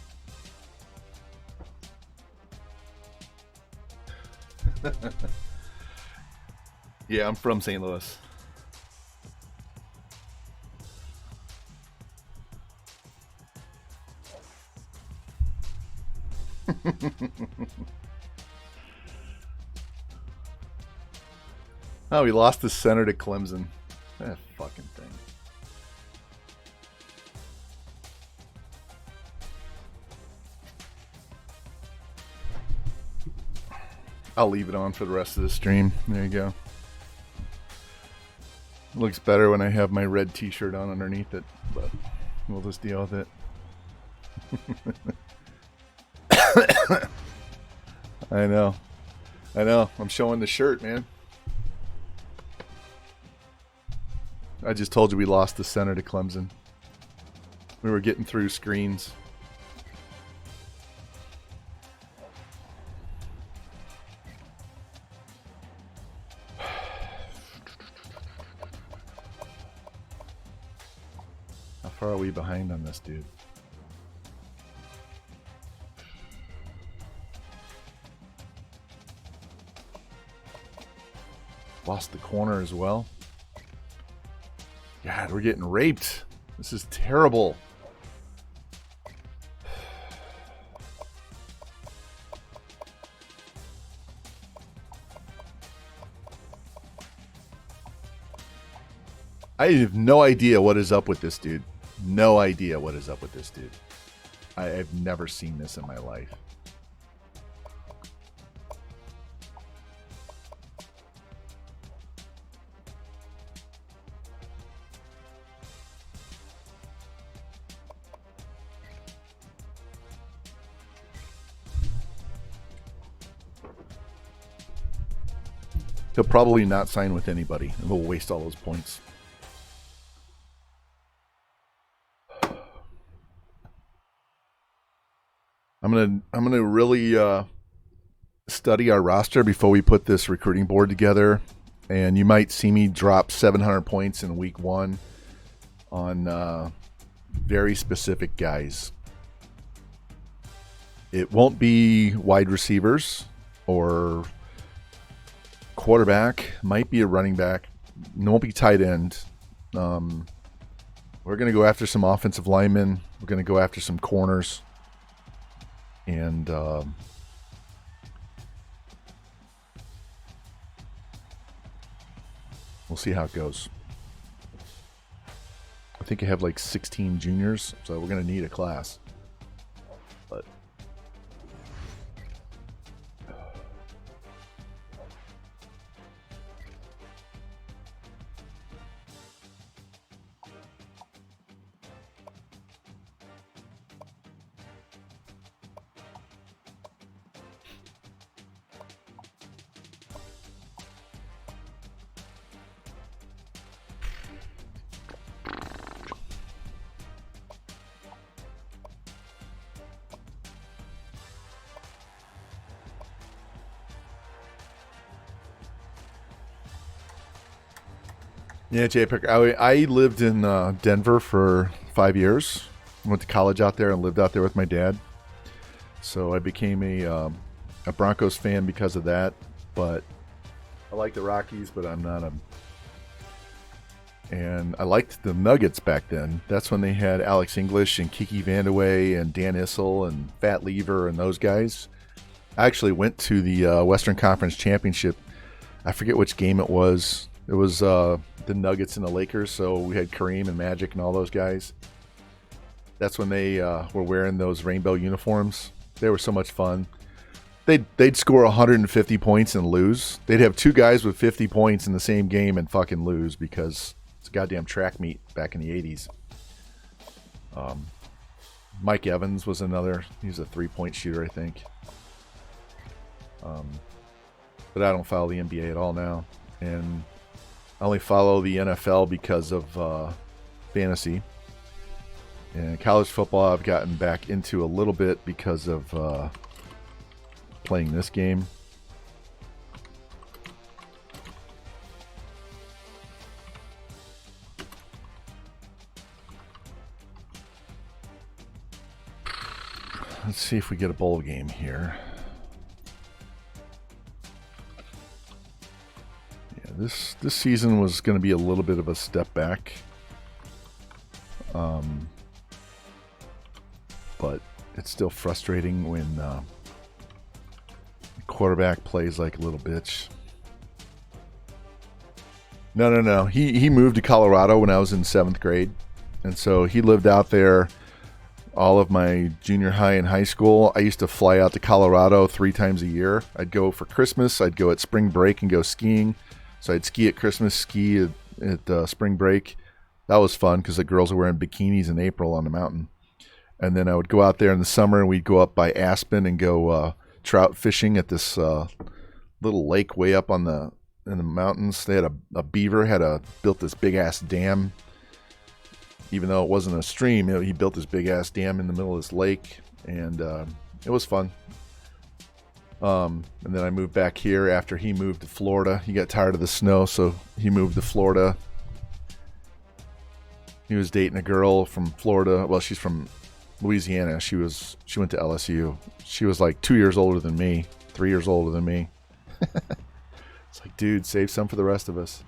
Yeah, I'm from St. Louis. Oh, we lost the center to Clemson. That fucking thing. I'll leave it on for the rest of the stream. There you go. Looks better when I have my red t-shirt on underneath it, but we'll just deal with it. I know. I know. I'm showing the shirt, man. I just told you we lost the center to Clemson. We were getting through screens. How far are we behind on this, dude? Lost the corner as well. God, we're getting raped. This is terrible. I have no idea what is up with this dude. No idea what is up with this dude. I've never seen this in my life. He'll probably not sign with anybody, and we'll waste all those points. I'm gonna really study our roster before we put this recruiting board together, and you might see me drop 700 points in week 1 on very specific guys. It won't be wide receivers or quarterback, might be a running back, it won't be tight end. We're going to go after some offensive linemen. We're going to go after some corners. And we'll see how it goes. I think I have like 16 juniors, so we're going to need a class. But yeah, JPEG. I lived in Denver for 5 years. Went to college out there and lived out there with my dad. So I became a Broncos fan because of that. But I like the Rockies, but I'm not a... And I liked the Nuggets back then. That's when they had Alex English and Kiki Vandeweghe and Dan Issel and Fat Lever and those guys. I actually went to the Western Conference Championship. I forget which game it was. It was the Nuggets and the Lakers, so we had Kareem and Magic and all those guys. That's when they were wearing those rainbow uniforms. They were so much fun. They'd score 150 points and lose. They'd have two guys with 50 points in the same game and fucking lose because it's a goddamn track meet back in the 80s. Mike Evans was another. He's a three-point shooter, I think. But I don't follow the NBA at all now. And I only follow the NFL because of fantasy. And college football I've gotten back into a little bit because of playing this game. Let's see if we get a bowl game here. Yeah, this season was going to be a little bit of a step back. But it's still frustrating when the quarterback plays like a little bitch. No. He moved to Colorado when I was in 7th grade. And so he lived out there all of my junior high and high school. I used to fly out to Colorado 3 times a year. I'd go for Christmas. I'd go at spring break and go skiing. So I'd ski at Christmas, ski at spring break. That was fun because the girls were wearing bikinis in April on the mountain. And then I would go out there in the summer and we'd go up by Aspen and go trout fishing at this little lake way up in the mountains. They had a beaver built this big ass dam. Even though it wasn't a stream, he built this big ass dam in the middle of this lake, and it was fun. And then I moved back here after he moved to Florida. He got tired of the snow, so he moved to Florida. He was dating a girl from Florida. Well, she's from Louisiana. She went to LSU. She was like 2 years older than me, 3 years older than me. It's like, dude, save some for the rest of us.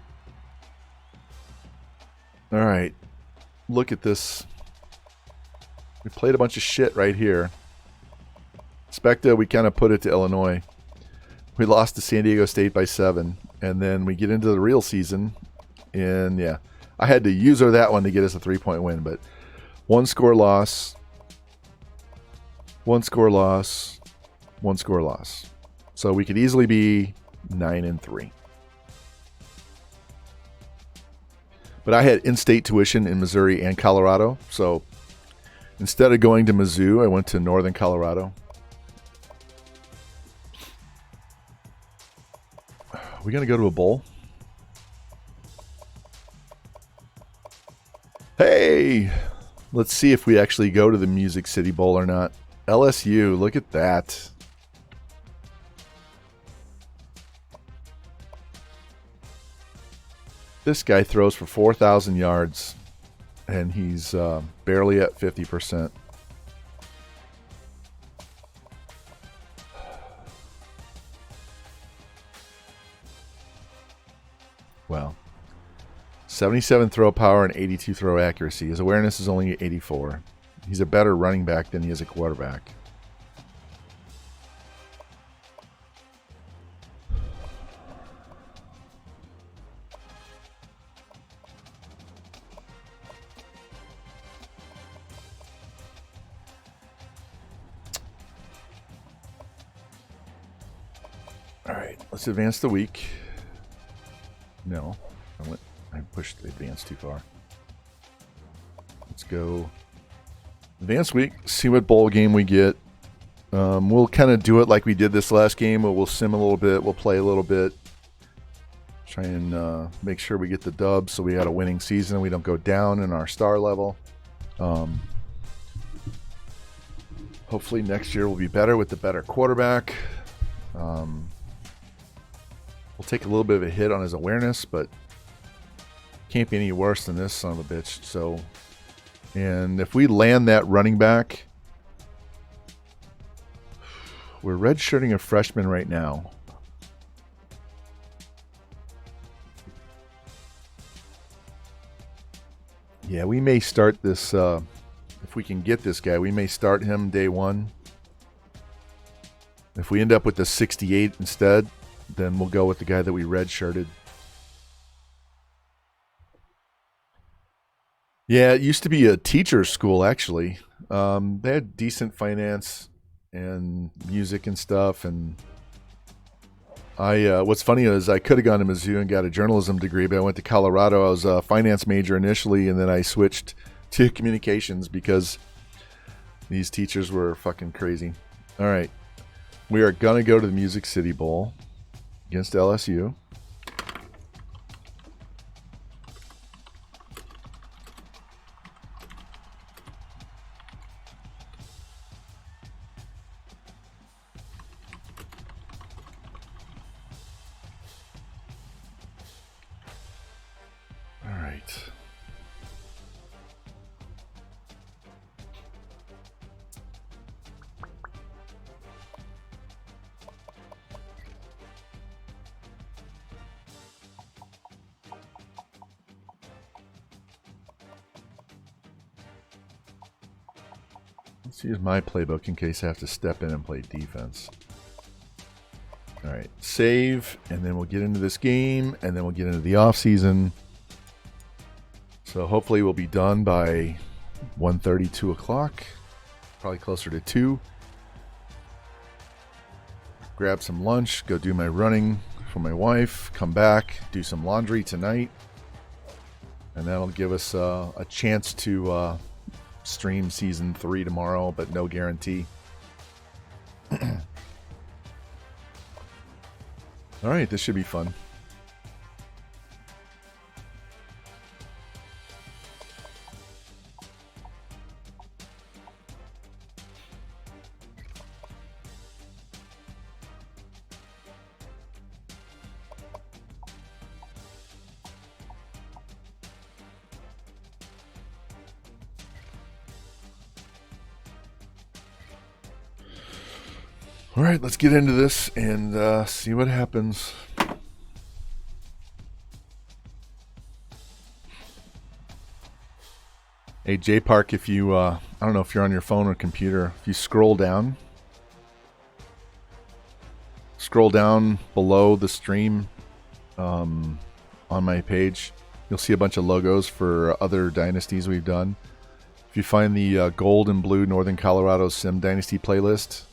All right. Look at this. We played a bunch of shit right here. Specta, we kind of put it to Illinois. We lost to San Diego State by 7. And then we get into the real season. And yeah, I had to use her that one to get us a 3-point win. But 1 score loss. 1 score loss. 1 score loss. So we could easily be 9-3. But I had in-state tuition in Missouri and Colorado. So instead of going to Mizzou, I went to Northern Colorado. Are we going to go to a bowl? Hey! Let's see if we actually go to the Music City Bowl or not. LSU, look at that. This guy throws for 4,000 yards, and he's barely at 50%. Well, 77 throw power and 82 throw accuracy. His awareness is only 84. He's a better running back than he is a quarterback. All right, let's advance the week. No, I pushed the advance too far. Let's go advance week, see what bowl game we get. We'll kind of do it like we did this last game. We'll sim a little bit. We'll play a little bit. Try and make sure we get the dub so we had a winning season. We don't go down in our star level. Hopefully next year will be better with the better quarterback. We'll take a little bit of a hit on his awareness, but can't be any worse than this son of a bitch. So, and if we land that running back, we're redshirting a freshman right now. Yeah, we may start this, if we can get this guy, we may start him day one. If we end up with the 68 instead, then we'll go with the guy that we redshirted. Yeah, it used to be a teacher's school, actually. They had decent finance and music and stuff, and what's funny is I could have gone to Mizzou and got a journalism degree, but I went to Colorado. I was a finance major initially, and then I switched to communications because these teachers were fucking crazy. All right. We are going to go to the Music City Bowl against LSU. All right. Let's use my playbook in case I have to step in and play defense. All right, save, and then we'll get into this game, and then we'll get into the off season. So hopefully we'll be done by 1:30, 2 o'clock, probably closer to 2. Grab some lunch, go do my running for my wife, come back, do some laundry tonight, and that'll give us a chance to stream season 3 tomorrow, but no guarantee. All right, this should be fun. All right, let's get into this and see what happens. Hey, J Park, if you, I don't know if you're on your phone or computer, if you scroll down below the stream on my page, you'll see a bunch of logos for other dynasties we've done. If you find the gold and blue Northern Colorado Sim Dynasty playlist,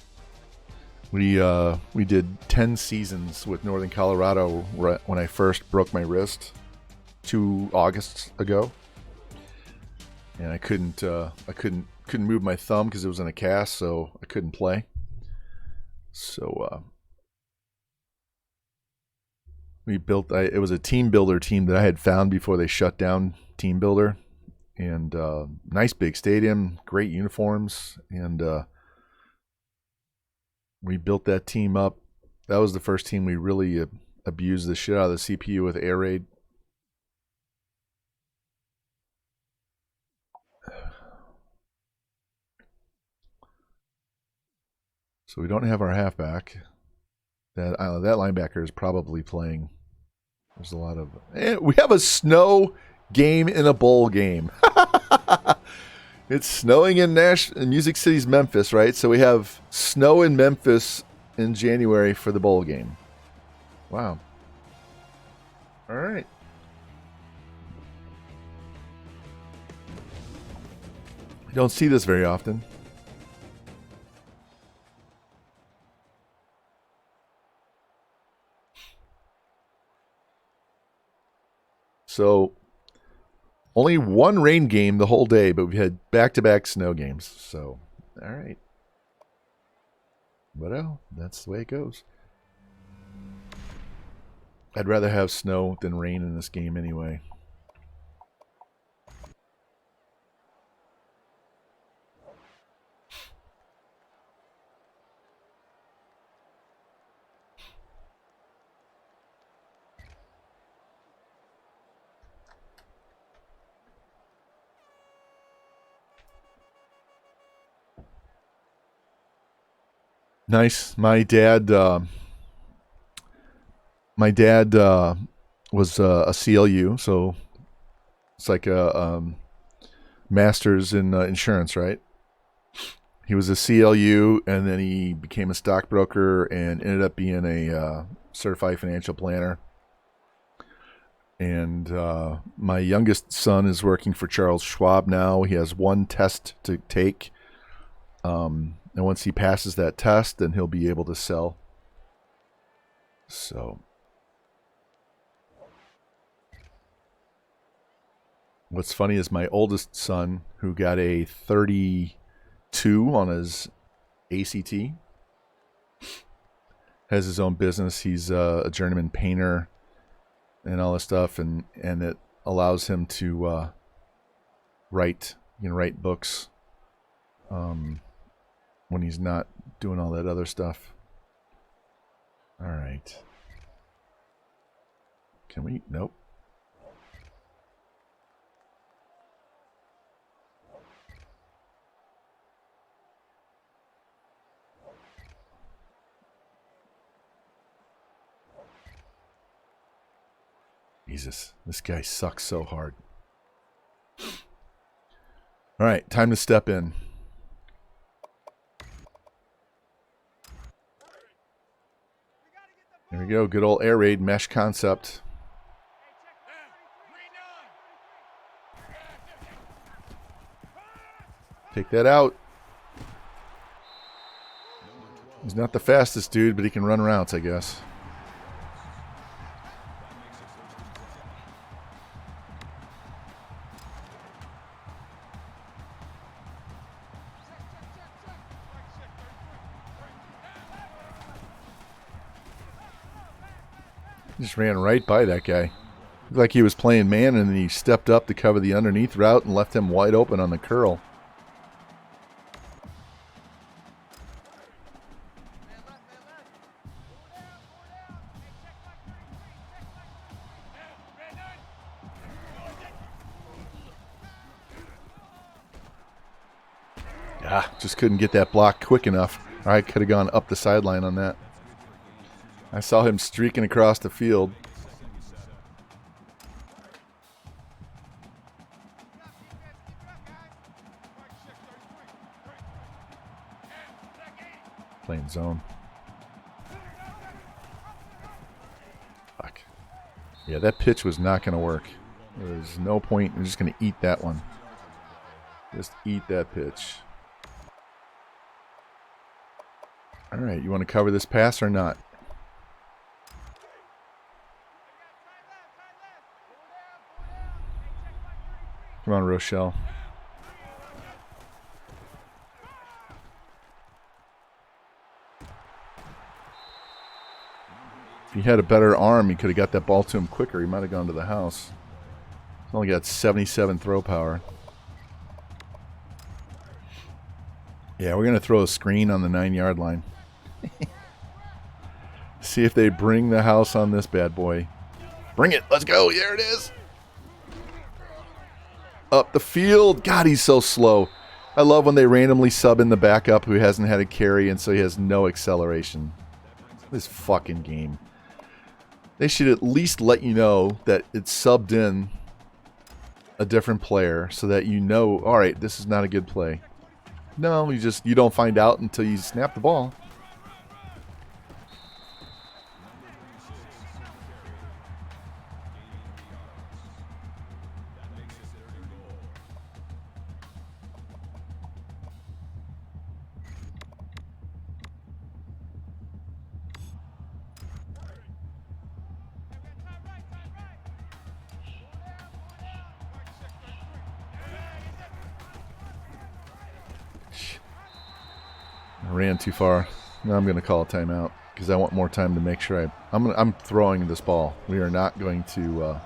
we did 10 seasons with Northern Colorado when I first broke my wrist 2 Augusts ago, and I couldn't move my thumb because it was in a cast, so I couldn't play. So we built. It was a team builder team that I had found before they shut down Team Builder, and nice big stadium, great uniforms, and we built that team up. That was the first team we really abused the shit out of the CPU with air raid. So we don't have our halfback. That linebacker is probably playing. There's a lot of... we have a snow game in a bowl game. It's snowing in Music City's Memphis, right? So we have snow in Memphis in January for the bowl game. Wow. All right. You don't see this very often. So... only one rain game the whole day, but we had back-to-back snow games. So, all right. Well, that's the way it goes. I'd rather have snow than rain in this game anyway. Nice. My dad was a CLU, so it's like a master's in insurance, right? He was a CLU, and then he became a stockbroker and ended up being a certified financial planner. And my youngest son is working for Charles Schwab now. He has one test to take. And once he passes that test, then he'll be able to sell. So, what's funny is my oldest son, who got a 32 on his ACT, has his own business. He's a journeyman painter and all this stuff, and it allows him to write books when he's not doing all that other stuff. All right. Can we? Nope. Jesus, this guy sucks so hard. All right, time to step in. There we go. Good old air raid mesh concept. Take that out. He's not the fastest dude, but he can run routes, I guess. He just ran right by that guy. Looked like he was playing man, and then he stepped up to cover the underneath route and left him wide open on the curl. Just couldn't get that block quick enough. I could have gone up the sideline on that. I saw him streaking across the field. Playing zone. Fuck. Yeah, that pitch was not going to work. There's no point. I'm just going to eat that one. Just eat that pitch. All right, you want to cover this pass or not? Come on, Rochelle. If he had a better arm, he could have got that ball to him quicker. He might have gone to the house. He's only got 77 throw power. Yeah, we're going to throw a screen on the 9-yard line. See if they bring the house on this bad boy. Bring it. Let's go. There it is. Up the field. God, he's so slow. I love when they randomly sub in the backup who hasn't had a carry, and so he has no acceleration. This fucking game. They should at least let you know that it's subbed in a different player so that you know, all right, this is not a good play. No, you don't find out until you snap the ball. I ran too far. Now I'm going to call a timeout because I want more time to make sure I'm throwing this ball. We are not going to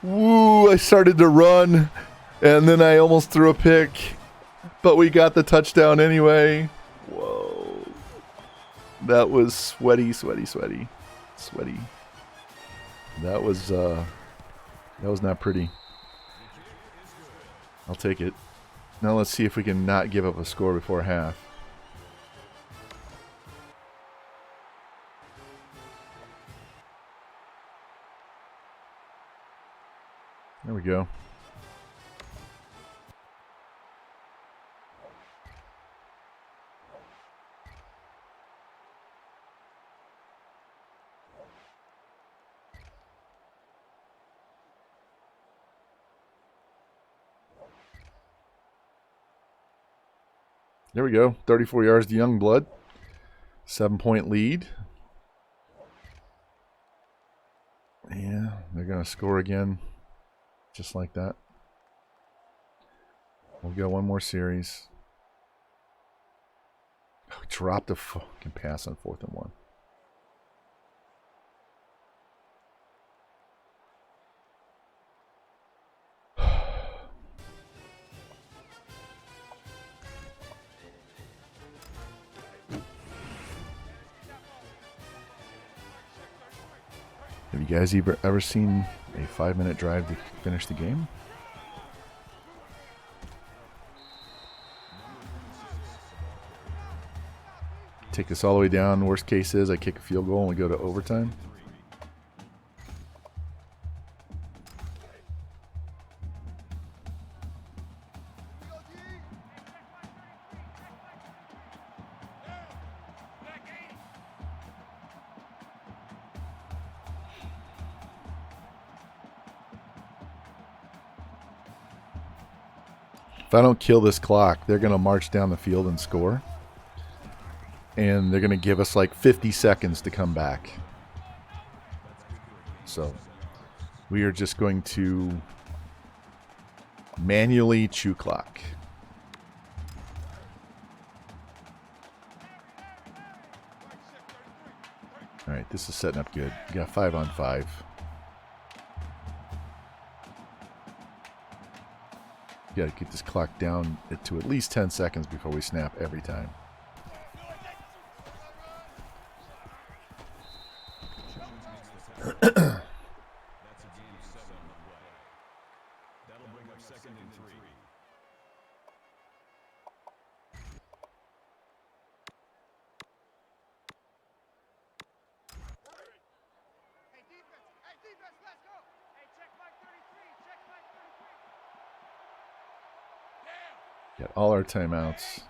Woo, I started to run, and then I almost threw a pick, but we got the touchdown anyway. Whoa. That was sweaty. That was not pretty. I'll take it. Now let's see if we can not give up a score before half. There we go. There we go. 34 yards to Youngblood. 7-point lead. Yeah, they're going to score again. Just like that. We'll go one more series. Oh, dropped a fucking pass on 4th and 1. Have you guys ever seen a 5-minute drive to finish the game? Take this all the way down. Worst case is I kick a field goal and we go to overtime. If I don't kill this clock, they're going to march down the field and score. And they're going to give us like 50 seconds to come back. So we are just going to manually chew clock. All right, this is setting up good. We got 5-on-5. You got to get this clock down to at least 10 seconds before we snap every time. That's a gain of 7 on the play. That'll bring up 2nd and 3. Hey, defense, let's go. Hey, check my 33, check my 33. Got all our timeouts.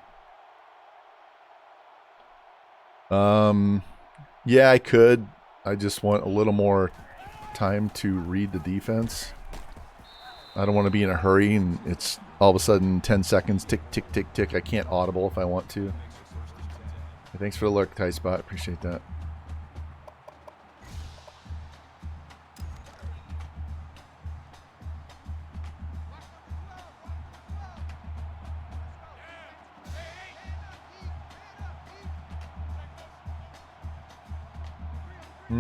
Yeah, I could. I just want a little more time to read the defense. I don't want to be in a hurry and it's all of a sudden 10 seconds, tick, tick, tick, tick. I can't audible if I want to. Thanks for the lurk, Tie Spot. Appreciate that. All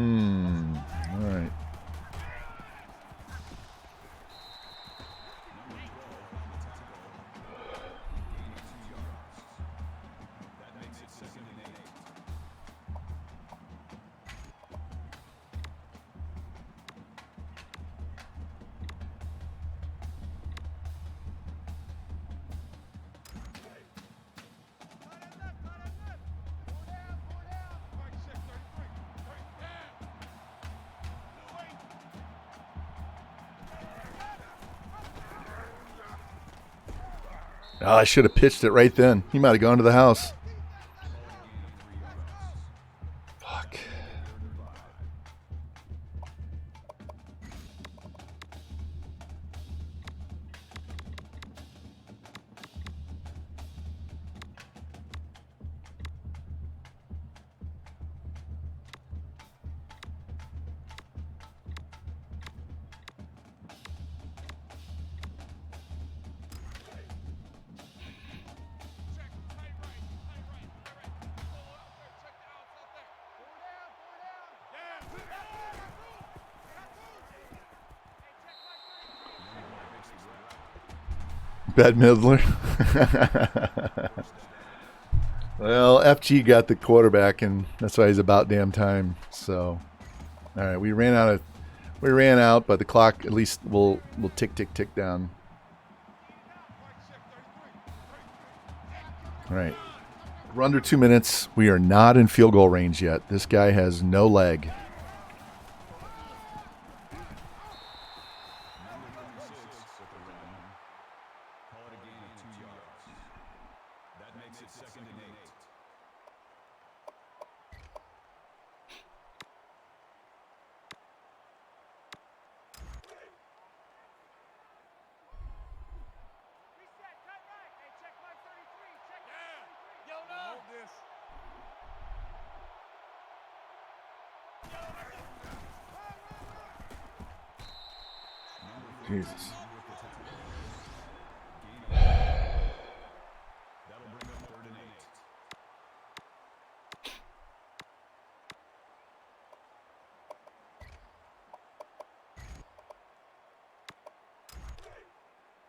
right. That makes it 2nd and 8. Oh, I should have pitched it right then. He might have gone to the house. Fuck. Bette Midler. Well, FG got the quarterback, and that's why he's about damn time. So, all right, we ran out, but the clock at least will tick down. All right, we're under 2 minutes. We are not in field goal range yet. This guy has no leg. Call it a gain of 2 yards. That makes it 2nd and 8. Reset, cut right. Hey, check my 33. Check my 33. Yo, no. Hold this. Jesus. That'll bring up 3rd and 8.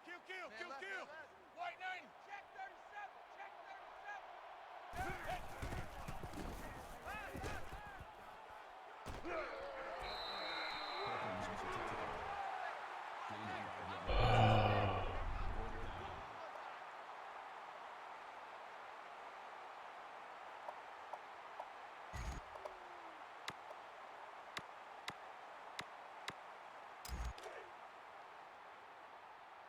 Q. White 9. Check 37. Check 37.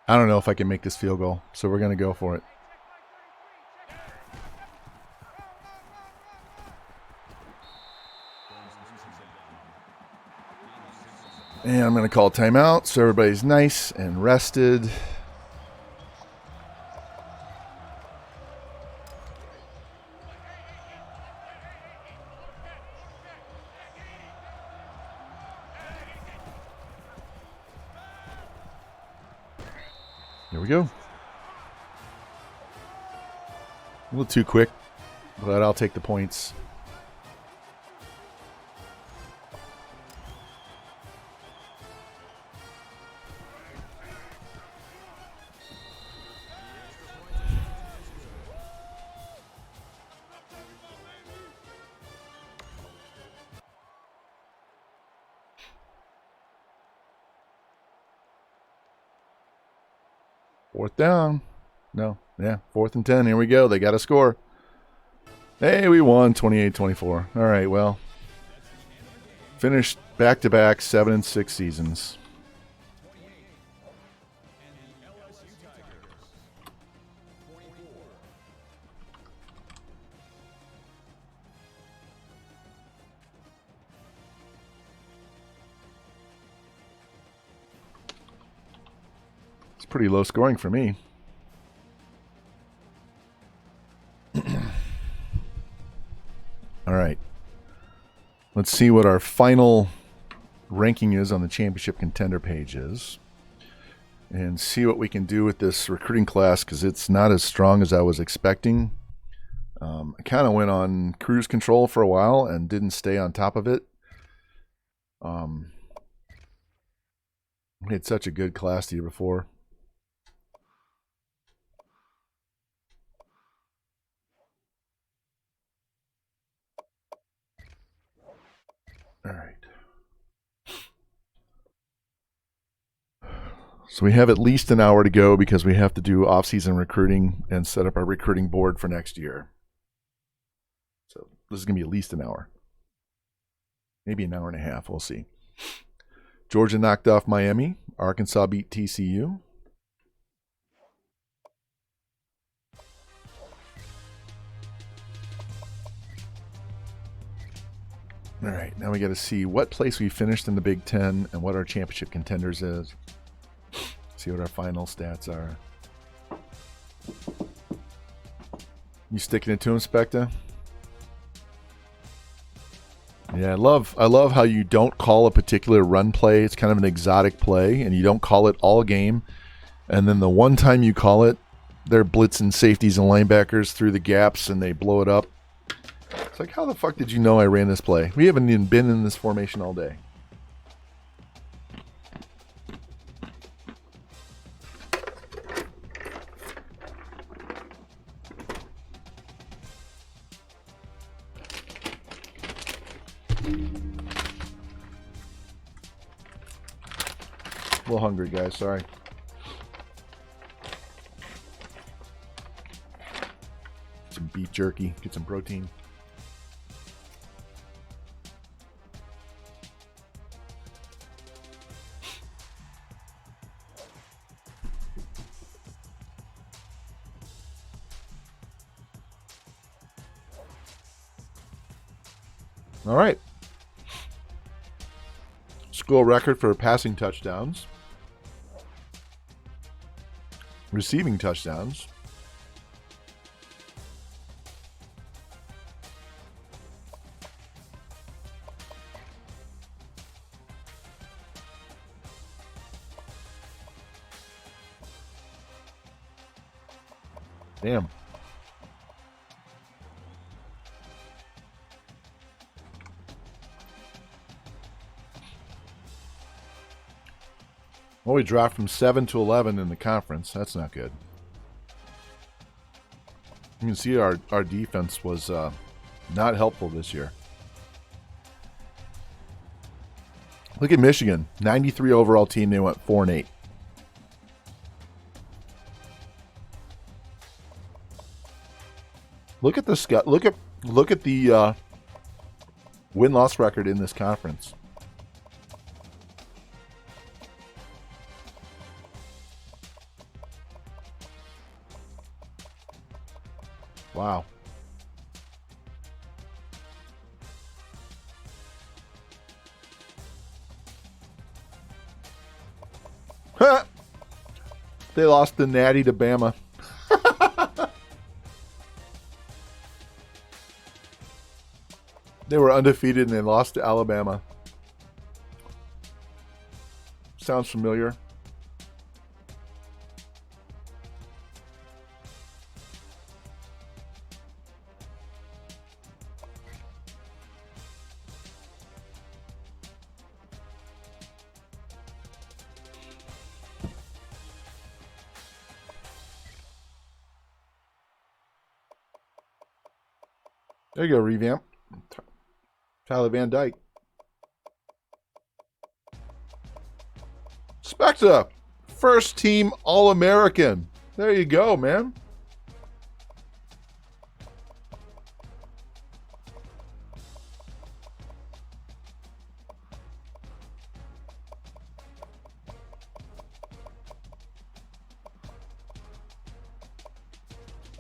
I don't know if I can make this field goal, so we're going to go for it. And I'm going to call timeout so everybody's nice and rested. Here we go. A little too quick, but I'll take the points. Fourth down. No. Yeah, 4th and 10. Here we go. They got to score. Hey, we won 28-24. All right, well. Finished back-to-back 7-6 seasons. It's pretty low scoring for me. All right. Let's see what our final ranking is on the championship contender pages and see what we can do with this recruiting class, because it's not as strong as I was expecting. I kind of went on cruise control for a while and didn't stay on top of it. We had such a good class the year before. All right. So we have at least an hour to go because we have to do off-season recruiting and set up our recruiting board for next year. So this is going to be at least an hour. Maybe an hour and a half. We'll see. Georgia knocked off Miami. Arkansas beat TCU. All right, now we got to see what place we finished in the Big Ten and what our championship contenders is. See what our final stats are. You sticking it to him, Specta? Yeah, I love how you don't call a particular run play. It's kind of an exotic play, and you don't call it all game. And then the one time you call it, they're blitzing safeties and linebackers through the gaps, and they blow it up. It's like, how the fuck did you know I ran this play? We haven't even been in this formation all day. A little hungry, guys. Sorry. Some beef jerky. Get some protein. All right. School record for passing touchdowns. Receiving touchdowns. Damn. Well, we dropped from 7 to 11 in the conference. That's not good. You can see our defense was not helpful this year. Look at Michigan, 93 overall team. They went 4-8. Look at the look at the win-loss record in this conference. Wow. They lost the Natty to Bama. They were undefeated and they lost to Alabama. Sounds familiar. There you go, revamp. Tyler Van Dyke. Specta, first team All-American. There you go, man.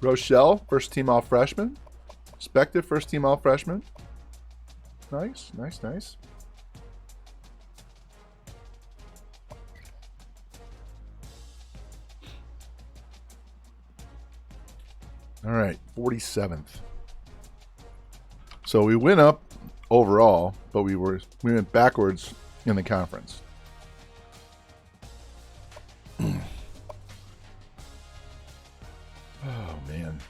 Rochelle, first team All-Freshman. Specta, first team All-Freshman. Nice, nice, nice. All right, 47th. So we went up overall, but we went backwards in the conference. Oh man.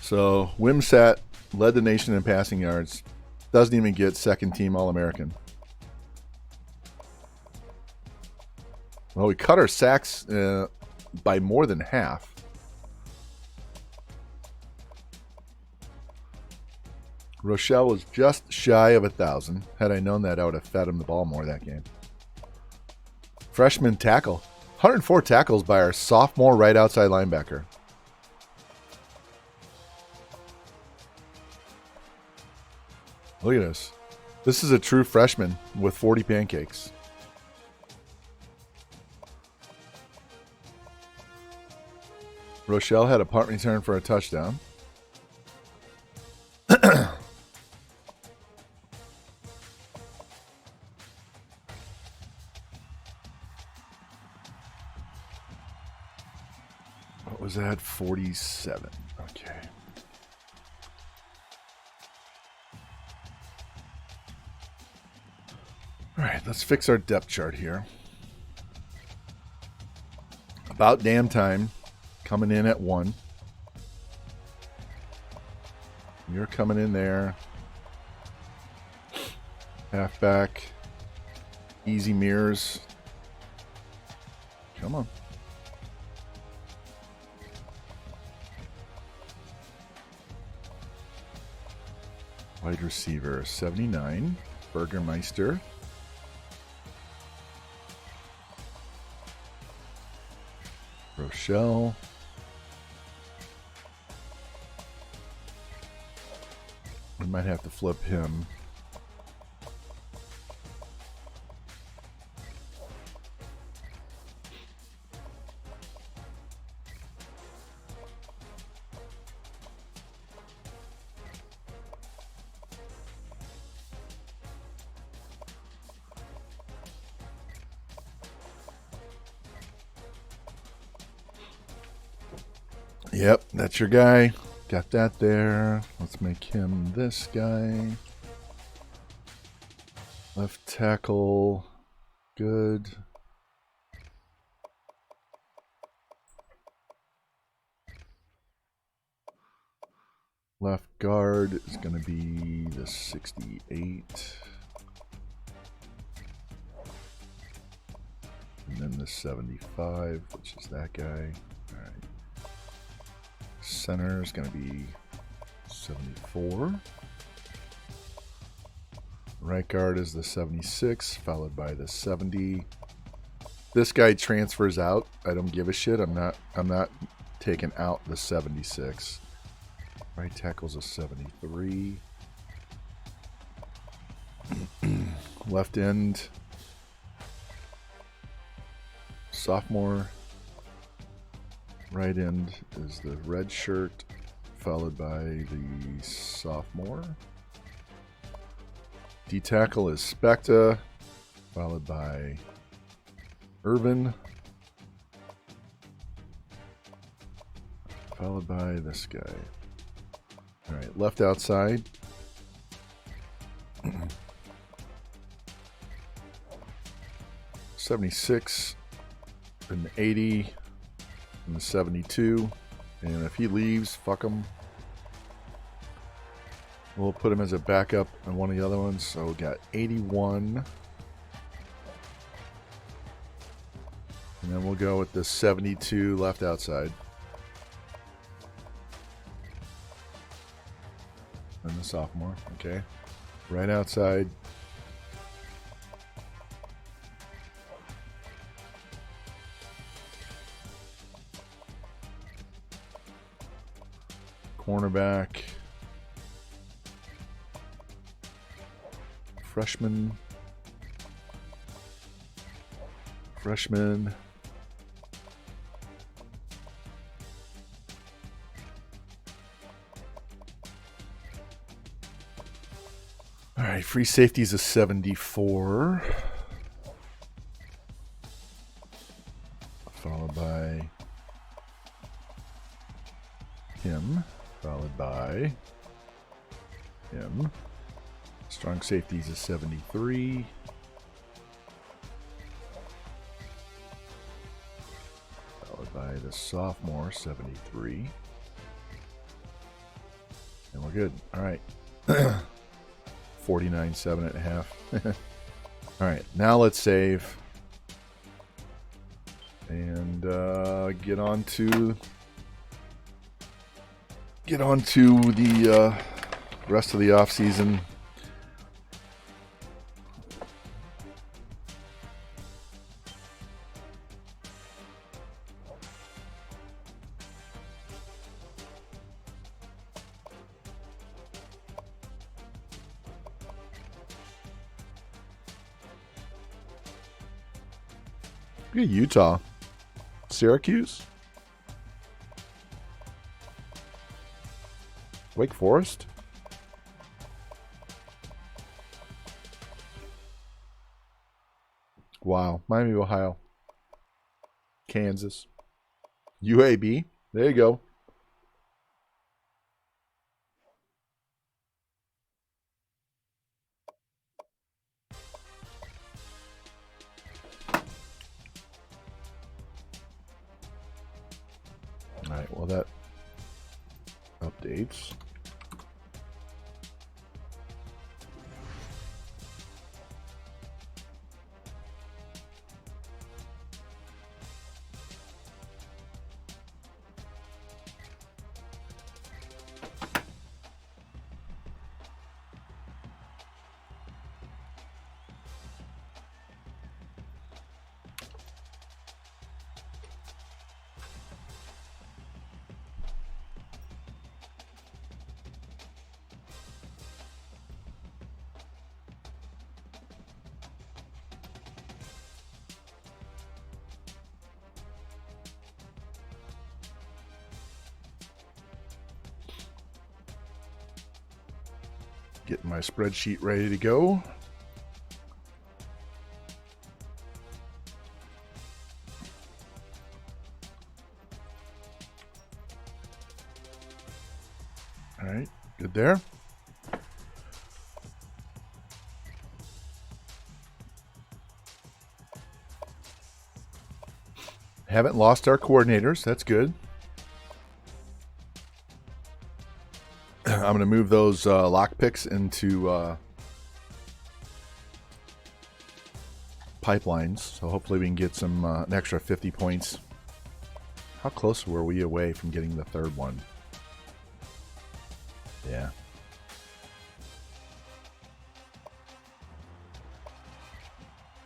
So Wimsat led the nation in passing yards. Doesn't even get second team All-American. Well, we cut our sacks by more than half. Rochelle was just shy of 1,000. Had I known that, I would have fed him the ball more that game. Freshman tackle. 104 tackles by our sophomore right outside linebacker. Look at this. This is a true freshman with 40 pancakes. Rochelle had a punt return for a touchdown. What was that? 47. Okay. All right, let's fix our depth chart here. About damn time. Coming in at 1. You're coming in there. Halfback. Easy mirrors. Come on. Wide receiver, 79. Burgermeister. Rochelle. We might have to flip him. Yep, that's your guy. Got that there. Let's make him this guy. Left tackle. Good. Left guard is going to be the 68. And then the 75, which is that guy. All right. Center is going to be 74. Right guard is the 76, followed by the 70. This guy transfers out. I don't give a shit. I'm not taking out the 76. Right tackle's a 73. Left end, sophomore. Right end is the red shirt, followed by the sophomore. D tackle is Specta, followed by Irvin, followed by this guy. All right, left outside. 76 and 80 and the 72. And if he leaves, fuck him. We'll put him as a backup on one of the other ones. So we got 81. And then we'll go with the 72 left outside. And the sophomore, okay. Right outside. Cornerback. Freshman. All right, free safety is a 74. Followed by him. Followed by him. Strong safety is a 73. Followed by the sophomore, 73. And we're good. All right. 49, 7.5. All right, now let's save and get on to the rest of the off season. Look at Utah. Syracuse? Wake Forest? Wow. Miami, Ohio. Kansas. UAB. There you go. All right, well, that updates. Getting my spreadsheet ready to go. All right, good there. Haven't lost our coordinators. That's good. I'm going to move those lock picks into pipelines. So hopefully we can get some an extra 50 points. How close were we away from getting the third one? Yeah.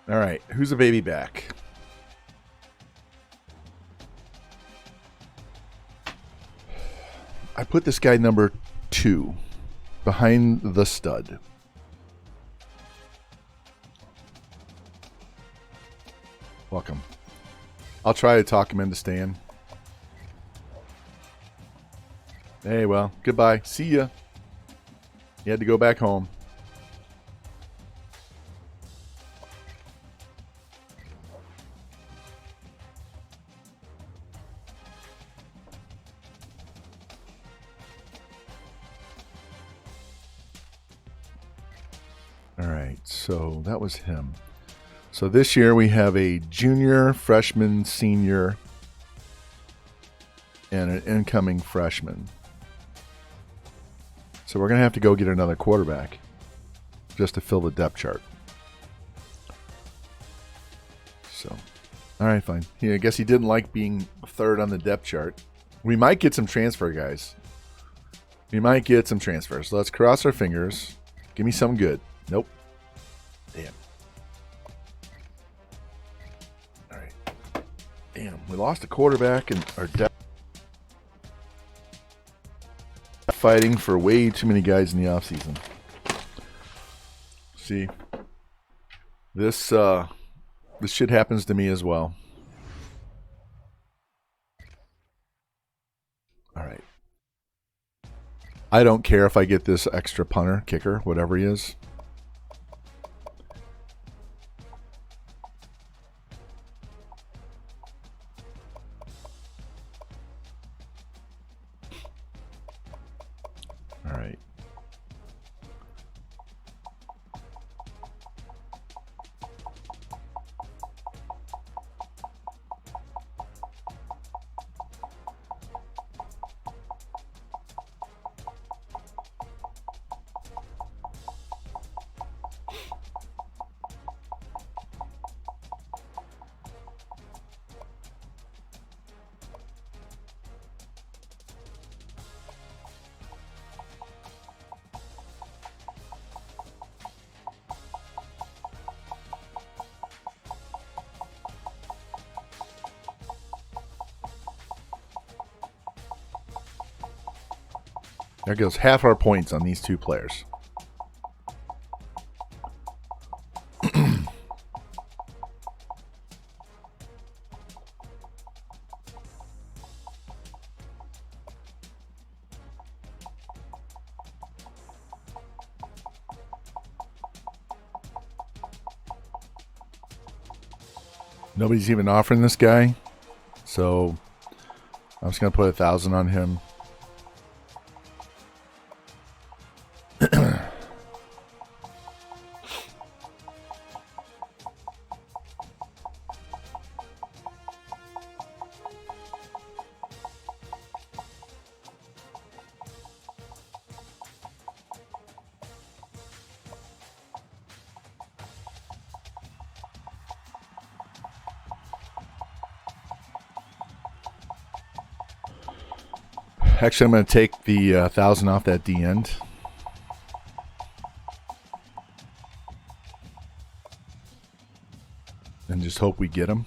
All right. Who's a baby back? I put this guy number 2 behind the stud. Welcome. I'll try to talk him into staying. Hey, well, goodbye. See ya. You had to go back home. All right, so that was him. So this year we have a junior, freshman, senior, and an incoming freshman. So we're going to have to go get another quarterback just to fill the depth chart. So, all right, fine. Yeah, I guess he didn't like being third on the depth chart. We might get some transfer guys. We might get some transfers. So let's cross our fingers. Give me some good. Nope. Damn. All right. Damn, we lost a quarterback and our depth. Fighting for way too many guys in the offseason. See, this shit happens to me as well. All right. I don't care if I get this extra punter, kicker, whatever he is. All right. There goes half our points on these two players. Nobody's even offering this guy, so I'm just gonna put 1,000 on him. Actually, I'm going to take the 1,000 off that D end. And just hope we get him.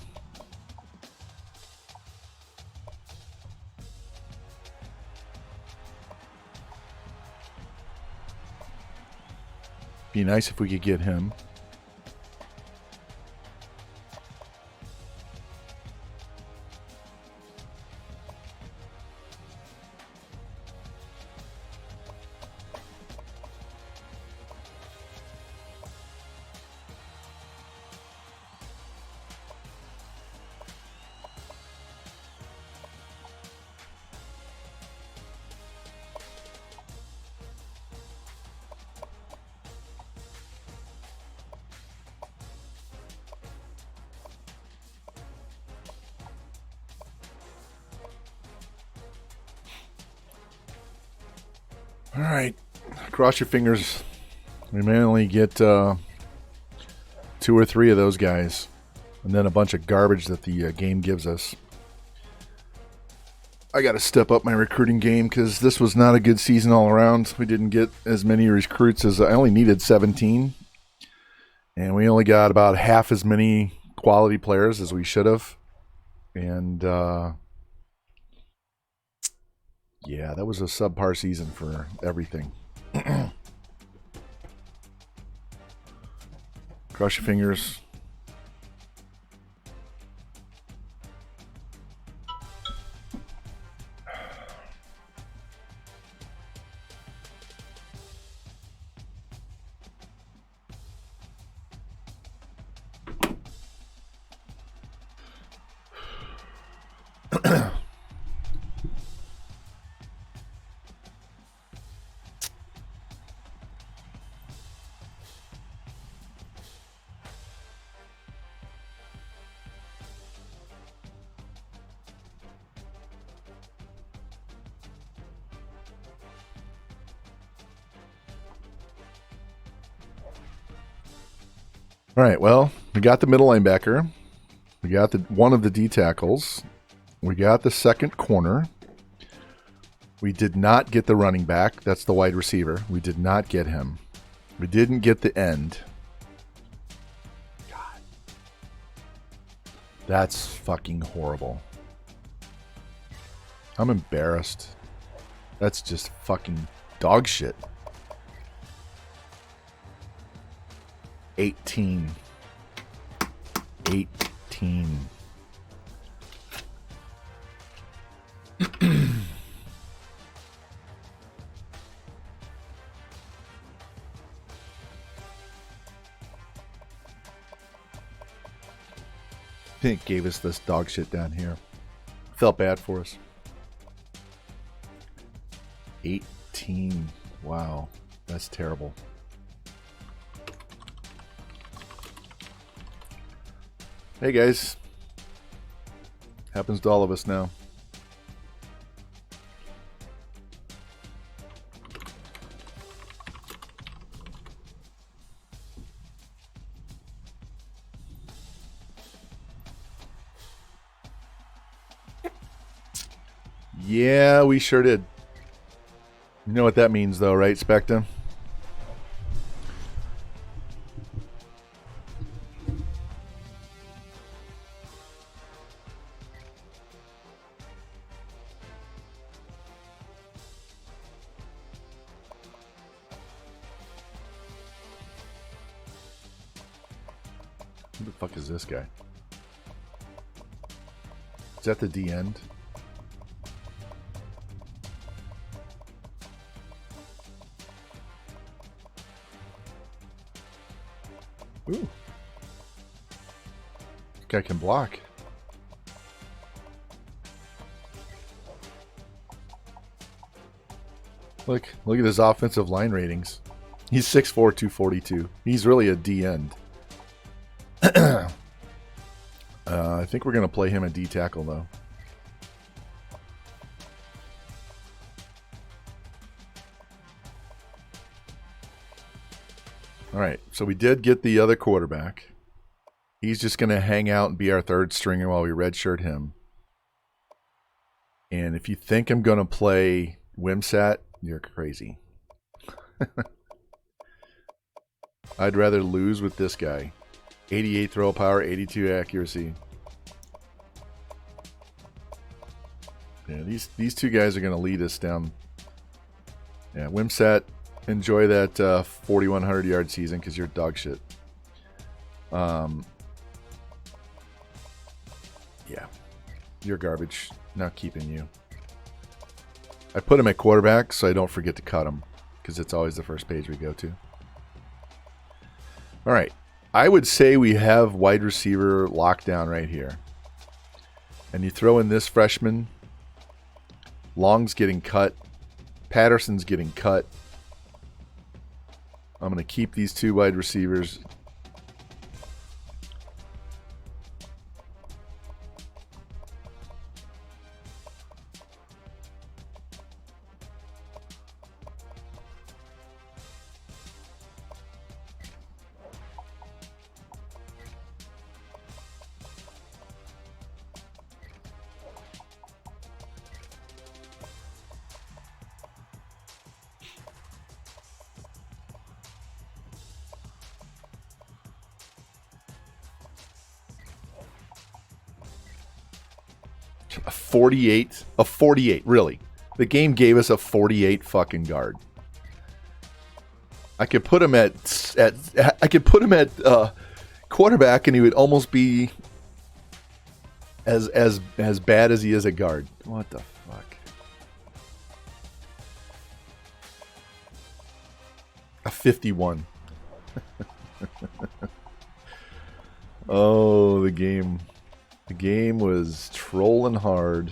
Be nice if we could get him. All right. Cross your fingers. We may only get 2 or 3 of those guys. And then a bunch of garbage that the game gives us. I got to step up my recruiting game because this was not a good season all around. We didn't get as many recruits as I only needed 17. And we only got about half as many quality players as we should have. And yeah, that was a subpar season for everything. Cross your fingers. All right, well, we got the middle linebacker. We got the one of the D tackles. We got the second corner. We did not get the running back. That's the wide receiver. We did not get him. We didn't get the end. God. That's fucking horrible. I'm embarrassed. That's just fucking dog shit. 18. Pink gave us this dog shit down here. Felt bad for us. 18. Wow. That's terrible. Hey guys. Happens to all of us now. Yeah, we sure did. You know what that means though, right, Specta? Who the fuck is this guy? Is that the D end? Ooh. This guy can block. Look at his offensive line ratings. He's 6'4", 242. He's really a D end. I think we're going to play him a D tackle, though. All right, so we did get the other quarterback. He's just going to hang out and be our third stringer while we redshirt him. And if you think I'm going to play Wimsat, you're crazy. I'd rather lose with this guy. 88 throw power, 82 accuracy. Yeah, these two guys are going to lead us down. Yeah, Wimsat, enjoy that 4,100 yard season because you're dog shit. Yeah, you're garbage. Not keeping you. I put him at quarterback so I don't forget to cut him because it's always the first page we go to. All right. I would say we have wide receiver lockdown right here. And you throw in this freshman. Long's getting cut. Patterson's getting cut. I'm going to keep these two wide receivers. A 48. A 48, really. The game gave us a 48 fucking guard. I could put him at quarterback, and he would almost be as bad as he is at guard. What the fuck? A 51. Oh, the game. The game was trolling hard.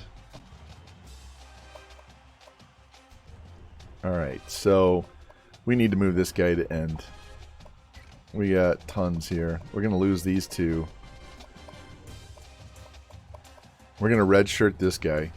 Alright, so we need to move this guy to end. We got tons here. We're going to lose these two. We're going to redshirt this guy.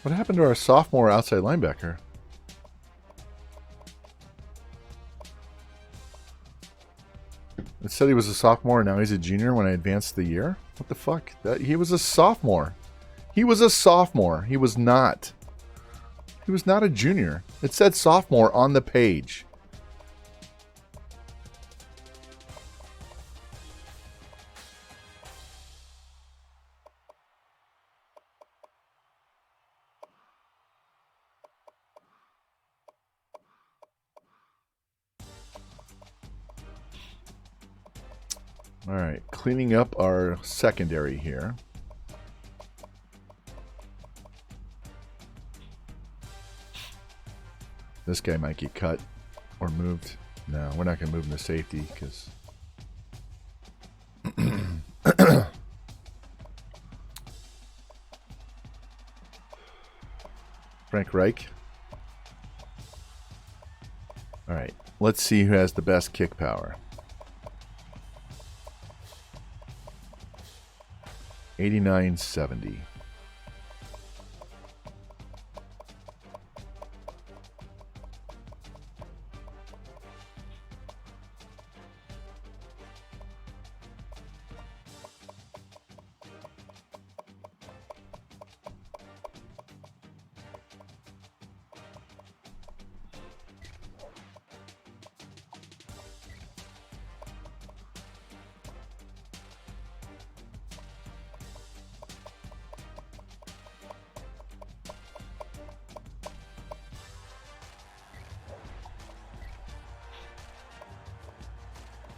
What happened to our sophomore outside linebacker? It said he was a sophomore, now he's a junior when I advanced the year? What the fuck? He was a sophomore. He was a sophomore. He was not. He was not a junior. It said sophomore on the page. Alright, cleaning up our secondary here. This guy might get cut or moved. No, we're not going to move him to safety because... Frank Reich. Alright, let's see who has the best kick power. 89-70.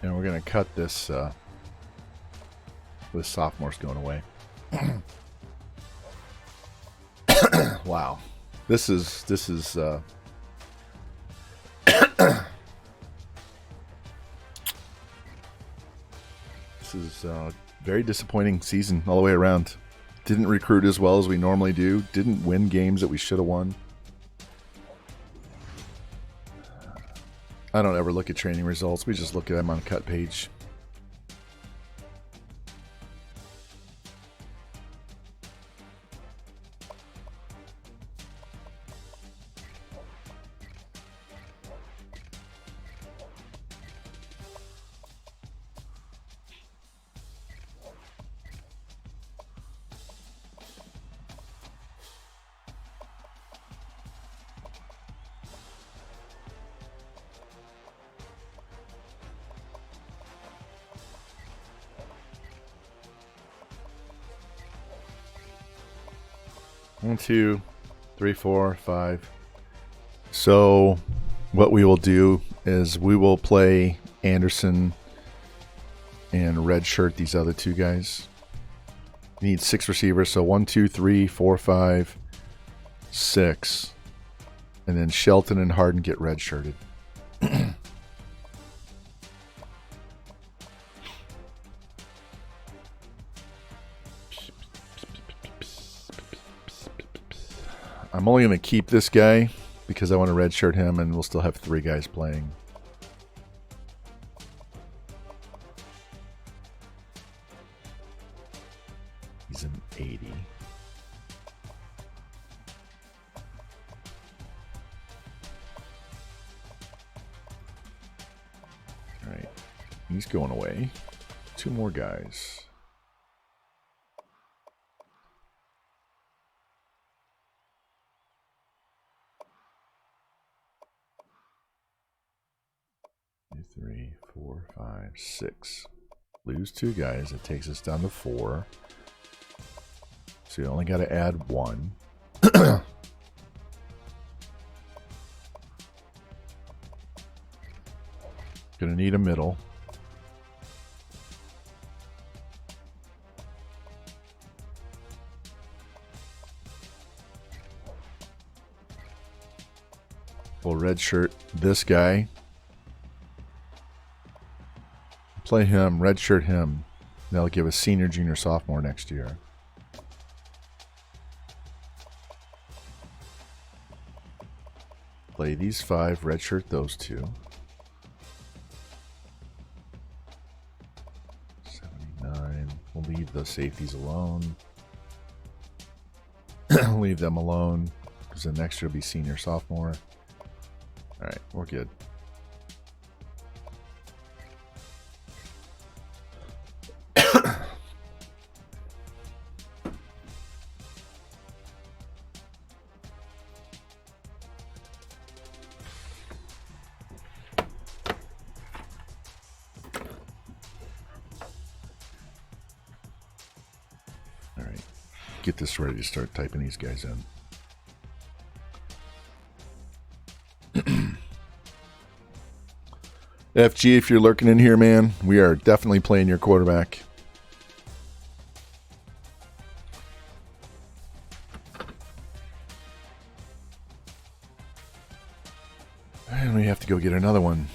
And we're going to cut this, this sophomore's going away. Wow. This is very disappointing season all the way around. Didn't recruit as well as we normally do. Didn't win games that we should have won. I don't ever look at training results. We just look at them on a cut page. One, two, three, four, five. So what we will do is we will play Anderson and redshirt these other two guys. We need 6 receivers, so 1, 2, 3, 4, 5, 6. And then Shelton and Harden get redshirted. I'm only going to keep this guy because I want to redshirt him, and we'll still have 3 guys playing. He's an 80. All right, he's going away. 2 more guys. Three, 4, 5, 6. Lose 2 guys. It takes us down to 4. So you only got to add 1. Gonna need a middle. We'll redshirt this guy. Play him, redshirt him. That'll give us senior, junior, sophomore next year. Play these 5, redshirt those 2. 79. We'll leave the safeties alone. Leave them alone, because the next year will be senior, sophomore. Alright, we're good. Get this ready to start typing these guys in. FG, if you're lurking in here, man, we are definitely playing your quarterback. And we have to go get another one.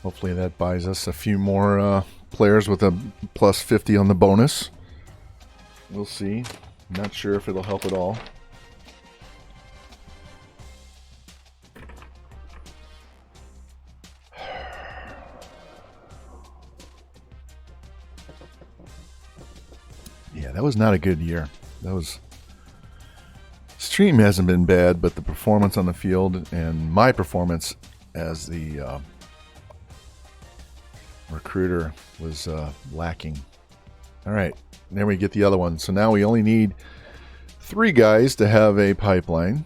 Hopefully that buys us a few more players with a plus 50 on the bonus. We'll see. Not sure if it'll help at all. Yeah, that was not a good year. That was... Stream hasn't been bad, but the performance on the field and my performance as the... recruiter was lacking. All right, there we get the other one. So now we only need 3 guys to have a pipeline.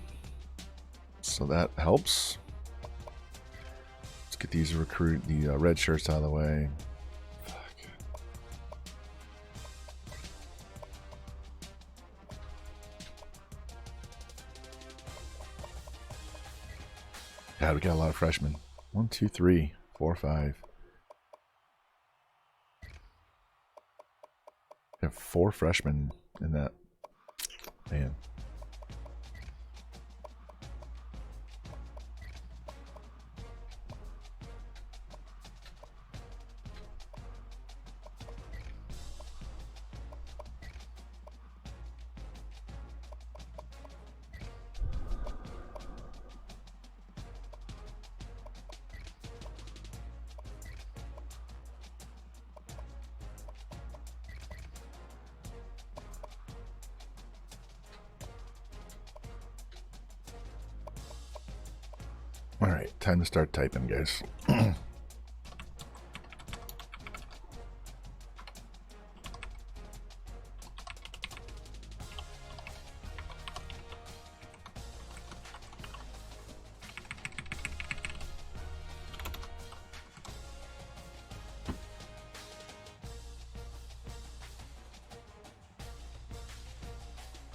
So that helps. Let's get these red shirts out of the way. Fuck. God, we got a lot of freshmen. 1, 2, 3, 4, 5. We have 4 freshmen in that. Man. All right, time to start typing, guys.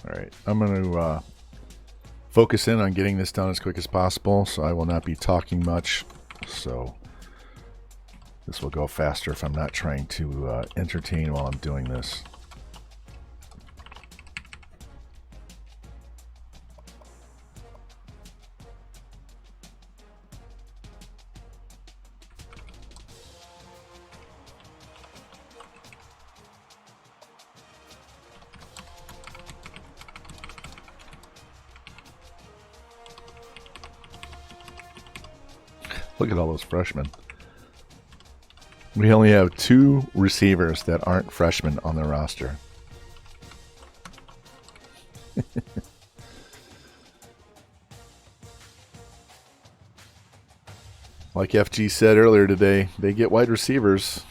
All right, I'm going to focus in on getting this done as quick as possible, so I will not be talking much. So this will go faster if I'm not trying to entertain while I'm doing this. Look at all those freshmen. We only have 2 receivers that aren't freshmen on the roster. Like FG said earlier today, they get wide receivers.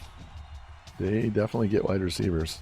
They definitely get wide receivers.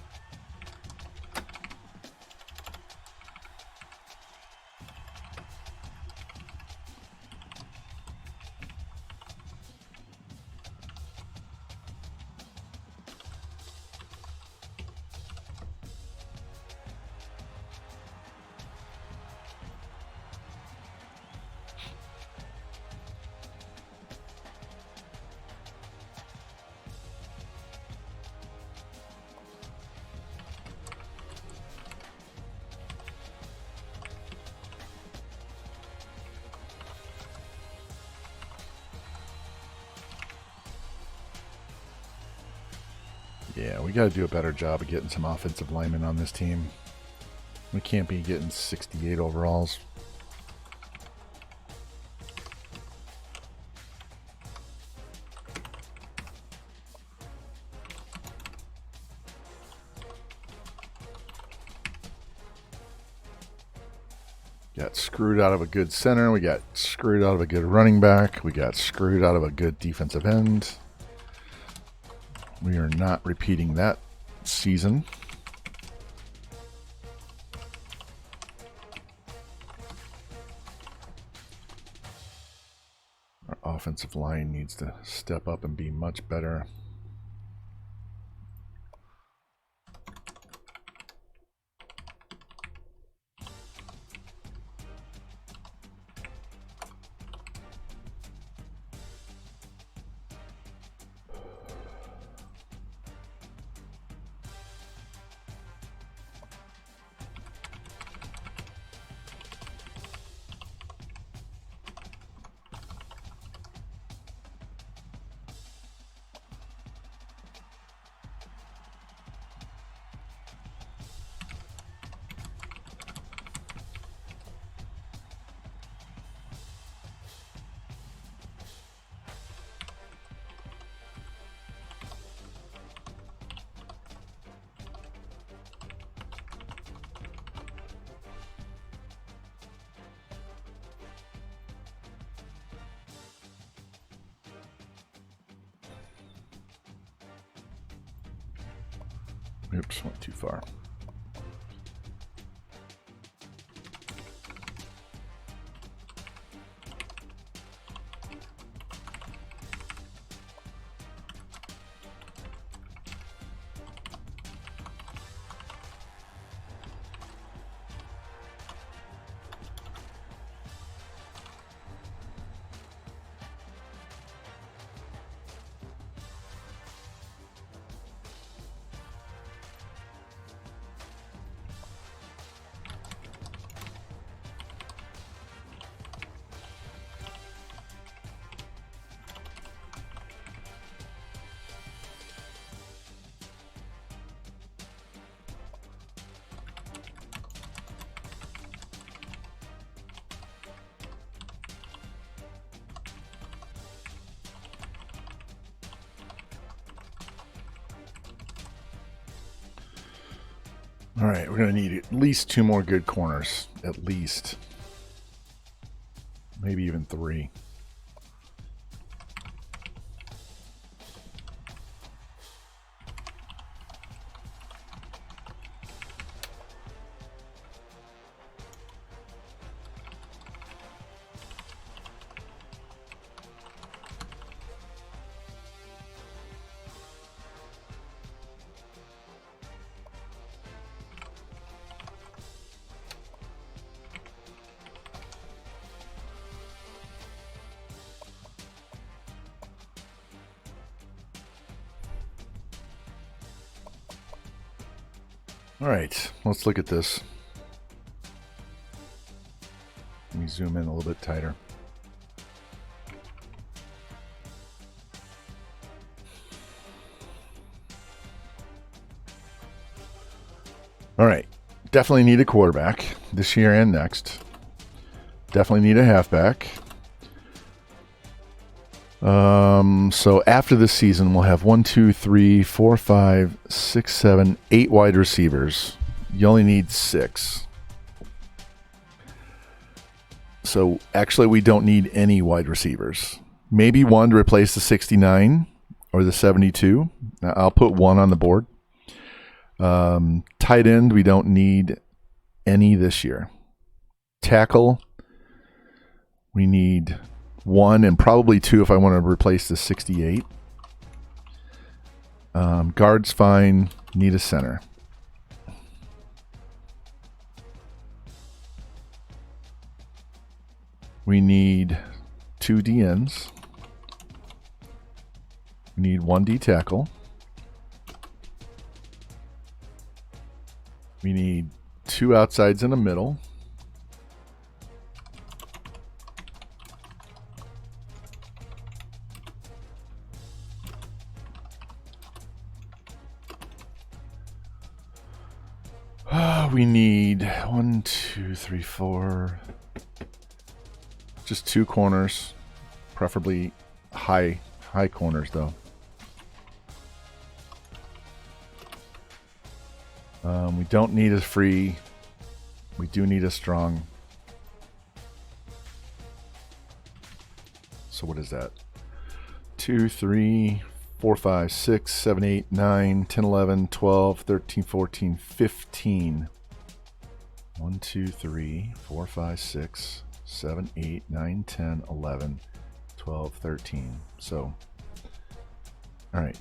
Yeah, we got to do a better job of getting some offensive linemen on this team. We can't be getting 68 overalls. Got screwed out of a good center. We got screwed out of a good running back. We got screwed out of a good defensive end. We are not repeating that season. Our offensive line needs to step up and be much better. Oops, went too far. All right, we're going to need at least 2 more good corners. At least. Maybe even 3. All right, let's look at this. Let me zoom in a little bit tighter. All right, definitely need a quarterback this year and next. Definitely need a halfback. So after this season, we'll have 1, 2, 3, 4, 5, 6, 7, 8 wide receivers. You only need 6. So actually, we don't need any wide receivers. Maybe one to replace the 69 or the 72. I'll put one on the board. Tight end, we don't need any this year. Tackle, we need 1 and probably 2 if I want to replace the 68. Guard's fine. Need a center. We need 2 DNs. We need 1 D tackle. We need 2 outsides in the middle. We need 1, 2, 3, 4. Just 2 corners, preferably high corners though. We don't need a free. We do need a strong. So what is that? 2, 3, 4, 5, 6, 7, 8, 9, 10, 11, 12, 13, 14, 15. 1, 2, 3, 4, 5, 6, 7, 8, 9, 10, 11, 12, 13. So, all right.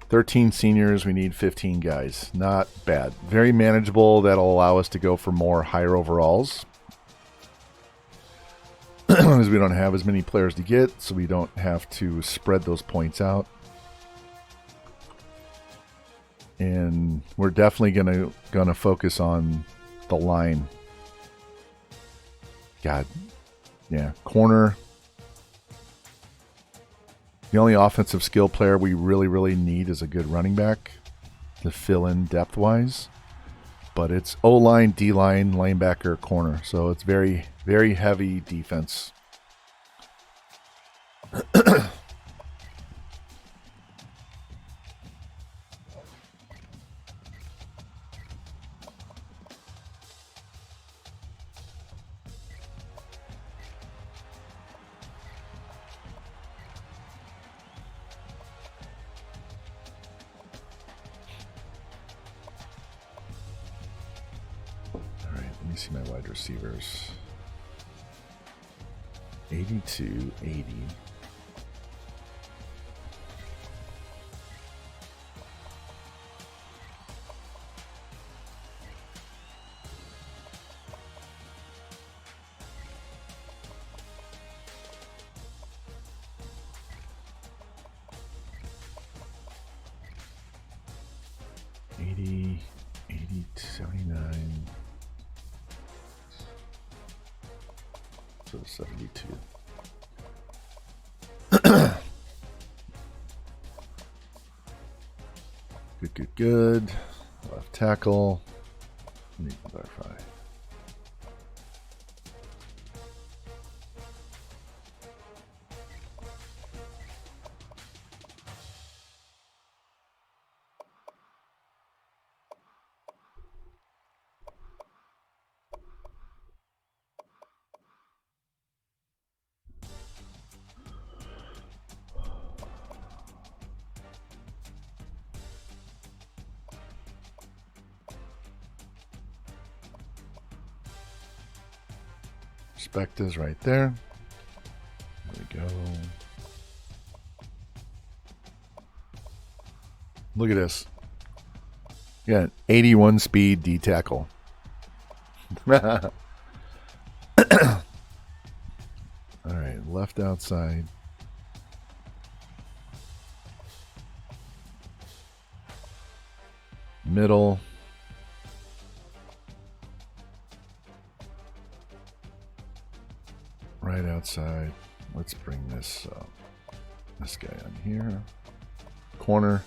13 seniors, we need 15 guys. Not bad. Very manageable. That'll allow us to go for more higher overalls. As we don't have as many players to get, so we don't have to spread those points out. And we're definitely gonna focus on the line. God. Yeah. Corner. The only offensive skill player we really need is a good running back to fill in depth-wise. But it's O-line, D-line, linebacker, corner. So it's very, very heavy defense. Let me see my wide receivers. 82, 80. So 72. Good. Left tackle. Let me clarify. Respect is right there. There we go. Look at this. You got an 81 speed D tackle. All right, left outside. Middle. right outside. Let's bring this guy on here. Corner.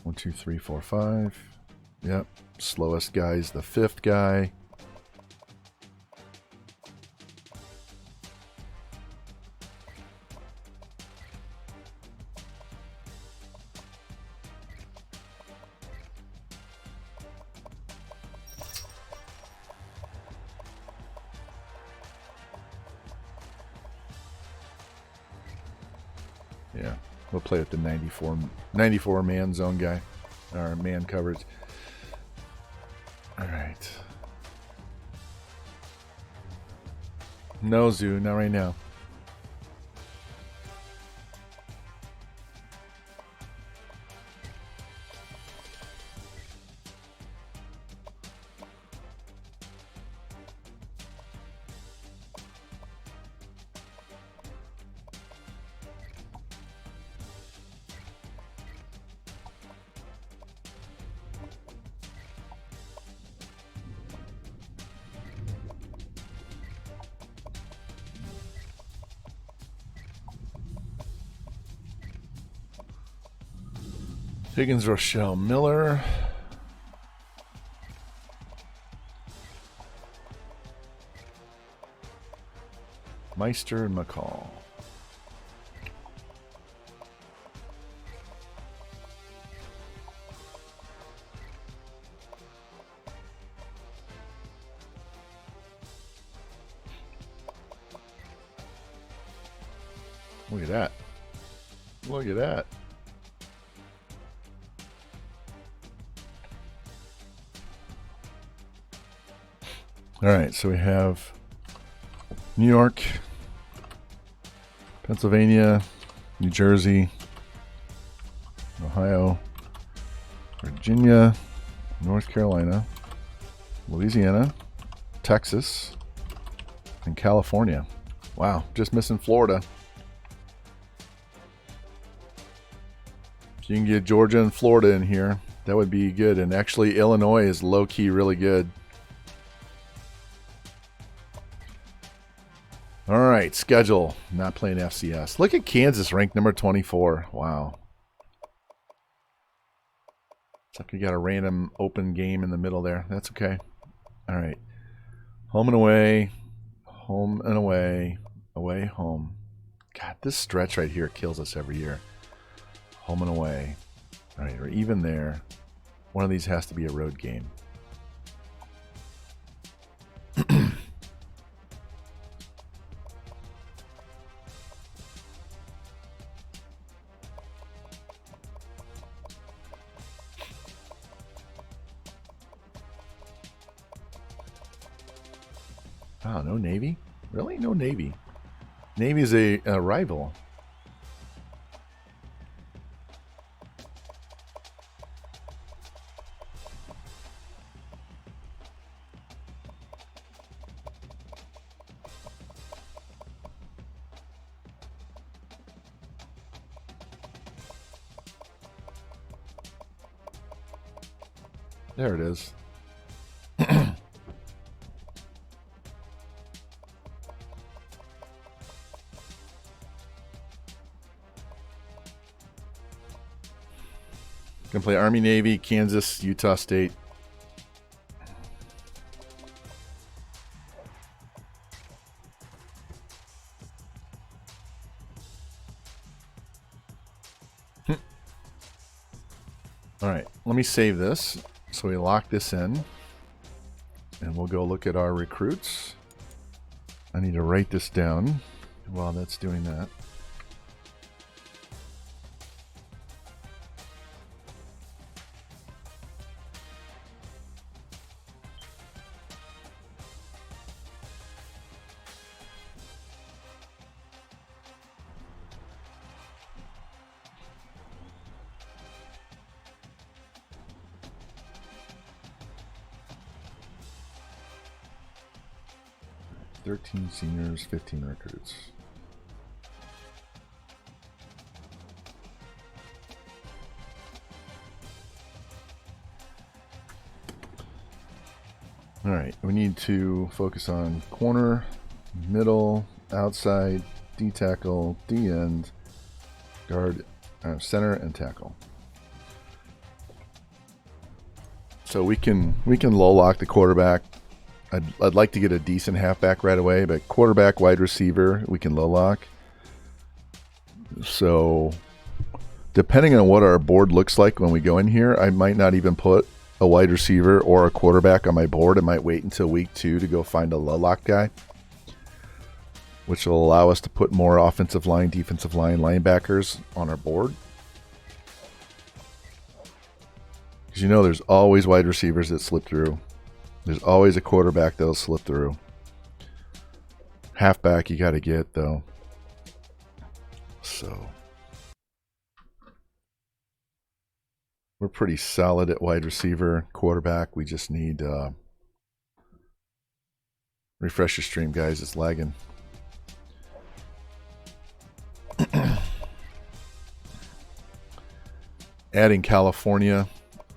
1, 2, 3, 4, 5. Yep. Slowest guy's the 5th guy. Yeah, we'll play with the 94 man zone guy, or man coverage. All right. No, Zoo, not right now. Higgins, Rochelle, Miller. Meister and McCall. Look at that. Look at that. All right, so we have New York, Pennsylvania, New Jersey, Ohio, Virginia, North Carolina, Louisiana, Texas, and California. Wow, just missing Florida. If you can get Georgia and Florida in here, that would be good. And actually, Illinois is low-key really good. All right, schedule. Not playing FCS. Look at Kansas, ranked number 24. Wow. It's like you got a random open game in the middle there. That's okay. All right. Home and away. Home and away. Away, home. God, this stretch right here kills us every year. Home and away. All right, we're even there. One of these has to be a road game. Oh, no Navy? Really? No Navy. Navy is a rival. There it is. Gonna play Army, Navy, Kansas, Utah State. All right, let me save this. So we lock this in. And we'll go look at our recruits. I need to write this down while that's doing that. $13 seniors, 15 recruits. All right, we need to focus on corner, middle, outside, D tackle, D end, guard, center, and tackle. So we can low lock the quarterback. I'd like to get a decent halfback right away, but quarterback, wide receiver, we can low lock. So depending on what our board looks like when we go in here, I might not even put a wide receiver or a quarterback on my board. I might wait until week 2 to go find a low lock guy, which will allow us to put more offensive line, defensive line, linebackers on our board. Because you know there's always wide receivers that slip through. There's always a quarterback that'll slip through. Halfback you got to get, though. So we're pretty solid at wide receiver. Quarterback, we just need... refresh your stream, guys. It's lagging. Adding California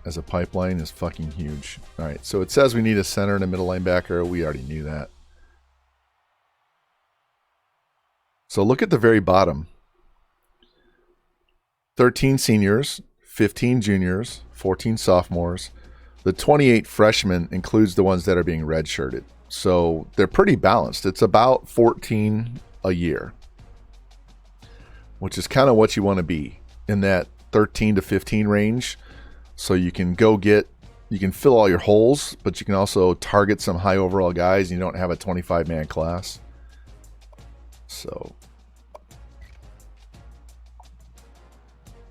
as a pipeline is fucking huge. All right, so it says we need a center and a middle linebacker. We already knew that. So look at the very bottom. 13 seniors, 15 juniors, 14 sophomores. The 28 freshmen includes the ones that are being redshirted. So they're pretty balanced. It's about 14 a year, which is kind of what you want to be in that 13 to 15 range. So you can you can fill all your holes, but you can also target some high overall guys and you don't have a 25-man class. So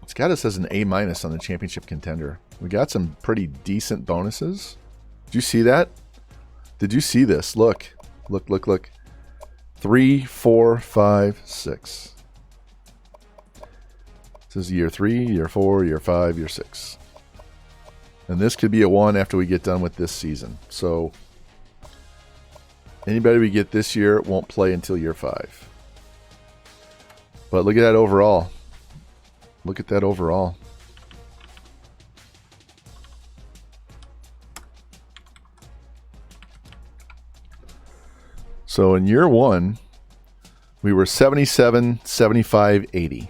it's got us as an A- on the championship contender. We got some pretty decent bonuses. Did you see that? Did you see this? Look. 3, 4, 5, 6. This is year 3, year 4, year 5, year 6. And this could be a 1 after we get done with this season. So anybody we get this year won't play until year 5. But look at that overall. Look at that overall. So in year 1, we were 77, 75, 80.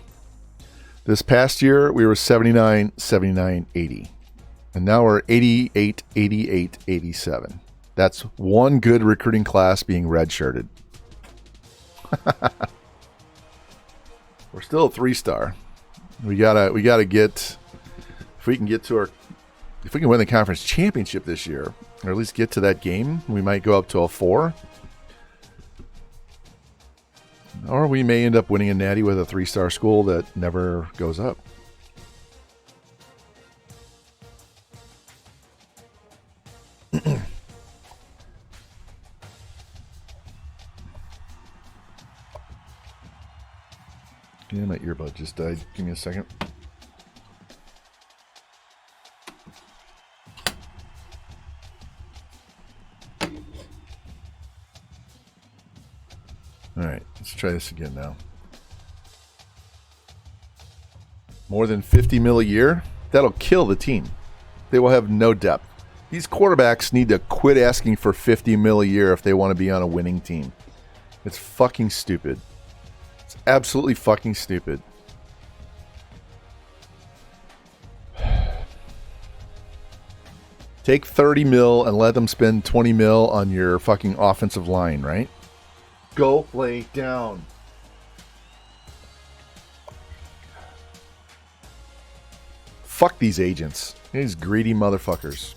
This past year, we were 79, 79, 80. And now we're 88, 88, 87. That's one good recruiting class being redshirted. We're still a 3-star. We gotta get, if we can win the conference championship this year, or at least get to that game, we might go up to a 4. Or we may end up winning a natty with a 3-star school that never goes up. Yeah, my earbud just died. Give me a second. All right, let's try this again now. More than 50 mil a year? That'll kill the team. They will have no depth. These quarterbacks need to quit asking for 50 mil a year if they want to be on a winning team. It's fucking stupid. It's absolutely fucking stupid. Take 30 mil and let them spend 20 mil on your fucking offensive line, right? Go lay down. Fuck these agents. These greedy motherfuckers.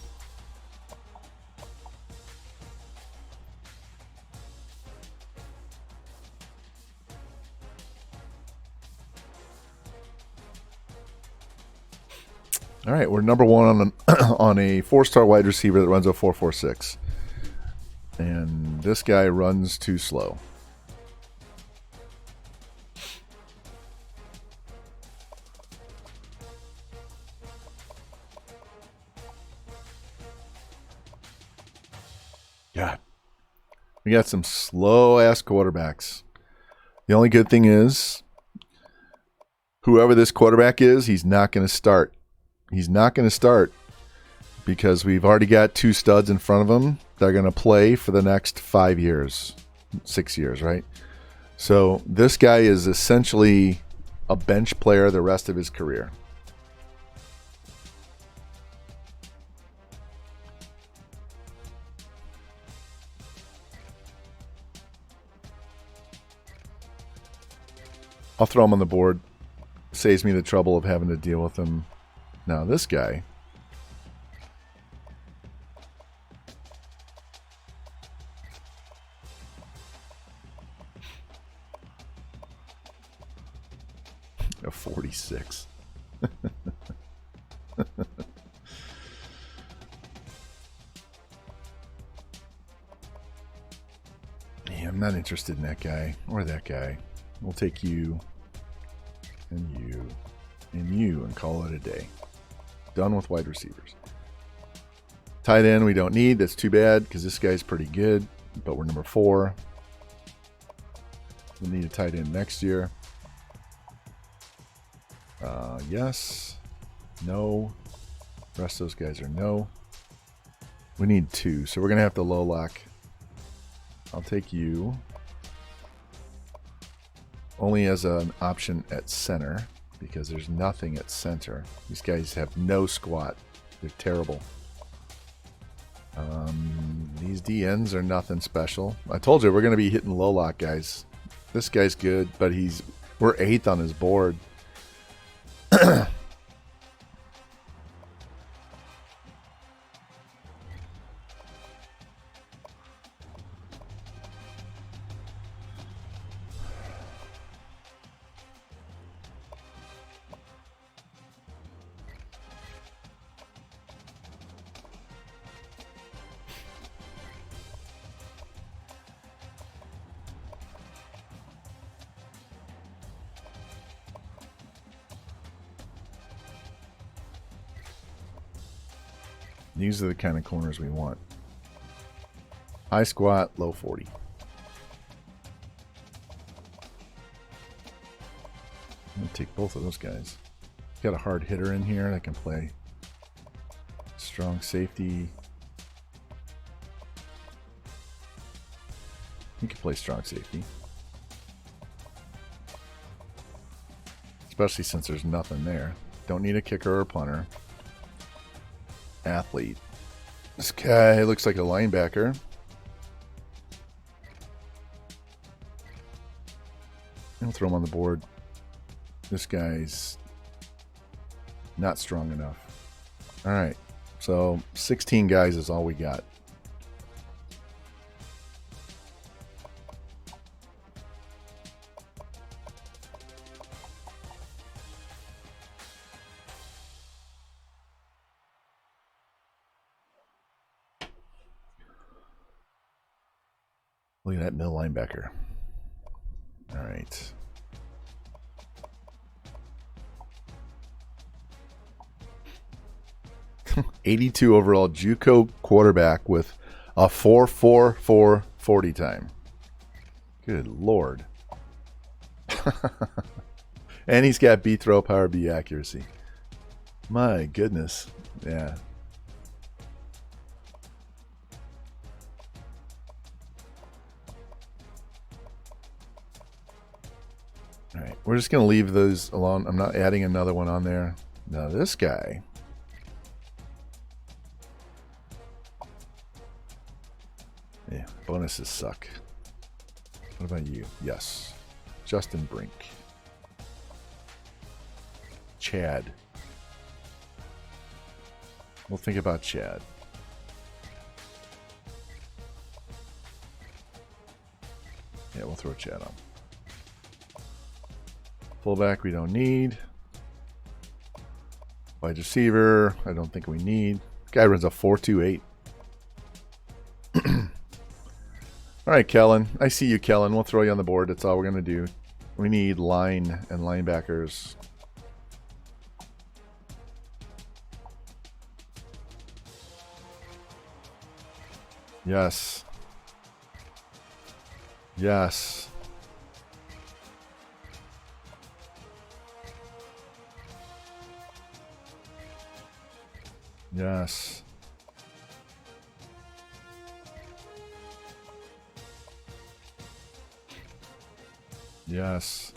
All right, we're number 1 on a 4-star wide receiver that runs a 4.46. And this guy runs too slow. God. We got some slow-ass quarterbacks. The only good thing is, whoever this quarterback is, he's not going to start. He's not going to start. because we've already got 2 studs in front of them. They're going to play for the next 5 years, 6 years, right? So this guy is essentially a bench player the rest of his career. I'll throw him on the board. Saves me the trouble of having to deal with him. Now this guy. A 46. Yeah, I'm not interested in that guy or that guy. We'll take you and you and you and call it a day. Done with wide receivers. Tight end we don't need. That's too bad because this guy's pretty good, but we're number 4. We'll need a tight end next year. Yes. No. The rest of those guys are no. We need 2, so we're going to have to low lock. I'll take you. Only as an option at center, because there's nothing at center. These guys have no squat. They're terrible. These DNs are nothing special. I told you we're going to be hitting low lock guys. This guy's good, but we're 8th on his board. These are the kind of corners we want. High squat, low 40. I'm going to take both of those guys. Got a hard hitter in here that can play strong safety. He can play strong safety. Especially since there's nothing there. Don't need a kicker or a punter. Athlete. This guy looks like a linebacker. I'll throw him on the board. This guy's not strong enough. All right. So 16 guys is all we got. Look at that middle linebacker. All right. '82 overall JUCO quarterback with a 4.44 40 time. Good Lord. And he's got B throw power, B accuracy. My goodness. Yeah. All right, we're just going to leave those alone. I'm not adding another one on there. Now this guy. Yeah, bonuses suck. What about you? Yes. Justin Brink. Chad. We'll think about Chad. Yeah, we'll throw Chad on. Fullback we don't need. Wide receiver, I don't think we need. Guy runs a 4.28. All right, Kellen. I see you, Kellen. We'll throw you on the board. That's all we're going to do. We need line and linebackers. Yes. Yes. Yes. Yes.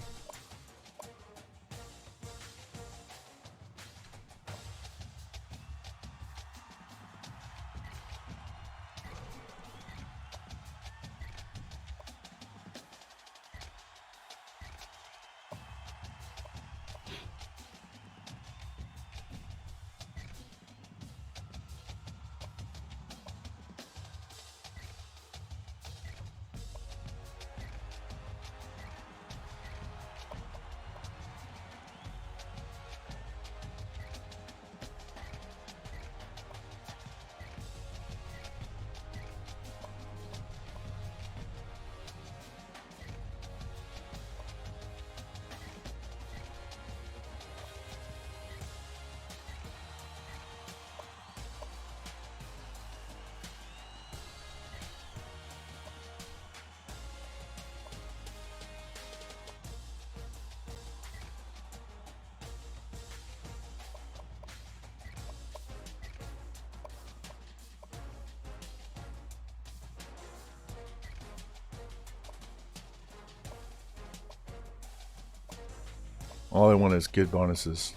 All I want is good bonuses.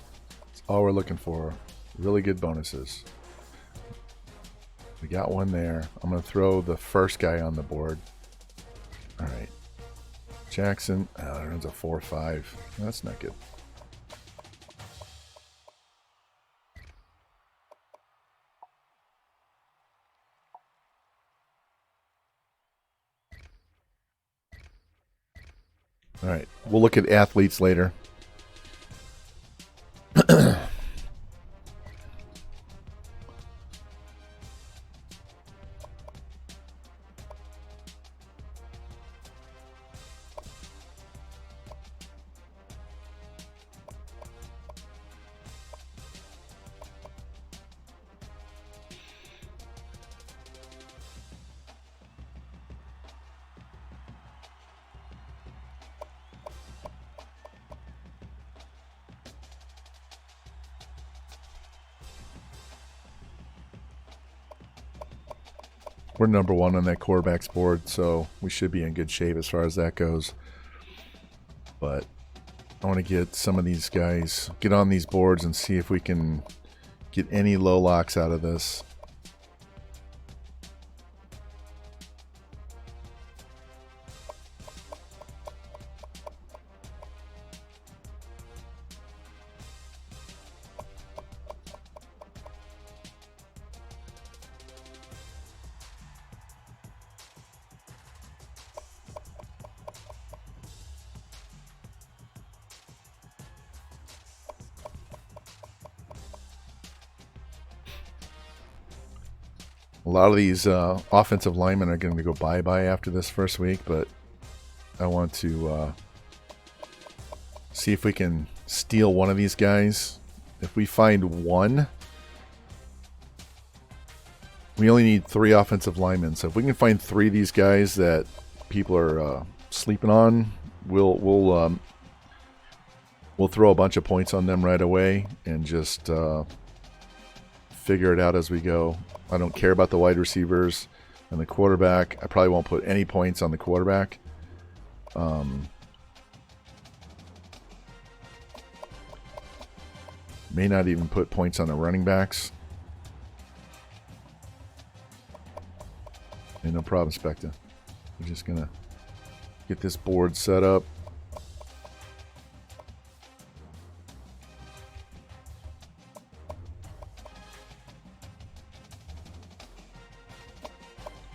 That's all we're looking for. Really good bonuses. We got one there. I'm going to throw the first guy on the board. All right. Jackson. Oh, that runs a 4-5. That's not good. All right. We'll look at athletes later. We're number one on that quarterbacks board, so we should be in good shape as far as that goes. But I want to get some of these guys, get on these boards and see if we can get any low locks out of this. A lot of these offensive linemen are going to go bye-bye after this first week, but I want to see if we can steal one of these guys. If we find one, we only need 3 offensive linemen. So if we can find 3 of these guys that people are sleeping on, we'll throw a bunch of points on them right away and just figure it out as we go. I don't care about the wide receivers and the quarterback. I probably won't put any points on the quarterback. May not even put points on the running backs. Hey, no problem, Spectre. We're just going to get this board set up.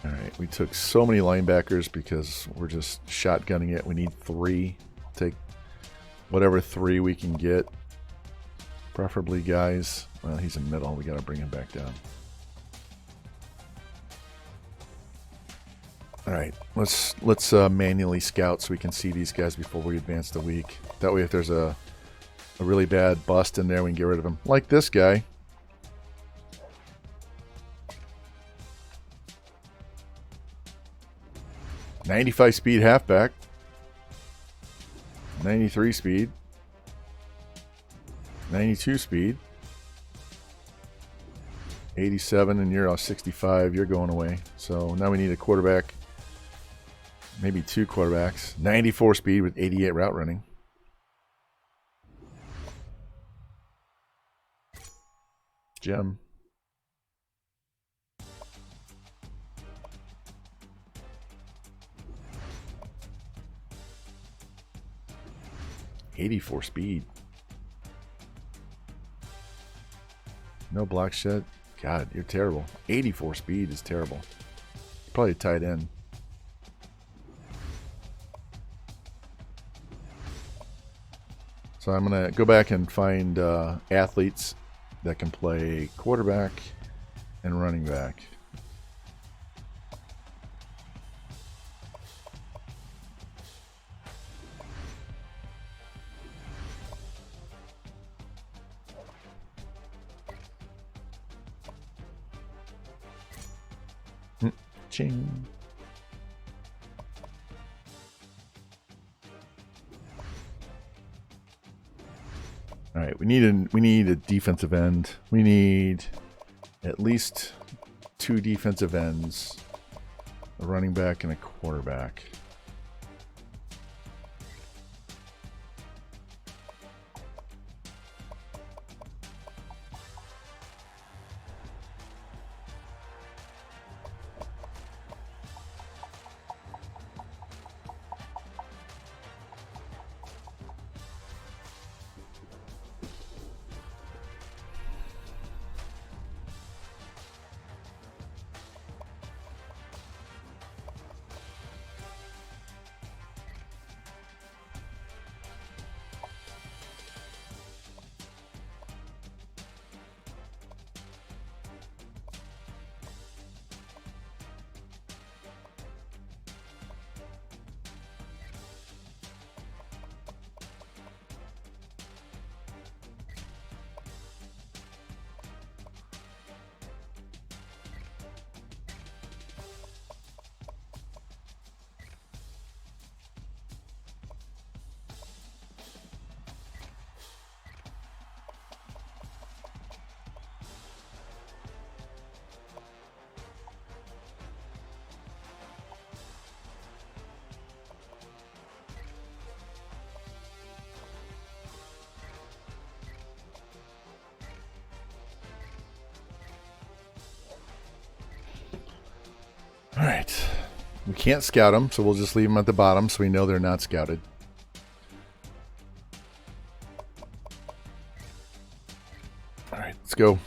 Alright, we took so many linebackers because we're just shotgunning it. We need 3. Take whatever 3 we can get. Preferably guys. Well, he's in middle. We got to bring him back down. Alright, let's manually scout so we can see these guys before we advance the week. That way if there's a really bad bust in there, we can get rid of him. Like this guy. .95 speed halfback, 93 speed, 92 speed, 87, and you're 65. You're going away. So now we need a quarterback. Maybe 2 quarterbacks. 94 speed with 88 route running. Gem. .84 speed. No block shed. God, you're terrible. 84 speed is terrible. Probably a tight end. So I'm going to go back and find athletes that can play quarterback and running back. Ching. All right, we need a defensive end. We need at least 2 defensive ends, a running back and a quarterback. All right. We can't scout them, so we'll just leave them at the bottom so we know they're not scouted. All right, let's go.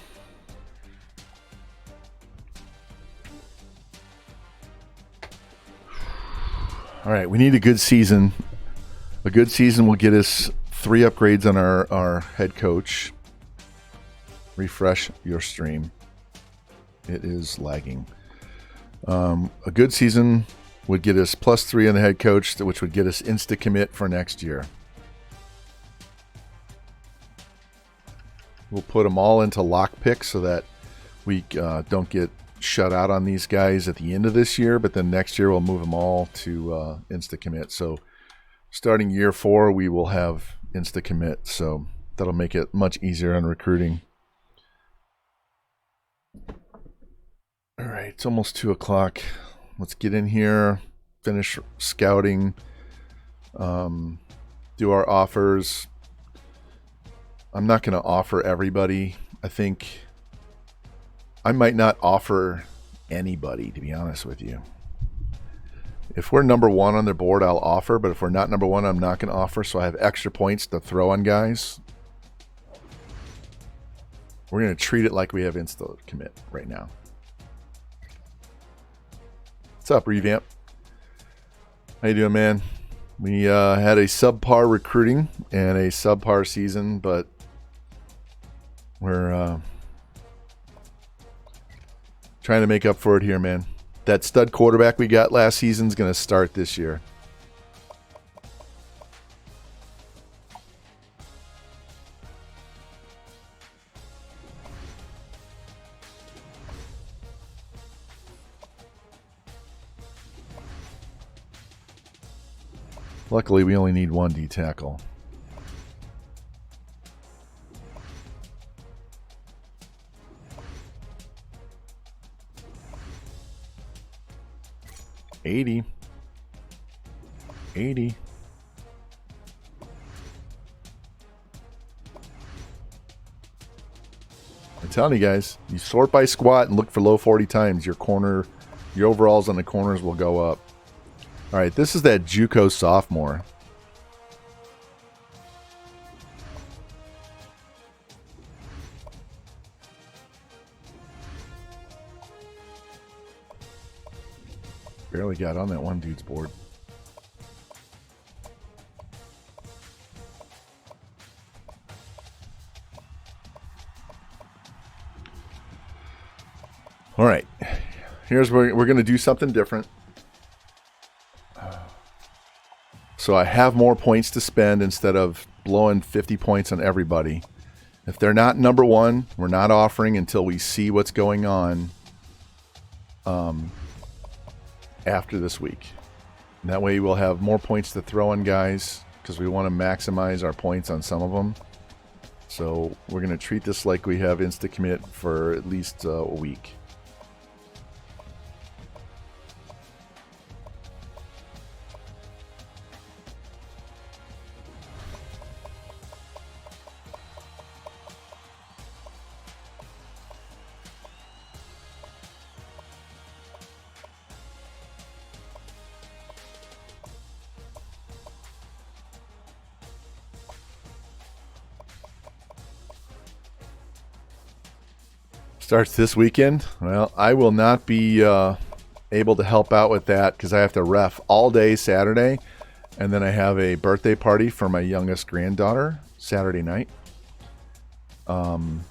All right, we need a good season. A good season will get us 3 upgrades on our head coach. Refresh your stream. It is lagging. A good season would get us +3 on the head coach, which would get us insta-commit for next year. We'll put them all into lockpick so that we don't get shut out on these guys at the end of this year, but then next year we'll move them all to insta-commit. So starting year 4, we will have insta-commit, so that'll make it much easier on recruiting. All right, it's almost 2 o'clock. Let's get in here, finish scouting, do our offers. I'm not going to offer everybody. I think I might not offer anybody, to be honest with you. If we're number 1 on their board, I'll offer, but if we're not number 1, I'm not going to offer, so I have extra points to throw on guys. We're going to treat it like we have insta-commit right now. What's up, Revamp? How you doing, man? We had a subpar recruiting and a subpar season, but we're trying to make up for it here, man. That stud quarterback we got last season is going to start this year. Luckily, we only need 1 D tackle. $80. 80. I'm telling you guys, you sort by squat and look for low 40 times. Your overalls on the corners will go up. All right, this is that JUCO sophomore. Barely got on that one dude's board. All right, here's where we're going to do something different. So I have more points to spend instead of blowing 50 points on everybody. If they're not number one, we're not offering until we see what's going on after this week. And that way we'll have more points to throw on guys because we want to maximize our points on some of them. So we're going to treat this like we have insta-commit for at least a week. Starts this weekend. Well, I will not be able to help out with that because I have to ref all day Saturday, and then I have a birthday party for my youngest granddaughter Saturday night. And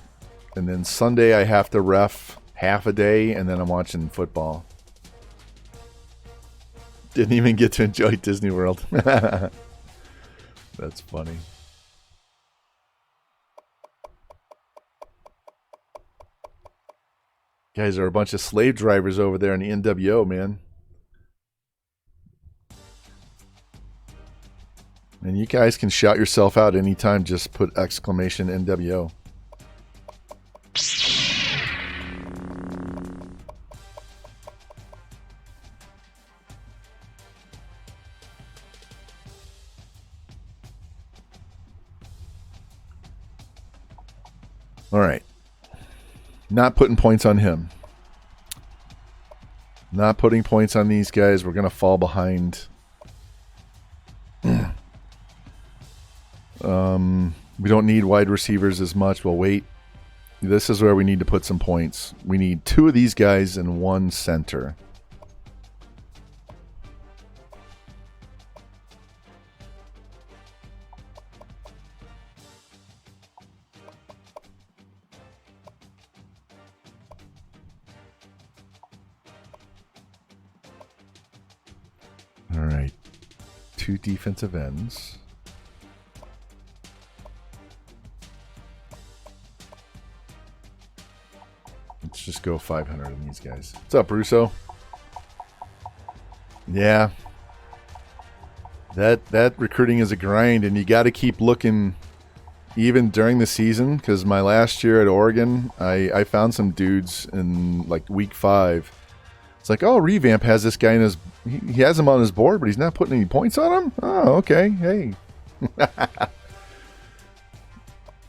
then Sunday I have to ref half a day, and then I'm watching football. Didn't even get to enjoy Disney World. That's funny. Guys are a bunch of slave drivers over there in the NWO, man. And you guys can shout yourself out anytime. Just put exclamation NWO. All right. Not putting points on him. Not putting points on these guys. We're going to fall behind. We don't need wide receivers as much. We'll wait. This is where we need to put some points. We need 2 of these guys and 1 center. All right, 2 defensive ends. Let's just go 500 on these guys. What's up, Russo? Yeah, that recruiting is a grind, and you got to keep looking even during the season. Because my last year at Oregon, I found some dudes in like week 5. It's like, oh, Revamp has this guy in his. He has him on his board, but he's not putting any points on him? Oh, okay. Hey.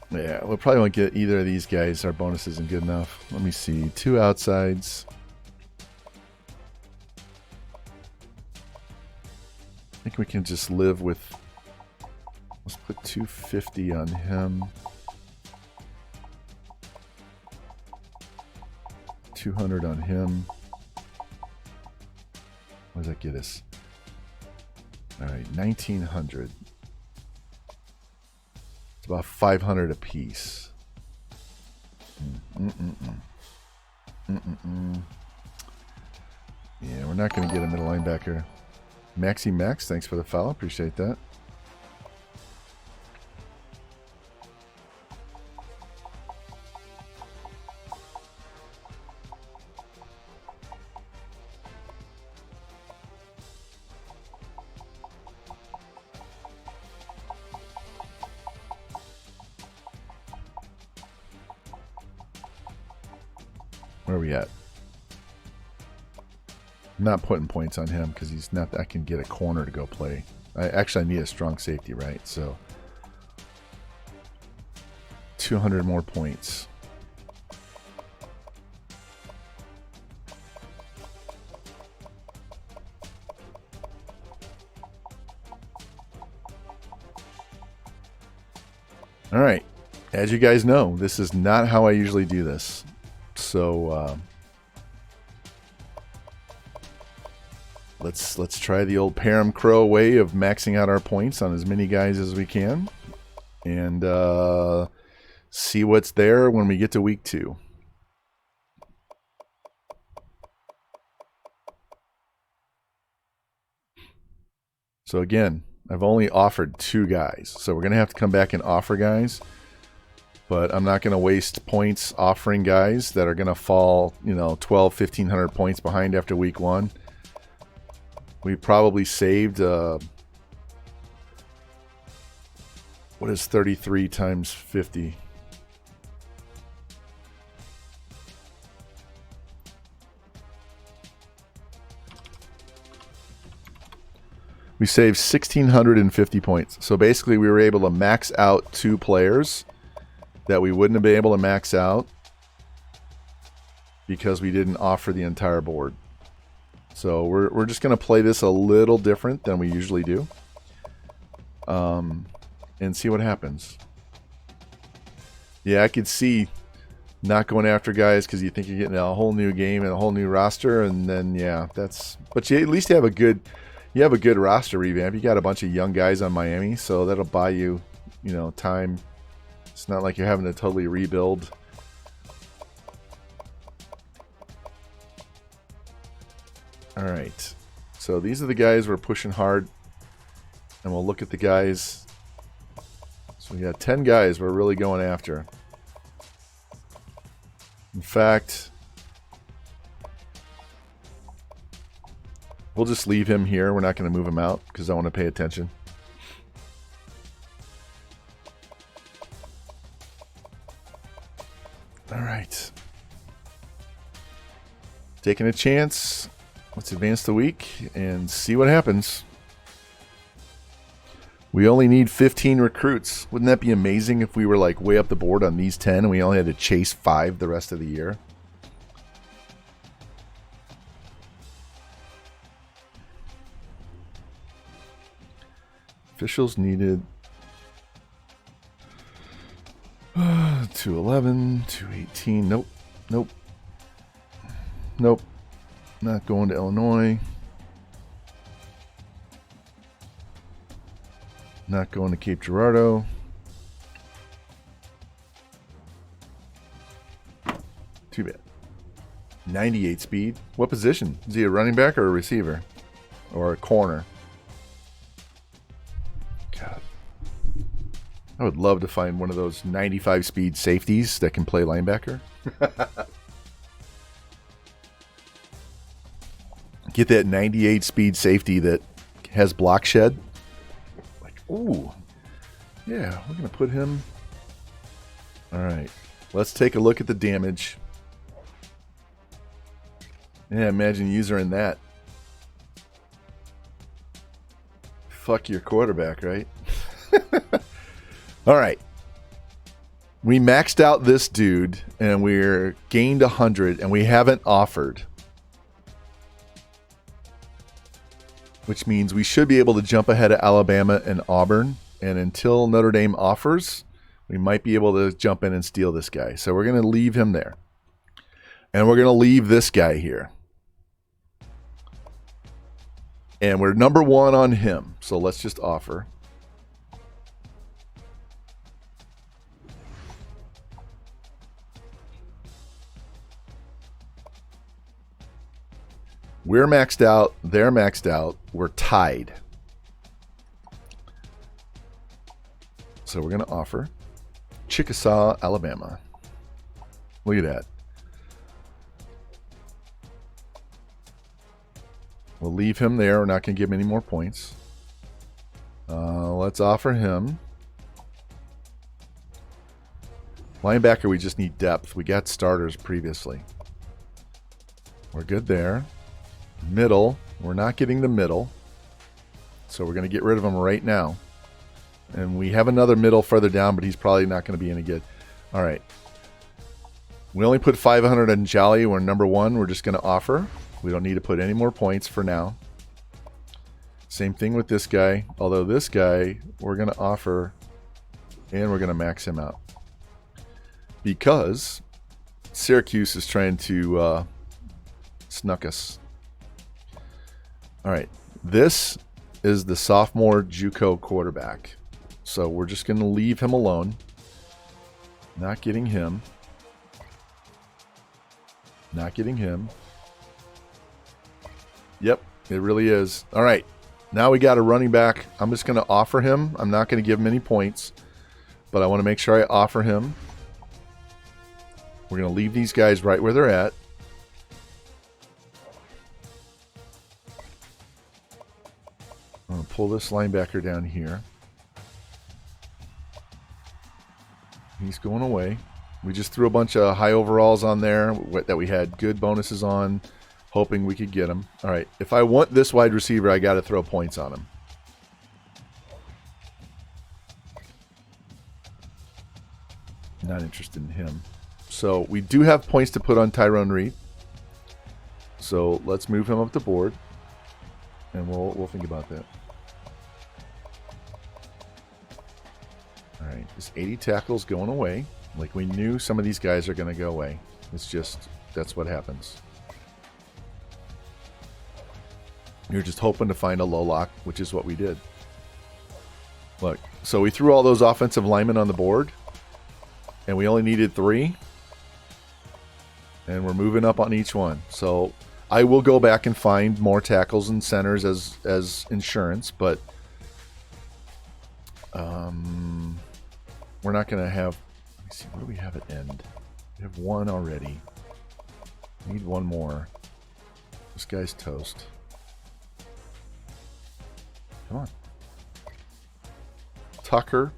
Yeah, we'll probably won't get either of these guys. Our bonus isn't good enough. Let me see. 2 outsides. I think we can just live with... Let's put 250 on him. 200 on him. What does that get us? All right, 1,900. It's about 500 apiece. Yeah, we're not going to get a middle linebacker. Maxi Max, thanks for the follow. Appreciate that. Where are we at? I'm not putting points on him because he's not. I can get a corner to go play I need a strong safety, right? So 200 more points. All right. As you guys know, this is not how I usually do this. So let's try the old Param Crow way of maxing out our points on as many guys as we can, and see what's there when we get to week 2. So again, I've only offered 2 guys, so we're gonna have to come back and offer guys. But I'm not going to waste points offering guys that are going to fall, 12, 1,500 points behind after week 1. We probably saved, what is 33 times 50? We saved 1,650 points. So basically we were able to max out 2 players that we wouldn't have been able to max out because we didn't offer the entire board. So we're just going to play this a little different than we usually do, and see what happens. Yeah, I could see not going after guys because you think you're getting a whole new game and a whole new roster, and then yeah, but you at least have a good roster revamp. You got a bunch of young guys on Miami, so that'll buy you, time. It's not like you're having to totally rebuild. All right. So these are the guys we're pushing hard. And we'll look at the guys. So we got 10 guys we're really going after. In fact, we'll just leave him here. We're not going to move him out because I want to pay attention. All right. Taking a chance. Let's advance the week and see what happens. We only need 15 recruits. Wouldn't that be amazing if we were like way up the board on these 10 and we only had to chase 5 the rest of the year? Officials needed 211, 218. Nope. Nope. Nope. Not going to Illinois. Not going to Cape Girardeau. Too bad. 98 speed. What position? Is he a running back or a receiver? Or a corner? God. I would love to find one of those 95 speed safeties that can play linebacker. Get that 98 speed safety that has block shed. Like, ooh. Yeah, we're going to put him. All right. Let's take a look at the damage. Yeah, imagine user in that. Fuck your quarterback, right? All right. We maxed out this dude and we're gained 100 and we haven't offered. Which means we should be able to jump ahead of Alabama and Auburn. And until Notre Dame offers, we might be able to jump in and steal this guy. So we're going to leave him there. And we're going to leave this guy here. And we're number 1 on him. So let's just offer. We're maxed out. They're maxed out. We're tied. So we're going to offer Chickasaw, Alabama. Look at that. We'll leave him there. We're not going to give him any more points. Let's offer him. Linebacker, we just need depth. We got starters previously. We're good there. Middle, we're not getting the middle. So we're going to get rid of him right now. And we have another middle further down, but he's probably not going to be any good. All right. We only put 500 on Jolly. We're number 1. We're just going to offer. We don't need to put any more points for now. Same thing with this guy. Although this guy, we're going to offer, and we're going to max him out. Because Syracuse is trying to snuck us. All right. This is the sophomore JUCO quarterback. So we're just going to leave him alone. Not getting him. Not getting him. Yep, it really is. All right. Now we got a running back. I'm just going to offer him. I'm not going to give him any points. But I want to make sure I offer him. We're going to leave these guys right where they're at. I'm going to pull this linebacker down here. He's going away. We just threw a bunch of high overalls on there that we had good bonuses on, hoping we could get him. All right, if I want this wide receiver, I got to throw points on him. Not interested in him. So we do have points to put on Tyrone Reed. So let's move him up the board, and we'll think about that. All right, this 80 tackles going away. Like we knew some of these guys are going to go away. It's just, that's what happens. You're just hoping to find a low lock, which is what we did. Look, so we threw all those offensive linemen on the board, and we only needed 3. And we're moving up on each one. So I will go back and find more tackles and centers as insurance, but we're not going to have... Let me see, what do we have at end? We have 1 already. We need 1 more. This guy's toast. Come on. Tucker.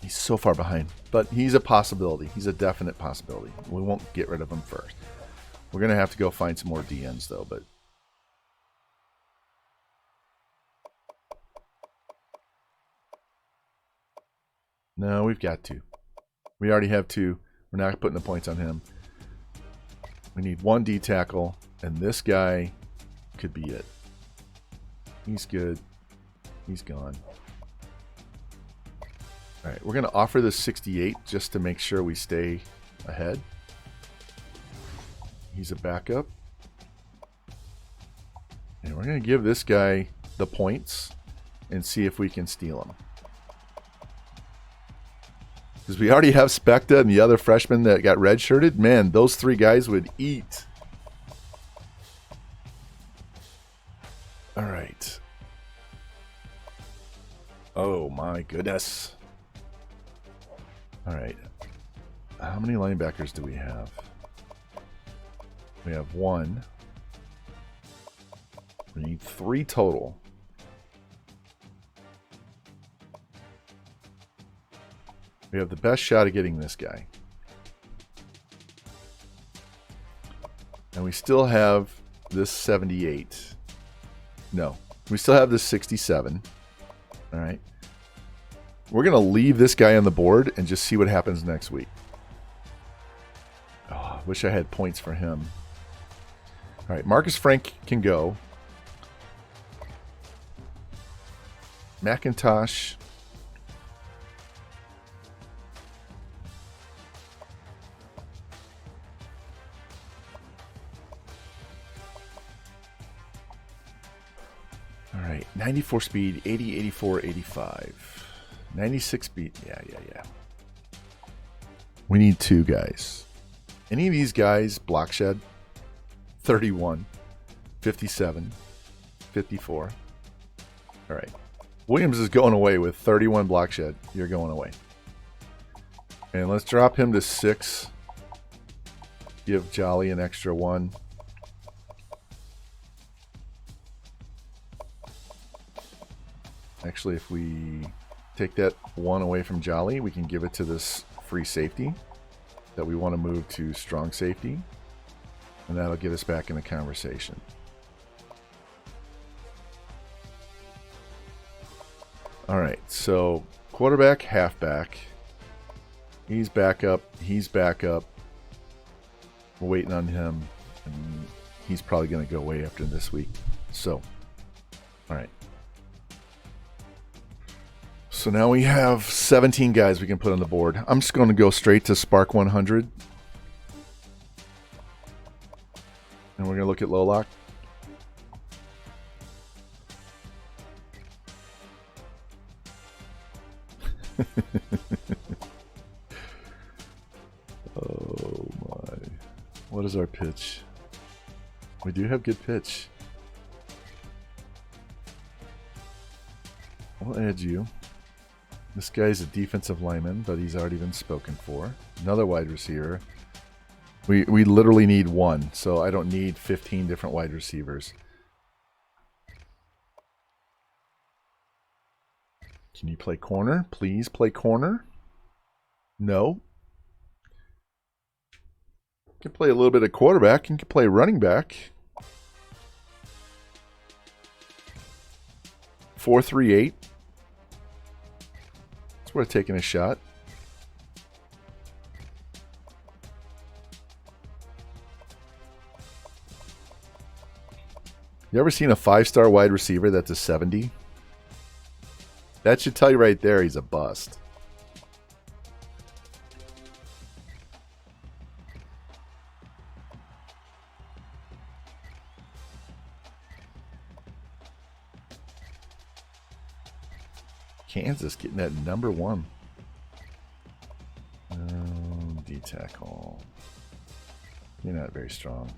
He's so far behind. But he's a possibility. He's a definite possibility. We won't get rid of him first. We're going to have to go find some more DNs, though, but... No, we've got 2. We already have 2. We're not putting the points on him. We need 1 D tackle, and this guy could be it. He's good. He's gone. All right, we're going to offer this 68 just to make sure we stay ahead. He's a backup. And we're going to give this guy the points and see if we can steal him. Because we already have Specta and the other freshman that got redshirted. Man, those 3 guys would eat. All right. Oh, my goodness. All right. How many linebackers do we have? We have 1. We need 3 total. We have the best shot at getting this guy. And we still have this 78. No, we still have this 67. All right. We're going to leave this guy on the board and just see what happens next week. Oh, I wish I had points for him. All right, Marcus Frank can go. McIntosh. All right, 94 speed, 80, 84, 85. 96 speed. Yeah. We need 2 guys. Any of these guys block shed? 31, 57, 54. All right. Williams is going away with 31 block shed. You're going away. And let's drop him to 6. Give Jolly an extra 1. Actually, if we take that 1 away from Jolly, we can give it to this free safety that we want to move to strong safety. And that'll get us back in the conversation. All right, so quarterback, halfback. He's back up. He's back up. We're waiting on him. And he's probably going to go away after this week. So, all right. So now we have 17 guys we can put on the board. I'm just going to go straight to Spark 100. And we're going to look at low lock. Oh my. What is our pitch? We do have good pitch. I'll add you. This guy's a defensive lineman, but he's already been spoken for. Another wide receiver. We literally need one, so I don't need 15 different wide receivers. Can you play corner? Please play corner. No. You can play a little bit of quarterback. You can play running back. 4-3-8. It's worth taking a shot. You ever seen a 5-star wide receiver that's a 70? That should tell you right there he's a bust. Kansas getting that number 1. D-tackle. You're not very strong.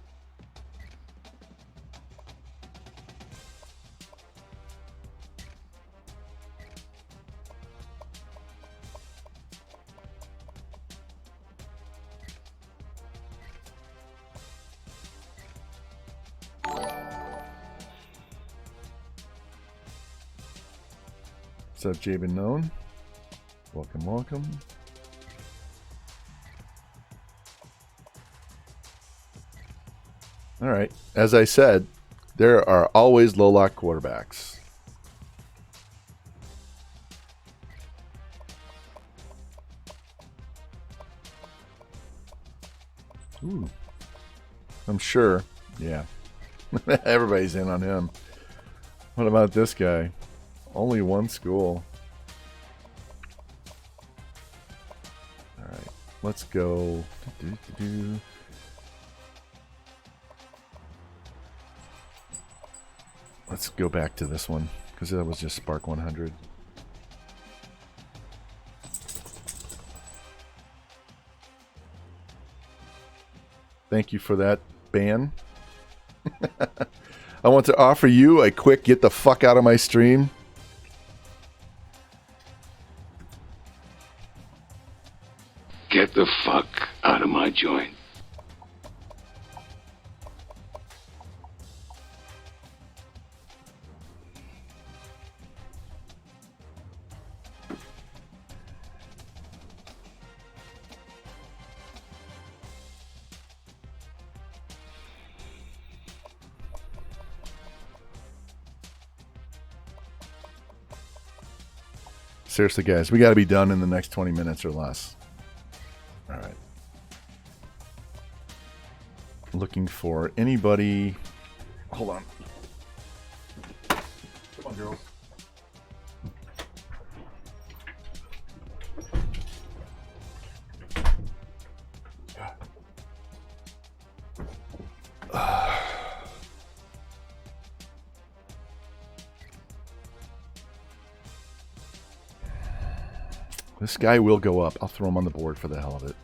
What's up, Jabin Known? Welcome, welcome. All right. As I said, there are always low lock quarterbacks. Ooh. I'm sure. Yeah. Everybody's in on him. What about this guy? Only one school. All right, let's go. Let's go back to this one because that was just Spark 100. Thank you for that ban. I want to offer you a quick get the fuck out of my stream. Get the fuck out of my joint. Seriously, guys, we got to be done in the next 20 minutes or less. All right. Looking for anybody. Hold on. Come on, girls. This guy will go up. I'll throw him on the board for the hell of it.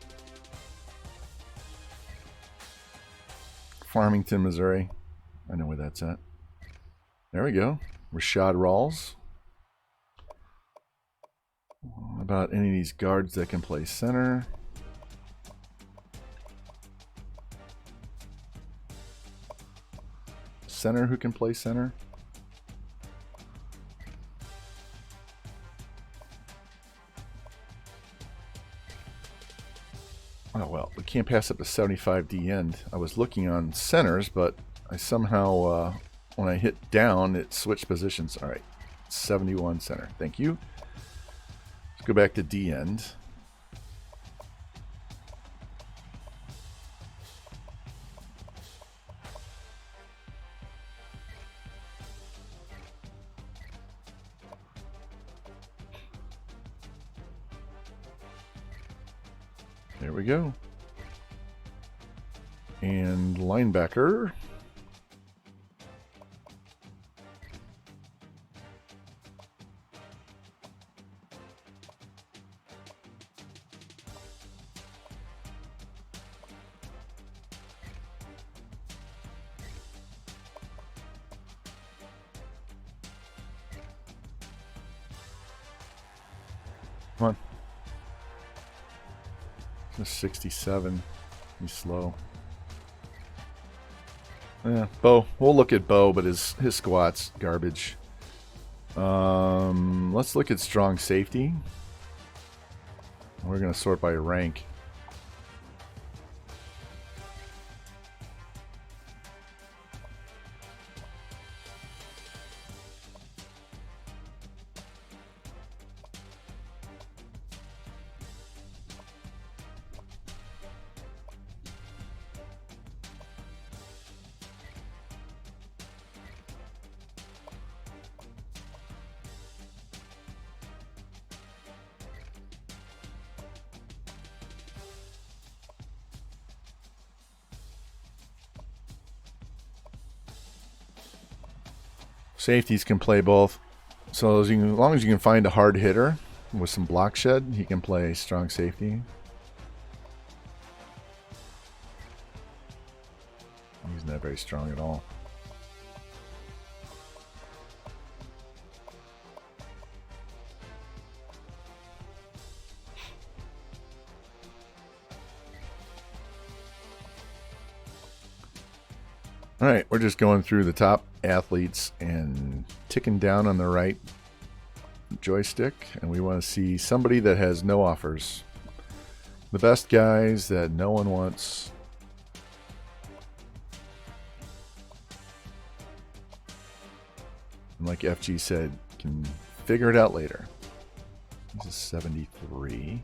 Farmington, Missouri. I know where that's at. There we go. Rashad Rawls. What about any of these guards that can play center? Center who can play center? Oh, well, we can't pass up the 75 D end. I was looking on centers, but I somehow, when I hit down, it switched positions. All right, 71 center. Thank you. Let's go back to D end. There we go. And linebacker. Come on. Just 67. He's slow. Yeah, Bo. We'll look at Bo, but his squat's garbage. Let's look at strong safety. We're gonna sort by rank. Safeties can play both. So as long as you can find a hard hitter with some block shed, he can play strong safety. He's not very strong at all. All right, we're just going through the top athletes and ticking down on the right joystick, and we want to see somebody that has no offers. The best guys that no one wants. And like FG said, can figure it out later. He's a 73.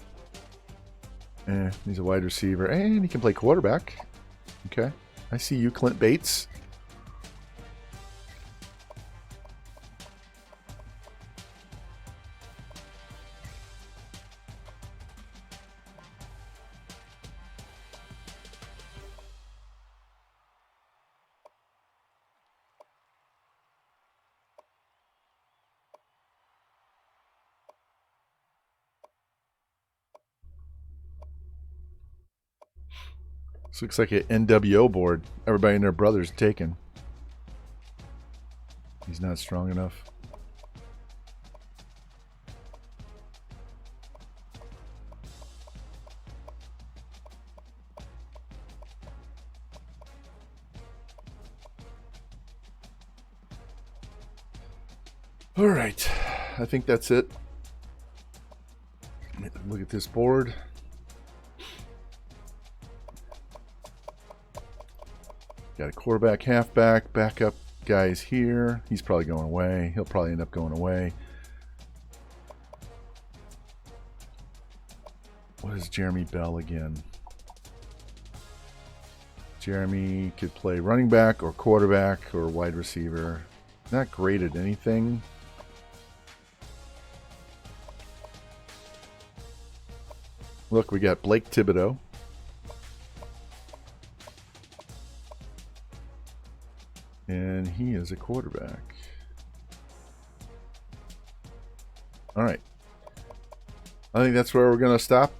He's a wide receiver, and he can play quarterback. Okay. I see you, Clint Bates. This looks like an NWO board. Everybody and their brother's taken. He's not strong enough. All right, I think that's it. Look at this board. Got a quarterback, halfback, backup guys here. He's probably going away. He'll probably end up going away. What is Jeremy Bell again? Jeremy could play running back or quarterback or wide receiver. Not great at anything. Look, we got Blake Thibodeau. And he is a quarterback. All right. I think that's where we're going to stop.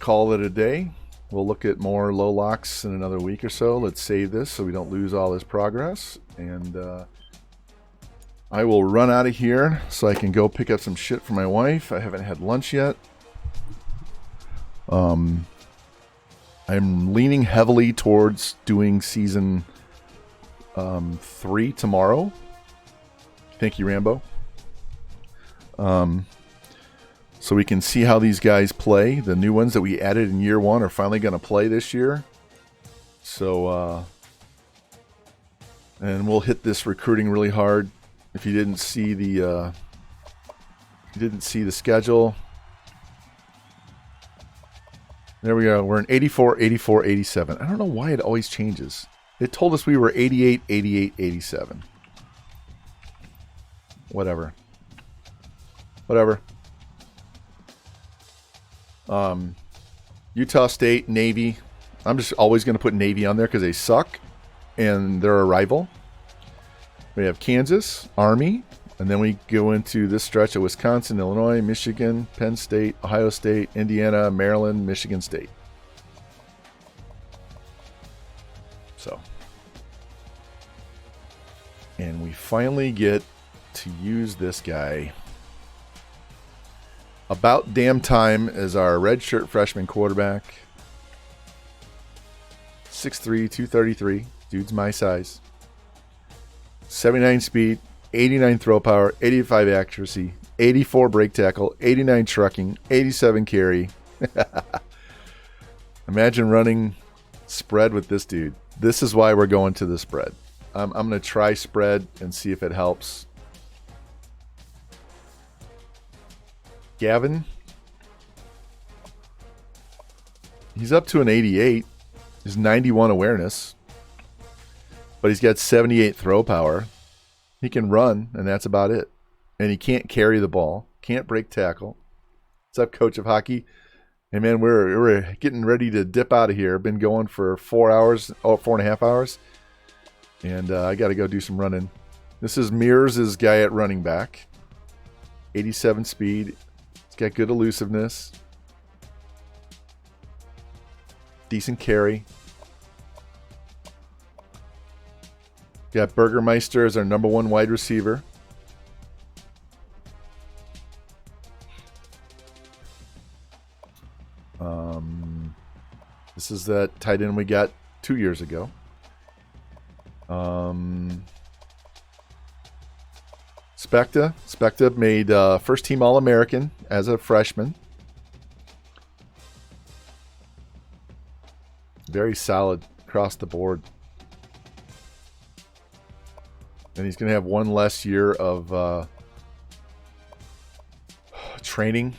Call it a day. We'll look at more low locks in another week or so. Let's save this so we don't lose all this progress. And I will run out of here so I can go pick up some shit for my wife. I haven't had lunch yet. I'm leaning heavily towards doing season 3 tomorrow. Thank you, Rambo. so we can see how these guys play. The new ones that we added in year 1 are finally going to play this year. So, and we'll hit this recruiting really hard. If you didn't see the schedule, there we go. We're in 84, 84, 87. I don't know why it always changes. It told us we were 88, 88, 87. Whatever. Utah State, Navy. I'm just always going to put Navy on there because they suck and they're a rival. We have Kansas, Army, and then we go into this stretch of Wisconsin, Illinois, Michigan, Penn State, Ohio State, Indiana, Maryland, Michigan State. So, and we finally get to use this guy. About damn time as our redshirt freshman quarterback. 6'3", 233. Dude's my size. 79 speed, 89 throw power, 85 accuracy, 84 break tackle, 89 trucking, 87 carry. Imagine running spread with this dude. This is why we're going to the spread. I'm going to try spread and see if it helps. Gavin. He's up to an 88. He's 91 awareness. But he's got 78 throw power. He can run, and that's about it. And he can't carry the ball. Can't break tackle. What's up, coach of hockey? Hey, man, we're getting ready to dip out of here. Been going for 4 hours, 4.5 hours. And I got to go do some running. This is Mears' guy at running back. 87 speed. He's got good elusiveness. Decent carry. Got Burgermeister as our number 1 wide receiver. This is that tight end we got 2 years ago. Specta made first team All-American as a freshman. Very solid across the board. And he's going to have one less year of training.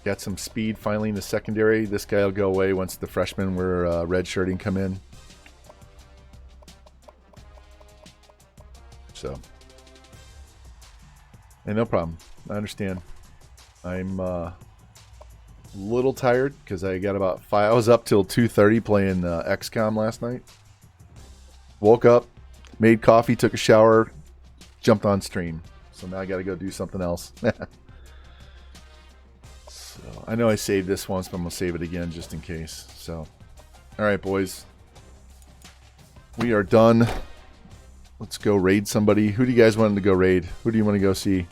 Got some speed finally in the secondary. This guy will go away once the freshmen were redshirting come in. So, and no problem. I understand. I'm a little tired because I got about 5. I was up till 2:30 playing XCOM last night. Woke up, made coffee, took a shower, jumped on stream. So now I got to go do something else. So I know I saved this once, but I'm gonna save it again just in case. So, all right, boys, we are done. Let's go raid somebody. Who do you guys want to go raid? Who do you want to go see?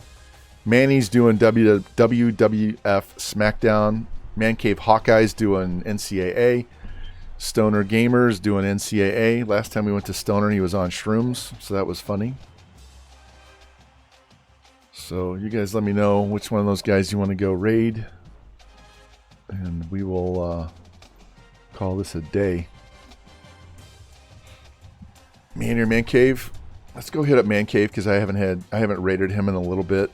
Manny's doing WWF SmackDown. Man Cave Hawkeye's doing NCAA. Stoner Gamers doing NCAA. Last time we went to Stoner, he was on shrooms, so that was funny. So you guys let me know which one of those guys you want to go raid. And we will call this a day. Me and your Man Cave. Let's go hit up Man Cave because I haven't raided him in a little bit.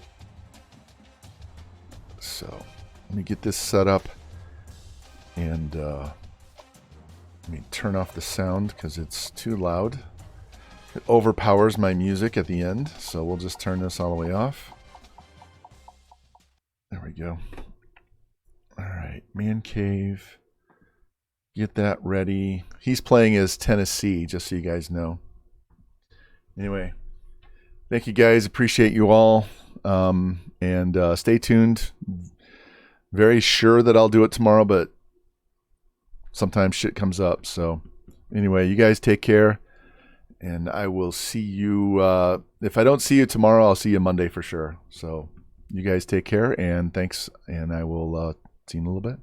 So let me get this set up and let me turn off the sound because it's too loud. It overpowers my music at the end, so we'll just turn this all the way off. There we go. All right, Man Cave. Get that ready. He's playing as Tennessee, just so you guys know. Anyway, thank you guys. Appreciate you all. And stay tuned. Very sure that I'll do it tomorrow, but sometimes shit comes up. So anyway, you guys take care. And I will see you. If I don't see you tomorrow, I'll see you Monday for sure. So you guys take care and thanks. And I will see you in a little bit.